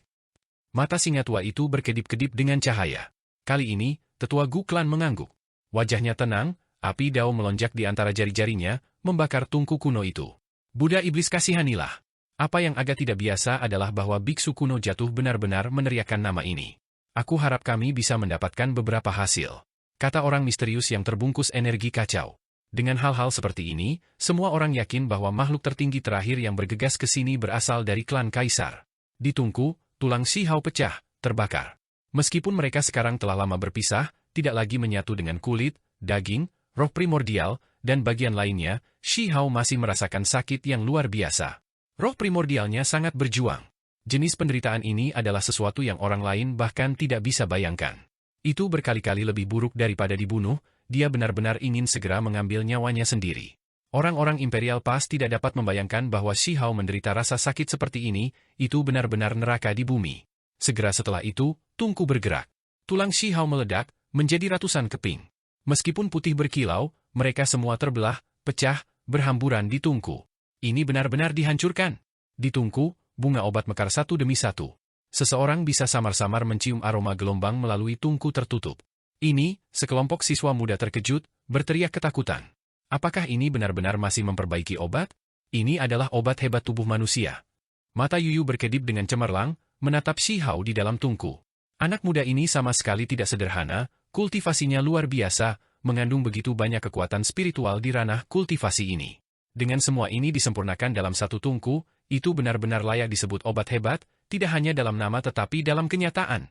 Mata singa tua itu berkedip-kedip dengan cahaya. Kali ini, tetua Gu Clan mengangguk. Wajahnya tenang, api dao melonjak di antara jari-jarinya, membakar tungku kuno itu. Buddha iblis kasihanilah. Apa yang agak tidak biasa adalah bahwa biksu kuno jatuh benar-benar meneriakkan nama ini. Aku harap kami bisa mendapatkan beberapa hasil. Kata orang misterius yang terbungkus energi kacau. Dengan hal-hal seperti ini, semua orang yakin bahwa makhluk tertinggi terakhir yang bergegas ke sini berasal dari klan Kaisar. Di tungku, tulang Shihao pecah, terbakar. Meskipun mereka sekarang telah lama berpisah, tidak lagi menyatu dengan kulit, daging, roh primordial, dan bagian lainnya, Shihao masih merasakan sakit yang luar biasa. Roh primordialnya sangat berjuang. Jenis penderitaan ini adalah sesuatu yang orang lain bahkan tidak bisa bayangkan. Itu berkali-kali lebih buruk daripada dibunuh, dia benar-benar ingin segera mengambil nyawanya sendiri. Orang-orang Imperial Pass tidak dapat membayangkan bahwa Shihao menderita rasa sakit seperti ini, itu benar-benar neraka di bumi. Segera setelah itu, tungku bergerak. Tulang Shihao meledak, menjadi ratusan keping. Meskipun putih berkilau, mereka semua terbelah, pecah, berhamburan di tungku. Ini benar-benar dihancurkan. Di tungku, bunga obat mekar satu demi satu. Seseorang bisa samar-samar mencium aroma gelombang melalui tungku tertutup. Ini, sekelompok siswa muda terkejut, berteriak ketakutan. Apakah ini benar-benar masih memperbaiki obat? Ini adalah obat hebat tubuh manusia. Mata Yuyu berkedip dengan cemerlang, menatap Shihao di dalam tungku. Anak muda ini sama sekali tidak sederhana, Kultivasinya luar biasa, mengandung begitu banyak kekuatan spiritual di ranah kultivasi ini. Dengan semua ini disempurnakan dalam satu tungku, itu benar-benar layak disebut obat hebat, tidak hanya dalam nama tetapi dalam kenyataan.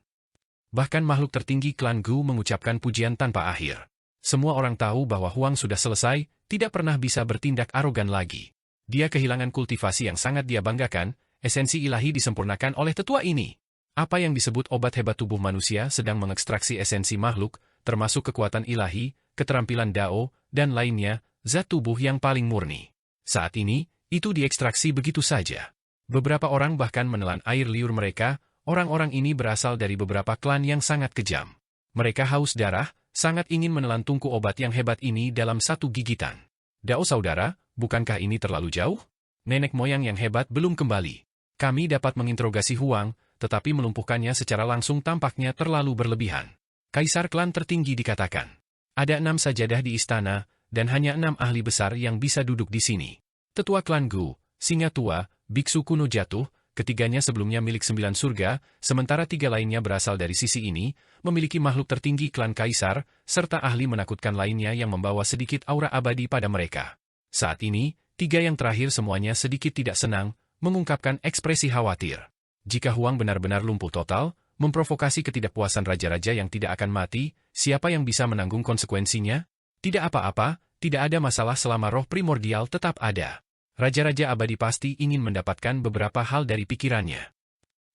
Bahkan makhluk tertinggi klan Gu mengucapkan pujian tanpa akhir. Semua orang tahu bahwa Huang sudah selesai, tidak pernah bisa bertindak arogan lagi. Dia kehilangan kultivasi yang sangat dia banggakan, esensi ilahi disempurnakan oleh tetua ini. Apa yang disebut obat hebat tubuh manusia sedang mengekstraksi esensi makhluk, termasuk kekuatan ilahi, keterampilan Dao, dan lainnya, zat tubuh yang paling murni. Saat ini, itu diekstraksi begitu saja. Beberapa orang bahkan menelan air liur mereka, orang-orang ini berasal dari beberapa klan yang sangat kejam. Mereka haus darah, sangat ingin menelan tungku obat yang hebat ini dalam satu gigitan. Dao saudara, bukankah ini terlalu jauh? Nenek moyang yang hebat belum kembali. Kami dapat menginterogasi Huang, tetapi melumpuhkannya secara langsung tampaknya terlalu berlebihan. Kaisar klan tertinggi dikatakan. Ada 6 sajadah di istana, dan hanya 6 ahli besar yang bisa duduk di sini. Tetua klan Gu, Singa Tua, Biksu Kuno Jatuh, ketiganya sebelumnya milik 9 surga, sementara 3 lainnya berasal dari sisi ini, memiliki makhluk tertinggi klan Kaisar, serta ahli menakutkan lainnya yang membawa sedikit aura abadi pada mereka. Saat ini, 3 yang terakhir semuanya sedikit tidak senang, mengungkapkan ekspresi khawatir. Jika Huang benar-benar lumpuh total, memprovokasi ketidakpuasan raja-raja yang tidak akan mati, siapa yang bisa menanggung konsekuensinya? Tidak apa-apa, tidak ada masalah selama roh primordial tetap ada. Raja-raja abadi pasti ingin mendapatkan beberapa hal dari pikirannya.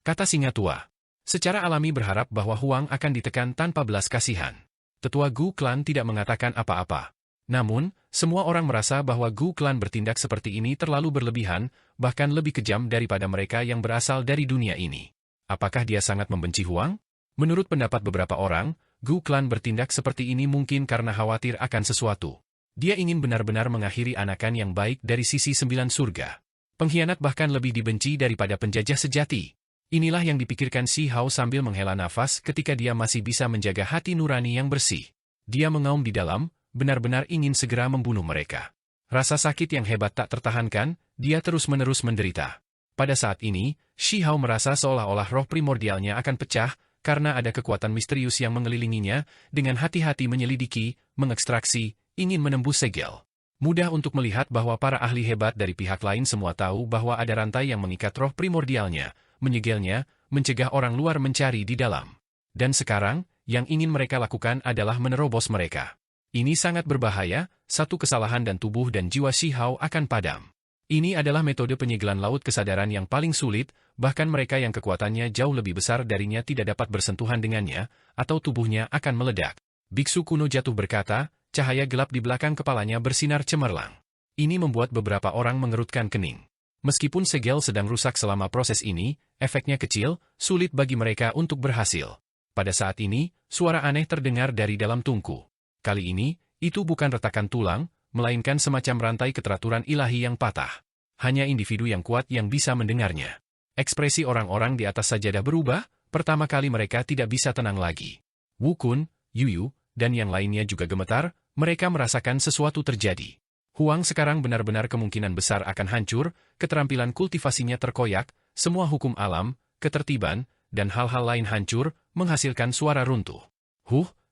Kata Singa Tua. Secara alami berharap bahwa Huang akan ditekan tanpa belas kasihan. Tetua Gu klan tidak mengatakan apa-apa. Namun, semua orang merasa bahwa Gu klan bertindak seperti ini terlalu berlebihan, bahkan lebih kejam daripada mereka yang berasal dari dunia ini. Apakah dia sangat membenci Huang? Menurut pendapat beberapa orang, Gu klan bertindak seperti ini mungkin karena khawatir akan sesuatu. Dia ingin benar-benar mengakhiri anakan yang baik dari sisi 9 surga. Pengkhianat bahkan lebih dibenci daripada penjajah sejati. Inilah yang dipikirkan Si Hao sambil menghela nafas ketika dia masih bisa menjaga hati nurani yang bersih. Dia mengaum di dalam, benar-benar ingin segera membunuh mereka. Rasa sakit yang hebat tak tertahankan, dia terus-menerus menderita. Pada saat ini, Si Hao merasa seolah-olah roh primordialnya akan pecah, karena ada kekuatan misterius yang mengelilinginya, dengan hati-hati menyelidiki, mengekstraksi, ingin menembus segel. Mudah untuk melihat bahwa para ahli hebat dari pihak lain semua tahu bahwa ada rantai yang mengikat roh primordialnya, menyegelnya, mencegah orang luar mencari di dalam. Dan sekarang, yang ingin mereka lakukan adalah menerobos mereka. Ini sangat berbahaya, satu kesalahan dan tubuh dan jiwa Si Hao akan padam. Ini adalah metode penyegelan laut kesadaran yang paling sulit, bahkan mereka yang kekuatannya jauh lebih besar darinya tidak dapat bersentuhan dengannya, atau tubuhnya akan meledak. Biksu Kuno Jatuh berkata, cahaya gelap di belakang kepalanya bersinar cemerlang. Ini membuat beberapa orang mengerutkan kening. Meskipun segel sedang rusak selama proses ini, efeknya kecil, sulit bagi mereka untuk berhasil. Pada saat ini, suara aneh terdengar dari dalam tungku. Kali ini, itu bukan retakan tulang, melainkan semacam rantai keteraturan ilahi yang patah. Hanya individu yang kuat yang bisa mendengarnya. Ekspresi orang-orang di atas sajadah berubah, pertama kali mereka tidak bisa tenang lagi. Wu Kun, Yuyu, dan yang lainnya juga gemetar, mereka merasakan sesuatu terjadi. Huang sekarang benar-benar kemungkinan besar akan hancur, keterampilan kultivasinya terkoyak, semua hukum alam, ketertiban, dan hal-hal lain hancur, menghasilkan suara runtuh.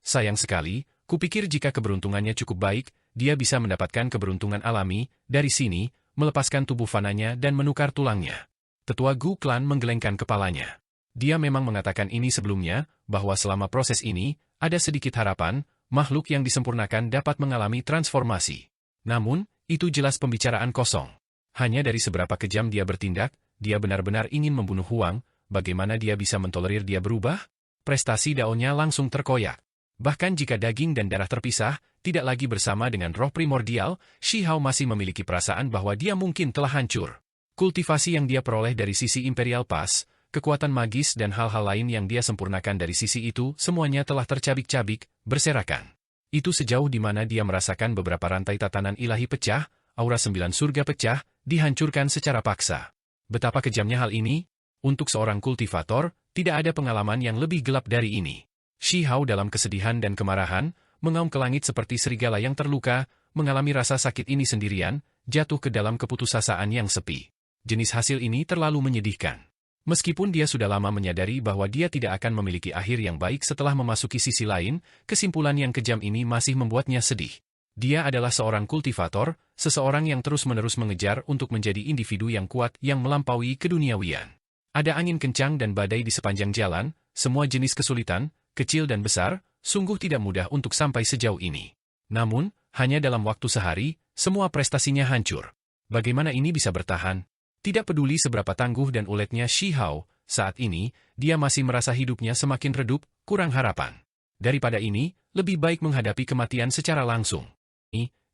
Sayang sekali, kupikir jika keberuntungannya cukup baik, dia bisa mendapatkan keberuntungan alami, dari sini, melepaskan tubuh fananya dan menukar tulangnya. Tetua Gu klan menggelengkan kepalanya. Dia memang mengatakan ini sebelumnya, bahwa selama proses ini, ada sedikit harapan, makhluk yang disempurnakan dapat mengalami transformasi. Namun, itu jelas pembicaraan kosong. Hanya dari seberapa kejam dia bertindak, dia benar-benar ingin membunuh Huang, bagaimana dia bisa mentolerir dia berubah? Prestasi daunnya langsung terkoyak. Bahkan jika daging dan darah terpisah, tidak lagi bersama dengan roh primordial, Si Hao masih memiliki perasaan bahwa dia mungkin telah hancur. Kultivasi yang dia peroleh dari sisi Imperial Pass, kekuatan magis dan hal-hal lain yang dia sempurnakan dari sisi itu, semuanya telah tercabik-cabik, berserakan. Itu sejauh di mana dia merasakan beberapa rantai tatanan ilahi pecah, aura 9 surga pecah, dihancurkan secara paksa. Betapa kejamnya hal ini? Untuk seorang kultivator, tidak ada pengalaman yang lebih gelap dari ini. Si Hao dalam kesedihan dan kemarahan, mengaum ke langit seperti serigala yang terluka, mengalami rasa sakit ini sendirian, jatuh ke dalam keputusasaan yang sepi. Jenis hasil ini terlalu menyedihkan. Meskipun dia sudah lama menyadari bahwa dia tidak akan memiliki akhir yang baik setelah memasuki sisi lain, kesimpulan yang kejam ini masih membuatnya sedih. Dia adalah seorang kultivator, seseorang yang terus-menerus mengejar untuk menjadi individu yang kuat yang melampaui keduniawian. Ada angin kencang dan badai di sepanjang jalan, semua jenis kesulitan, kecil dan besar, sungguh tidak mudah untuk sampai sejauh ini. Namun, hanya dalam waktu sehari, semua prestasinya hancur. Bagaimana ini bisa bertahan? Tidak peduli seberapa tangguh dan uletnya Shi Hao, saat ini, dia masih merasa hidupnya semakin redup, kurang harapan. Daripada ini, lebih baik menghadapi kematian secara langsung.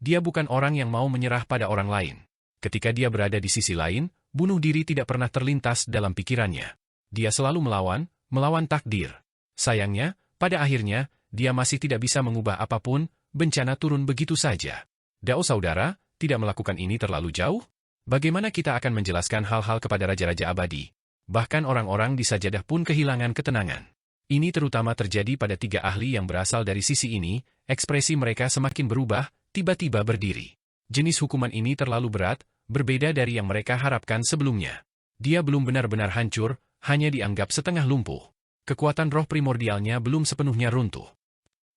Dia bukan orang yang mau menyerah pada orang lain. Ketika dia berada di sisi lain, bunuh diri tidak pernah terlintas dalam pikirannya. Dia selalu melawan takdir. Sayangnya, pada akhirnya, dia masih tidak bisa mengubah apapun, bencana turun begitu saja. Dao saudara, tidak melakukan ini terlalu jauh? Bagaimana kita akan menjelaskan hal-hal kepada raja-raja abadi? Bahkan orang-orang di sajadah pun kehilangan ketenangan. Ini terutama terjadi pada 3 ahli yang berasal dari sisi ini, ekspresi mereka semakin berubah, tiba-tiba berdiri. Jenis hukuman ini terlalu berat, berbeda dari yang mereka harapkan sebelumnya. Dia belum benar-benar hancur, hanya dianggap setengah lumpuh. Kekuatan roh primordialnya belum sepenuhnya runtuh.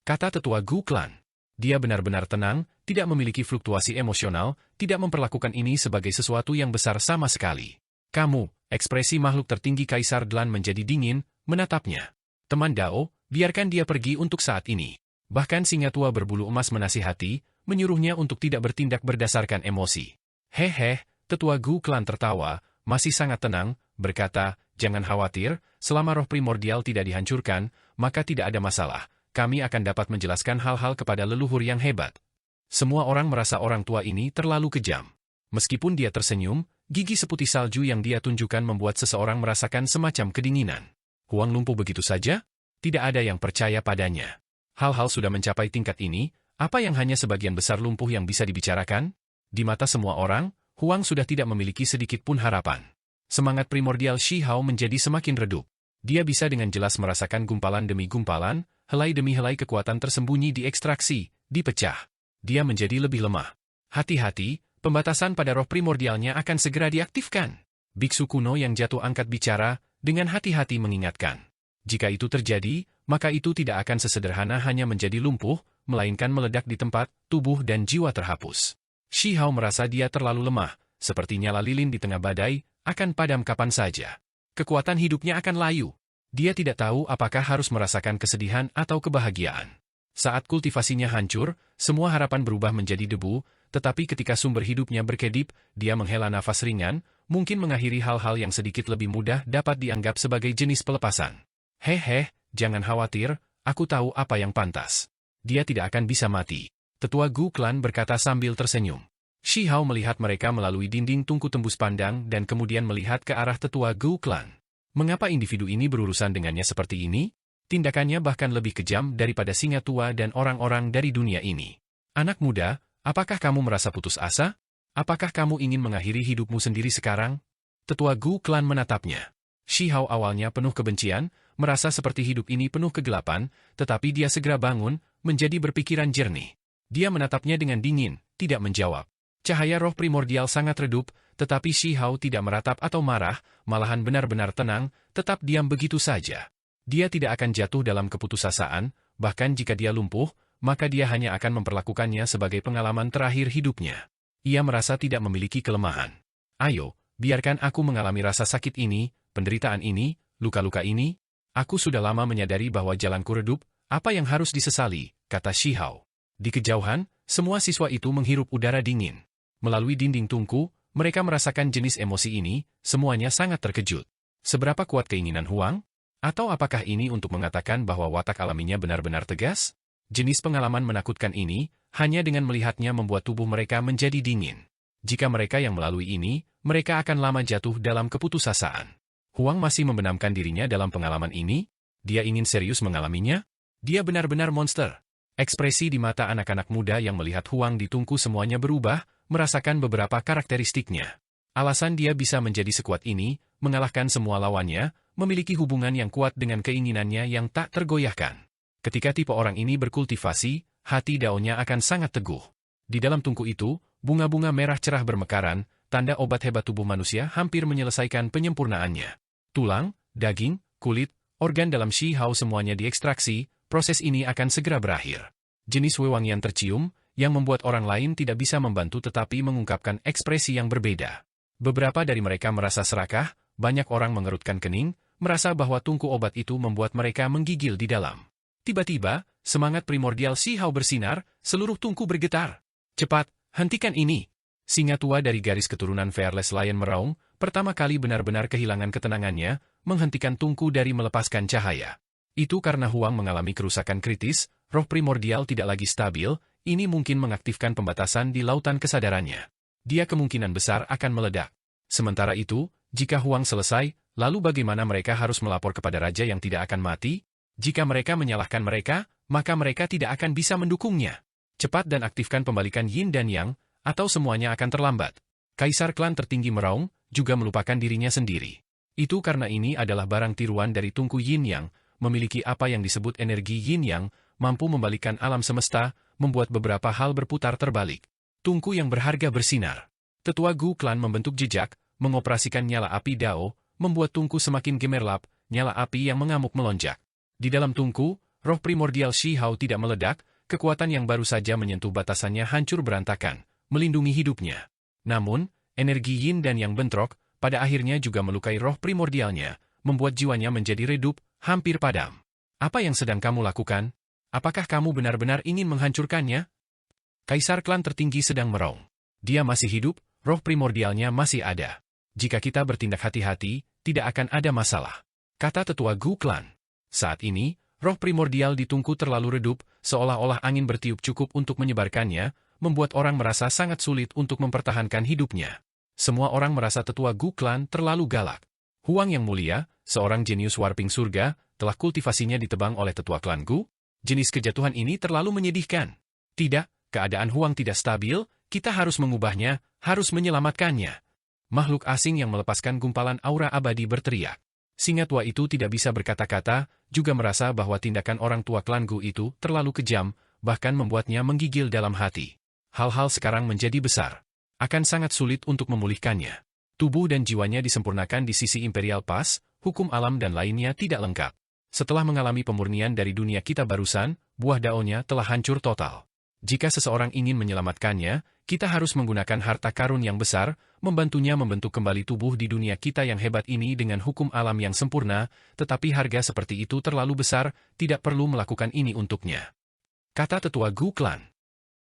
Kata tetua Gu Clan. Dia benar-benar tenang, tidak memiliki fluktuasi emosional, tidak memperlakukan ini sebagai sesuatu yang besar sama sekali. Kamu, ekspresi makhluk tertinggi Kaisar Dlan menjadi dingin, menatapnya. Teman Dao, biarkan dia pergi untuk saat ini. Bahkan singa tua berbulu emas menasihati, menyuruhnya untuk tidak bertindak berdasarkan emosi. Hehe, tetua Gu Clan tertawa, masih sangat tenang, berkata, jangan khawatir, selama roh primordial tidak dihancurkan, maka tidak ada masalah, kami akan dapat menjelaskan hal-hal kepada leluhur yang hebat. Semua orang merasa orang tua ini terlalu kejam. Meskipun dia tersenyum, gigi seputih salju yang dia tunjukkan membuat seseorang merasakan semacam kedinginan. Huang lumpuh begitu saja? Tidak ada yang percaya padanya. Hal-hal sudah mencapai tingkat ini, apa yang hanya sebagian besar lumpuh yang bisa dibicarakan? Di mata semua orang, Huang sudah tidak memiliki sedikit pun harapan. Semangat primordial Shi Hao menjadi semakin redup. Dia bisa dengan jelas merasakan gumpalan demi gumpalan, helai demi helai kekuatan tersembunyi diekstraksi, dipecah. Dia menjadi lebih lemah. Hati-hati, pembatasan pada roh primordialnya akan segera diaktifkan. Biksu kuno yang jatuh angkat bicara, dengan hati-hati mengingatkan. Jika itu terjadi, maka itu tidak akan sesederhana hanya menjadi lumpuh, melainkan meledak di tempat, tubuh dan jiwa terhapus. Shi Hao merasa dia terlalu lemah, seperti nyala lilin di tengah badai, akan padam kapan saja. Kekuatan hidupnya akan layu. Dia tidak tahu apakah harus merasakan kesedihan atau kebahagiaan. Saat kultivasinya hancur, semua harapan berubah menjadi debu, tetapi ketika sumber hidupnya berkedip, dia menghela nafas ringan, mungkin mengakhiri hal-hal yang sedikit lebih mudah dapat dianggap sebagai jenis pelepasan. Hehe, jangan khawatir, aku tahu apa yang pantas. Dia tidak akan bisa mati. Tetua Gu Clan berkata sambil tersenyum. Shi Hao melihat mereka melalui dinding tungku tembus pandang dan kemudian melihat ke arah tetua Gu Clan. Mengapa individu ini berurusan dengannya seperti ini? Tindakannya bahkan lebih kejam daripada singa tua dan orang-orang dari dunia ini. Anak muda, apakah kamu merasa putus asa? Apakah kamu ingin mengakhiri hidupmu sendiri sekarang? Tetua Gu Clan menatapnya. Shi Hao awalnya penuh kebencian, merasa seperti hidup ini penuh kegelapan, tetapi dia segera bangun, menjadi berpikiran jernih. Dia menatapnya dengan dingin, tidak menjawab. Cahaya roh primordial sangat redup, tetapi Shi Hao tidak meratap atau marah, malahan benar-benar tenang, tetap diam begitu saja. Dia tidak akan jatuh dalam keputusasaan, bahkan jika dia lumpuh, maka dia hanya akan memperlakukannya sebagai pengalaman terakhir hidupnya. Ia merasa tidak memiliki kelemahan. Ayo, biarkan aku mengalami rasa sakit ini, penderitaan ini, luka-luka ini. Aku sudah lama menyadari bahwa jalanku redup, apa yang harus disesali, kata Shi Hao. Di kejauhan, semua siswa itu menghirup udara dingin. Melalui dinding tungku, mereka merasakan jenis emosi ini, semuanya sangat terkejut. Seberapa kuat keinginan Huang? Atau apakah ini untuk mengatakan bahwa watak alaminya benar-benar tegas? Jenis pengalaman menakutkan ini, hanya dengan melihatnya membuat tubuh mereka menjadi dingin. Jika mereka yang melalui ini, mereka akan lama jatuh dalam keputusasaan. Huang masih membenamkan dirinya dalam pengalaman ini? Dia ingin serius mengalaminya? Dia benar-benar monster. Ekspresi di mata anak-anak muda yang melihat Huang di tungku semuanya berubah, merasakan beberapa karakteristiknya. Alasan dia bisa menjadi sekuat ini, mengalahkan semua lawannya, memiliki hubungan yang kuat dengan keinginannya yang tak tergoyahkan. Ketika tipe orang ini berkultivasi, hati daunnya akan sangat teguh. Di dalam tungku itu, bunga-bunga merah cerah bermekaran, tanda obat hebat tubuh manusia hampir menyelesaikan penyempurnaannya. Tulang, daging, kulit, organ dalam Shi Hao semuanya diekstraksi, proses ini akan segera berakhir. Jenis wewangian tercium, yang membuat orang lain tidak bisa membantu tetapi mengungkapkan ekspresi yang berbeda. Beberapa dari mereka merasa serakah, banyak orang mengerutkan kening, merasa bahwa tungku obat itu membuat mereka menggigil di dalam. Tiba-tiba, semangat primordial Shi Hao bersinar, seluruh tungku bergetar. Cepat, hentikan ini! Singa tua dari garis keturunan Fearless Lion meraung, pertama kali benar-benar kehilangan ketenangannya, menghentikan tungku dari melepaskan cahaya. Itu karena Huang mengalami kerusakan kritis, roh primordial tidak lagi stabil, ini mungkin mengaktifkan pembatasan di lautan kesadarannya. Dia kemungkinan besar akan meledak. Sementara itu, jika Huang selesai, lalu bagaimana mereka harus melapor kepada raja yang tidak akan mati? Jika mereka menyalahkan mereka, maka mereka tidak akan bisa mendukungnya. Cepat dan aktifkan pembalikan Yin dan Yang, atau semuanya akan terlambat. Kaisar klan tertinggi meraung, juga melupakan dirinya sendiri. Itu karena ini adalah barang tiruan dari tungku Yin Yang, memiliki apa yang disebut energi Yin Yang, mampu membalikkan alam semesta, membuat beberapa hal berputar terbalik. Tungku yang berharga bersinar. Tetua Gu klan membentuk jejak, mengoperasikan nyala api Dao, membuat tungku semakin gemerlap, nyala api yang mengamuk melonjak. Di dalam tungku, roh primordial Shi Hao tidak meledak, kekuatan yang baru saja menyentuh batasannya hancur berantakan, melindungi hidupnya. Namun, energi Yin dan Yang bentrok, pada akhirnya juga melukai roh primordialnya, membuat jiwanya menjadi redup, hampir padam. Apa yang sedang kamu lakukan? Apakah kamu benar-benar ingin menghancurkannya? Kaisar klan tertinggi sedang meraung. Dia masih hidup, roh primordialnya masih ada. Jika kita bertindak hati-hati, tidak akan ada masalah, kata tetua Gu klan. Saat ini, roh primordial di tungku terlalu redup, seolah-olah angin bertiup cukup untuk menyebarkannya, membuat orang merasa sangat sulit untuk mempertahankan hidupnya. Semua orang merasa tetua Gu klan terlalu galak. Huang yang mulia, seorang jenius warping surga, telah kultivasinya ditebang oleh tetua klan Gu. Jenis kejatuhan ini terlalu menyedihkan. Tidak, keadaan Huang tidak stabil, kita harus mengubahnya, harus menyelamatkannya. Makhluk asing yang melepaskan gumpalan aura abadi berteriak. Singa tua itu tidak bisa berkata-kata, juga merasa bahwa tindakan orang tua klan Gu itu terlalu kejam, bahkan membuatnya menggigil dalam hati. Hal-hal sekarang menjadi besar. Akan sangat sulit untuk memulihkannya. Tubuh dan jiwanya disempurnakan di sisi Imperial Pass, hukum alam dan lainnya tidak lengkap. Setelah mengalami pemurnian dari dunia kita barusan, buah daunnya telah hancur total. Jika seseorang ingin menyelamatkannya, kita harus menggunakan harta karun yang besar, membantunya membentuk kembali tubuh di dunia kita yang hebat ini dengan hukum alam yang sempurna, tetapi harga seperti itu terlalu besar, tidak perlu melakukan ini untuknya, kata tetua Gu klan.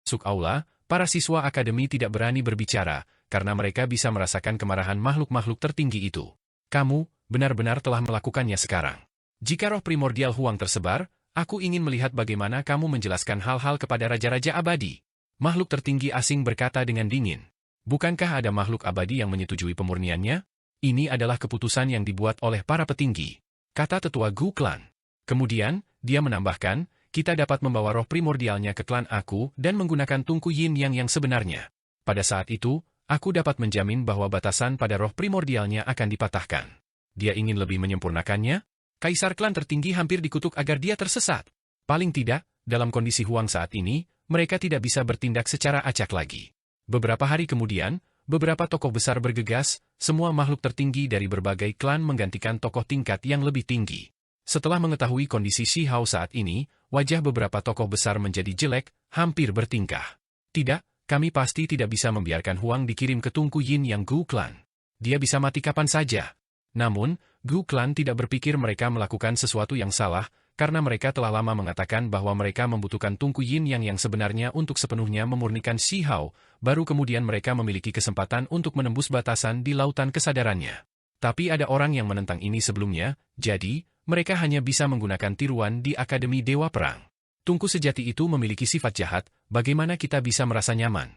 Masuk aula, para siswa akademi tidak berani berbicara, karena mereka bisa merasakan kemarahan makhluk-makhluk tertinggi itu. Kamu, benar-benar telah melakukannya sekarang. Jika roh primordial Huang tersebar, aku ingin melihat bagaimana kamu menjelaskan hal-hal kepada raja-raja abadi. Makhluk tertinggi asing berkata dengan dingin. Bukankah ada makhluk abadi yang menyetujui pemurniannya? Ini adalah keputusan yang dibuat oleh para petinggi, kata tetua Gu klan. Kemudian, dia menambahkan, kita dapat membawa roh primordialnya ke klan aku dan menggunakan tungku Yin yang sebenarnya. Pada saat itu, aku dapat menjamin bahwa batasan pada roh primordialnya akan dipatahkan. Dia ingin lebih menyempurnakannya? Kaisar klan tertinggi hampir dikutuk agar dia tersesat. Paling tidak, dalam kondisi Huang saat ini, mereka tidak bisa bertindak secara acak lagi. Beberapa hari kemudian, beberapa tokoh besar bergegas, semua makhluk tertinggi dari berbagai klan menggantikan tokoh tingkat yang lebih tinggi. Setelah mengetahui kondisi Shi Hao saat ini, wajah beberapa tokoh besar menjadi jelek, hampir bertingkah. Tidak, kami pasti tidak bisa membiarkan Huang dikirim ke tungku Yin yang Gu klan. Dia bisa mati kapan saja. Namun, Gu klan tidak berpikir mereka melakukan sesuatu yang salah, karena mereka telah lama mengatakan bahwa mereka membutuhkan tungku Yin yang sebenarnya untuk sepenuhnya memurnikan Shi Hao, baru kemudian mereka memiliki kesempatan untuk menembus batasan di lautan kesadarannya. Tapi ada orang yang menentang ini sebelumnya, jadi, mereka hanya bisa menggunakan tiruan di Akademi Dewa Perang. Tungku sejati itu memiliki sifat jahat, bagaimana kita bisa merasa nyaman?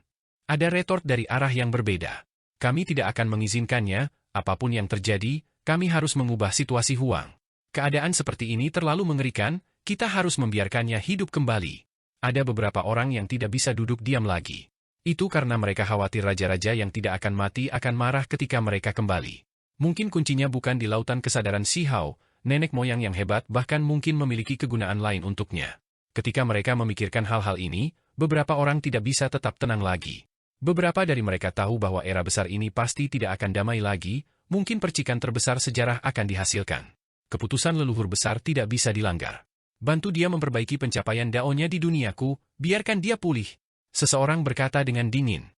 Ada retort dari arah yang berbeda. Kami tidak akan mengizinkannya, apapun yang terjadi, kami harus mengubah situasi Huang. Keadaan seperti ini terlalu mengerikan, kita harus membiarkannya hidup kembali. Ada beberapa orang yang tidak bisa duduk diam lagi. Itu karena mereka khawatir raja-raja yang tidak akan mati akan marah ketika mereka kembali. Mungkin kuncinya bukan di lautan kesadaran Shi Hao, nenek moyang yang hebat bahkan mungkin memiliki kegunaan lain untuknya. Ketika mereka memikirkan hal-hal ini, beberapa orang tidak bisa tetap tenang lagi. Beberapa dari mereka tahu bahwa era besar ini pasti tidak akan damai lagi, mungkin percikan terbesar sejarah akan dihasilkan. Keputusan leluhur besar tidak bisa dilanggar. Bantu dia memperbaiki pencapaian Dao-nya di duniaku, biarkan dia pulih. Seseorang berkata dengan dingin.